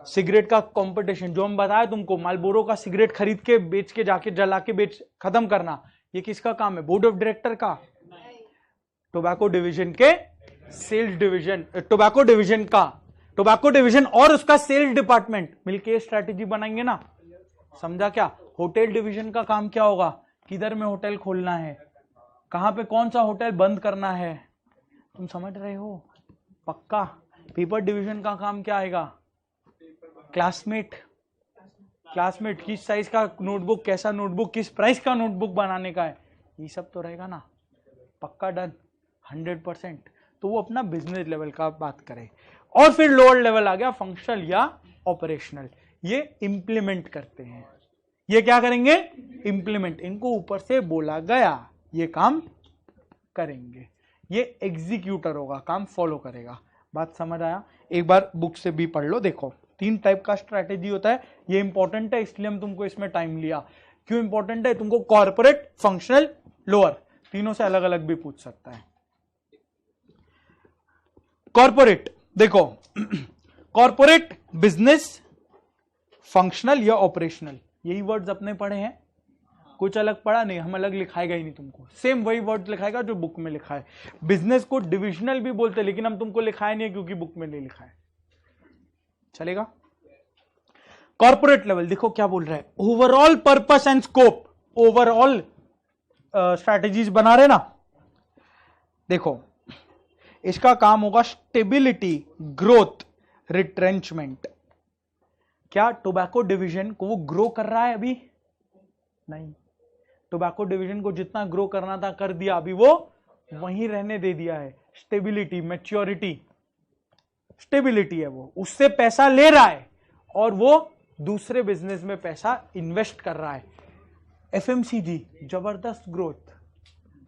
सिगरेट का कंपटीशन, जो हम बताए तुमको, मालबोरो का सिगरेट खरीद के बेच के जाके जला के बेच खत्म करना, ये किसका काम है? बोर्ड ऑफ डायरेक्टर का। टोबैको डिवीजन के सेल्स डिवीजन, टोबैको डिवीजन का, टोबैको डिवीजन और उसका सेल्स डिपार्टमेंट मिलके स्ट्रैटेजी बनाएंगे ना, समझा क्या? होटल डिवीजन का काम क्या होगा? किधर में होटल खोलना है, कहां पे कौन सा होटल बंद करना है, तुम समझ रहे हो पक्का? पेपर डिवीजन का काम क्या आएगा? क्लासमेट, क्लासमेट किस साइज का नोटबुक, कैसा नोटबुक, किस प्राइस का नोटबुक बनाने का है, ये सब तो रहेगा ना, पक्का डन 100%। तो वो अपना बिजनेस लेवल का बात करे। और फिर लोअर लेवल आ गया फंक्शनल या ऑपरेशनल, ये इंप्लीमेंट करते हैं। ये क्या करेंगे? इंप्लीमेंट, इनको ऊपर से बोला गया ये काम करेंगे। ये एग्जीक्यूटर होगा, काम फॉलो करेगा। बात समझ आया? एक बार बुक से भी पढ़ लो। देखो 3 टाइप का स्ट्रैटेजी होता है, ये इंपॉर्टेंट है इसलिए हम तुमको इसमें टाइम लिया। क्यों इंपॉर्टेंट है? तुमको कॉर्पोरेट, फंक्शनल, लोअर तीनों से अलग अलग भी पूछ सकता है। कॉर्पोरेट देखो, कॉर्पोरेट, बिजनेस, फंक्शनल या ऑपरेशनल, यही वर्ड्स अपने पढ़े हैं, कुछ अलग पढ़ा नहीं, हम अलग लिखाएगा ही नहीं तुमको, सेम वही वर्ड लिखाएगा जो बुक में लिखा है। बिजनेस को डिविजनल भी बोलते हैं लेकिन हम तुमको लिखाया नहीं है क्योंकि बुक में नहीं लिखा है, चलेगा। कॉर्पोरेट लेवल देखो क्या बोल रहा है, overall purpose and scope, overall strategies बना रहे ना। देखो इसका काम होगा स्टेबिलिटी, ग्रोथ, रिट्रेंचमेंट। क्या टोबैको डिवीजन को वो ग्रो कर रहा है? अभी नहीं। टोबैको डिवीजन को जितना ग्रो करना था कर दिया, अभी वो वहीं रहने दे दिया है। स्टेबिलिटी, मैच्योरिटी, स्टेबिलिटी है, वो उससे पैसा ले रहा है और वो दूसरे बिजनेस में पैसा इन्वेस्ट कर रहा है। एफएमसीजी जबरदस्त ग्रोथ,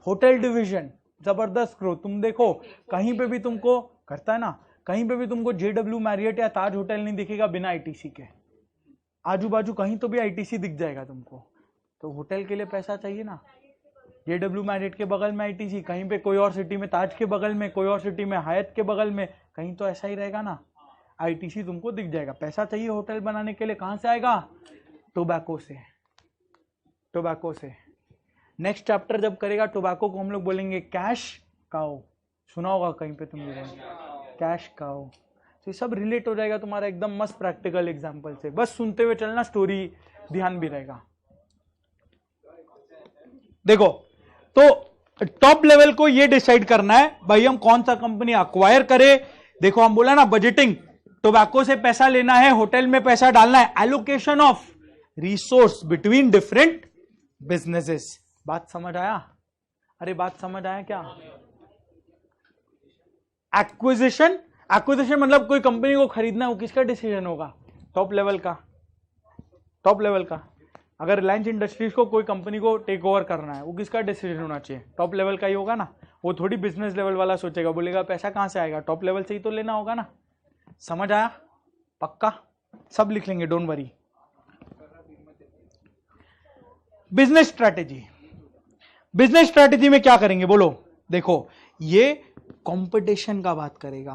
होटल डिवीजन जबरदस्त ग्रोथ। तुम देखो कहीं पे भी तुमको करता है ना, कहीं पे भी तुमको जेडब्ल्यू मैरियट या ताज होटल नहीं दिखेगा बिना आईटीसी के। आजू बाजू कहीं तो भी आईटीसी दिख जाएगा तुमको, तो होटल के लिए पैसा चाहिए ना। जेडब्ल्यू मैरियट के बगल में आईटीसी, कहीं पे कोई और सिटी में ताज के बगल में, कोई और सिटी में हयात के बगल में, कहीं तो ऐसा ही रहेगा ना, आईटीसी तुमको दिख जाएगा। पैसा चाहिए होटल बनाने के लिए, कहां से आएगा? टोबैको से, टोबैको से। नेक्स्ट चैप्टर जब करेगा टोबैको को हम लोग बोलेंगे कैश काओ, सुना होगा कहीं पे तुम लोगों ने, कैश काओ। तो ये सब रिलेट हो जाएगा तुम्हारा एकदम मस्त प्रैक्टिकल एग्जांपल से, बस सुनते हुए चलना, स्टोरी ध्यान भी रहेगा। देखो तो टॉप लेवल को ये डिसाइड करना है भाई हम कौन सा कंपनी अक्वायर करे। देखो हम बोला ना बजटिंग, टोबैको से पैसा लेना है, होटल में पैसा डालना है, allocation of resource between different businesses. बात समझ आया? अरे बात समझ आया क्या? एक्विजिशन, एक्विजिशन मतलब कोई कंपनी को खरीदना है, वो किसका डिसीजन होगा? टॉप लेवल का, टॉप लेवल का। अगर रिलायंस इंडस्ट्रीज को कोई कंपनी को टेक ओवर करना है, वो किसका डिसीजन होना चाहिए? टॉप लेवल का ही होगा ना। वो थोड़ी बिजनेस लेवल वाला सोचेगा, बोलेगा पैसा कहां से आएगा, टॉप लेवल से ही तो लेना होगा ना। समझ आया? पक्का सब लिख लेंगे, don't worry. Business strategy, business strategy में क्या करेंगे बोलो? देखो ये कंपटीशन का बात करेगा,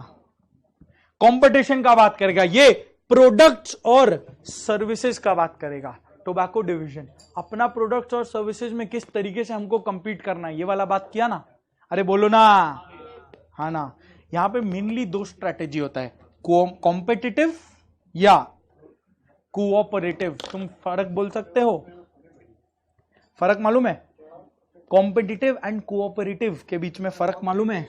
कंपटीशन का बात करेगा, ये प्रोडक्ट्स और सर्विसेज का बात करेगा। टोबैको डिवीजन अपना प्रोडक्ट्स और सर्विसेज में किस तरीके से हमको कंपीट करना है, ये वाला बात किया ना। अरे बोलो ना, हाँ ना। यहां पे मेनली 2 स्ट्रैटेजी होता है, कॉम्पिटिटिव या कोऑपरेटिव। तुम फर्क बोल सकते हो? फर्क मालूम है? कॉम्पिटिटिव एंड कोऑपरेटिव के बीच में फर्क मालूम है?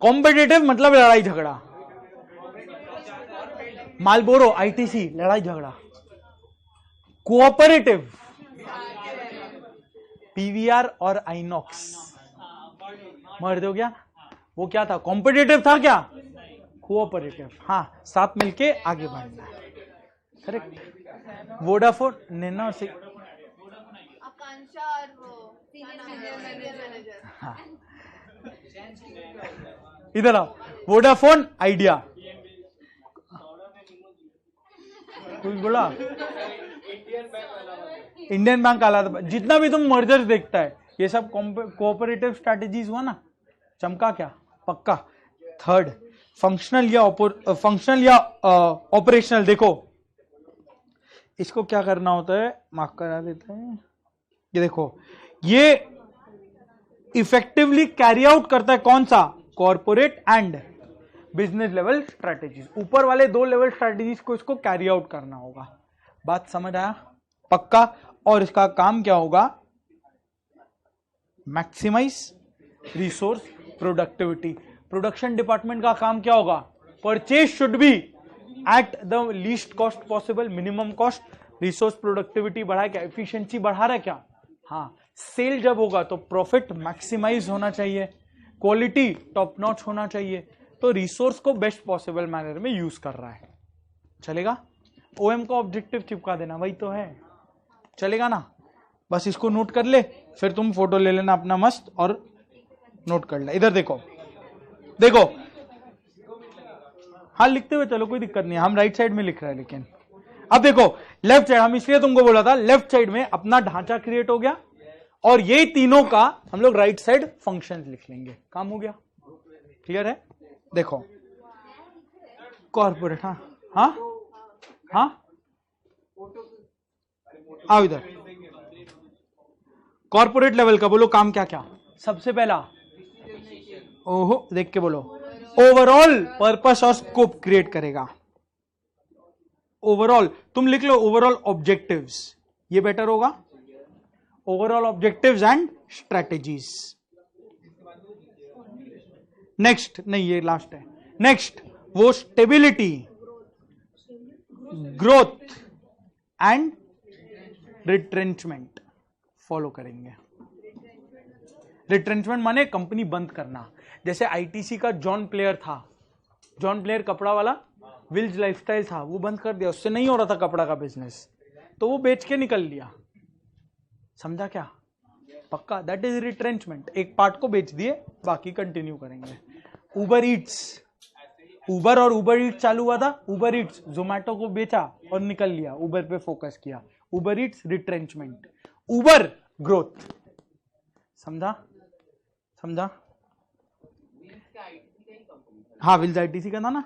कॉम्पिटिटिव मतलब लड़ाई झगड़ा, मालबोरो, आईटीसी लड़ाई झगड़ा। कोऑपरेटिव पीवीआर और आइनॉक्स, मर दो क्या? वो क्या था? कॉम्पिटिटिव था क्या? कोऑपरेटिव। हाँ, साथ मिलके आगे बढ़ना, करेक्ट। वोडाफोन नैनो से, हाँ इधर आओ, वोडाफोन आइडिया, कुछ बोला? इंडियन बैंक आला था। जितना भी तुम मर्जर्स देखता है ये सब कोऑपरेटिव स्ट्रैटेजीज हुआ ना। चमका क्या? पक्का। थर्ड फंक्शनल या ऑपरेशनल। देखो इसको क्या करना होता है, मार्क करा देते हैं। ये देखो ये इफेक्टिवली कैरी आउट करता है कौन सा? Corporate and business level strategies. ऊपर वाले 2 लेवल स्ट्रैटेजीज को इसको कैरी आउट करना होगा। बात समझ आया? पक्का। और इसका काम क्या होगा? Maximise resource productivity. Production department का काम क्या होगा? Purchase should be at the least cost possible, minimum cost. Resource productivity बढ़ा क्या? एफिशिएंसी बढ़ा रहा है क्या? हाँ। सेल जब होगा तो प्रॉफिट मैक्सिमाइज होना चाहिए, क्वालिटी टॉप नॉच होना चाहिए। तो रिसोर्स को बेस्ट पॉसिबल मैनर में यूज कर रहा है, चलेगा। ओएम का ऑब्जेक्टिव चिपका देना, वही तो है, चलेगा ना। बस इसको नोट कर ले, फिर तुम फोटो ले लेना अपना मस्त और नोट कर ले। इधर देखो, देखो, हाँ लिखते हुए चलो, कोई दिक्कत नहीं, हम राइट साइड में लिख रहे हैं। लेकिन अब देखो लेफ्ट साइड, हम इसलिए तुमको बोला था लेफ्ट साइड में अपना ढांचा क्रिएट हो गया, और ये तीनों का हम लोग राइट साइड फंक्शंस लिख लेंगे, काम हो गया। क्लियर है? देखो कॉर्पोरेट, हाँ हाँ हाँ, आओ इधर। कॉर्पोरेट लेवल का बोलो काम क्या क्या। सबसे पहला, ओहो देख के बोलो, ओवरऑल पर्पस और स्कोप क्रिएट करेगा। ओवरऑल तुम लिख लो, ओवरऑल ऑब्जेक्टिव्स, ये बेटर होगा। Overall objectives and strategies. Next, नहीं ये लास्ट है। नेक्स्ट वो stability, growth and retrenchment follow करेंगे। रिट्रेंचमेंट माने कंपनी बंद करना। जैसे आईटीसी का जॉन प्लेयर था, जॉन प्लेयर कपड़ा वाला, विल्स लाइफस्टाइल था, वो बंद कर दिया, उससे नहीं हो रहा था कपड़ा का बिजनेस, तो वो बेच के निकल लिया। समझा क्या? पक्का, दैट इज रिट्रेंचमेंट। एक पार्ट को बेच दिए, बाकी कंटिन्यू करेंगे। उबर ईट्स, उबर और उबर ईट्स चालू हुआ था, उबर ईट्स जोमैटो को बेचा और निकल लिया, उबर पे फोकस किया। उबर ईट्स रिट्रेंचमेंट, उबर ग्रोथ। समझा? समझा? हाँ विल्स आईटीसी का था ना।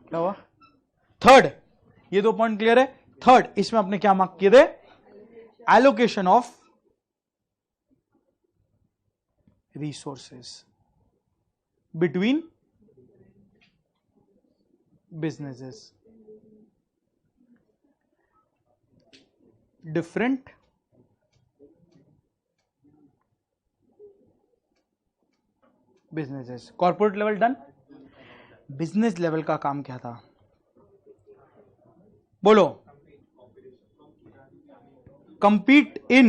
क्या हुआ? थर्ड, ये दो पॉइंट क्लियर है। थर्ड, इसमें आपने क्या मार्क किए थे? Allocation of resources between businesses, different businesses. Corporate level done. Business level का काम क्या था? बोलो। compete in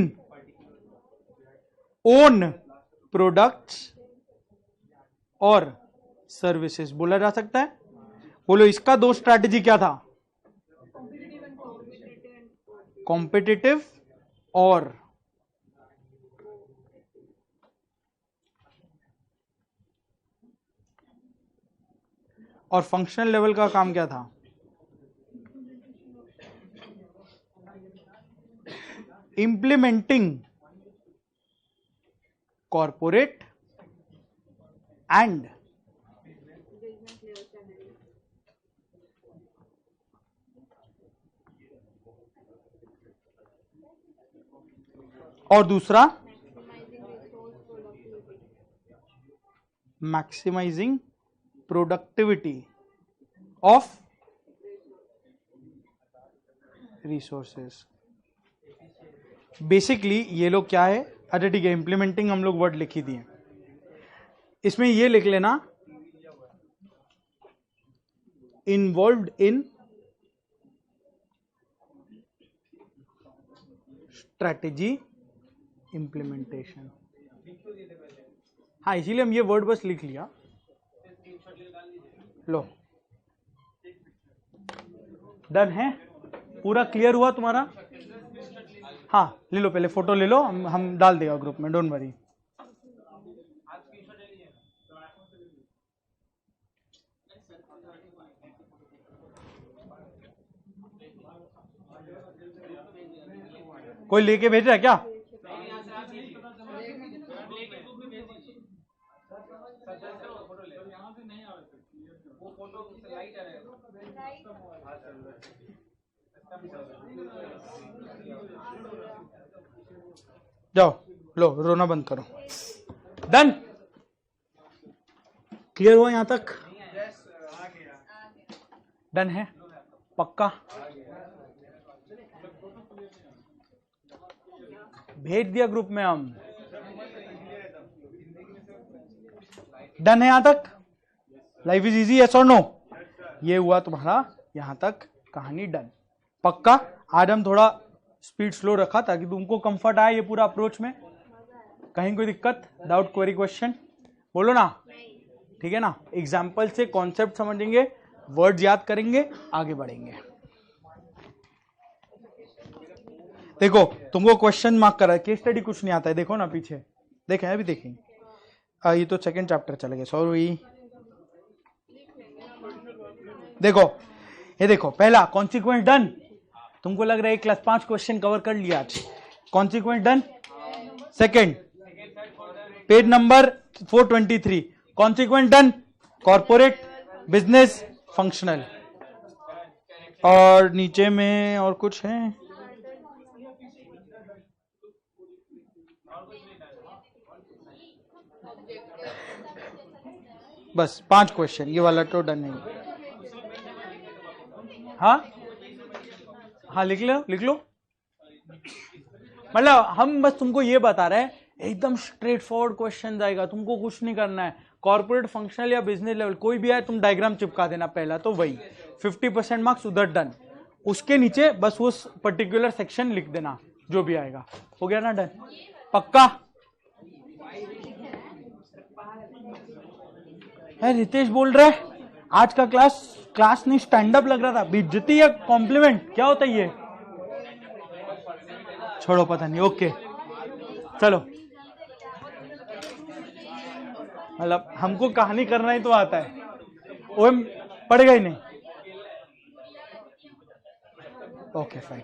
own प्रोडक्ट्स और सर्विसेज बोला जा सकता है। बोलो इसका दो स्ट्रैटेजी क्या था? कॉम्पिटिटिव और फंक्शनल लेवल का काम क्या था? इम्प्लीमेंटिंग कॉर्पोरेट एंड और दूसरा maximising productivity of resources. Basically ये लोग क्या है? अच्छा ठीक है, इंप्लीमेंटिंग हम लोग वर्ड लिखी दिए, इसमें ये लिख लेना इन्वॉल्व्ड इन स्ट्रैटेजी इंप्लीमेंटेशन। हाँ इसीलिए हम ये वर्ड बस लिख लिया। लो डन है, पूरा क्लियर हुआ तुम्हारा? हाँ ले लो, पहले फोटो ले लो, हम डाल देगा ग्रुप में, डोंट वरी। कोई लेके भेज रहा है क्या? जाओ लो, रोना बंद करो। डन, क्लियर हुआ यहां तक? डन है पक्का? भेज दिया ग्रुप में हम। डन है यहां तक? लाइफ इज इजी, यस और नो? ये हुआ तुम्हारा यहां तक कहानी डन। पक्का? आज हम थोड़ा स्पीड स्लो रखा ताकि तुमको कंफर्ट आए ये पूरा अप्रोच में। कहीं कोई दिक्कत, डाउट, क्वेरी, क्वेश्चन बोलो ना। ठीक है ना? एग्जाम्पल से कॉन्सेप्ट समझेंगे, वर्ड्स याद करेंगे, आगे बढ़ेंगे। देखो तुमको क्वेश्चन मार्क करा है, केस स्टडी कुछ नहीं आता है, देखो ना पीछे, देखें अभी देखेंगे। ये तो सेकंड चैप्टर चले गए, सॉरी। देखो ये देखो, पहला कॉन्सिक्वेंस डन, तुमको लग रहा है क्लास 5 क्वेश्चन कवर कर लिया आज, consequence done. Second page number 423, consequence done, corporate, business, functional, और नीचे में और कुछ है, बस 5 क्वेश्चन, ये वाला तो डन नहीं। हाँ लिख लो। मतलब हम बस तुमको ये बता रहे हैं, एकदम स्ट्रेट फॉरवर्ड क्वेश्चन जाएगा, तुमको कुछ नहीं करना है। कॉर्पोरेट, फंक्शनल या बिजनेस लेवल कोई भी आए, तुम डायग्राम चिपका देना पहला, तो वही 50% मार्क्स उधर डन। उसके नीचे बस वो पर्टिकुलर सेक्शन लिख देना जो भी आएगा, हो गया ना डन, पक्का। है रितेश बोल रहा है आज का क्लास नहीं स्टैंड अप लग रहा था, बेइज्जती या कॉम्प्लीमेंट क्या होता है ये, छोड़ो पता नहीं, ओके चलो। मतलब हमको कहानी करना ही तो आता है, ओएम पड़ेगा ही नहीं, ओके फाइन,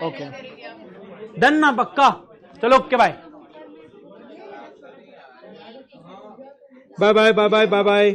ओके डन ना, पक्का। चलो okay bye bye bye bye bye bye bye.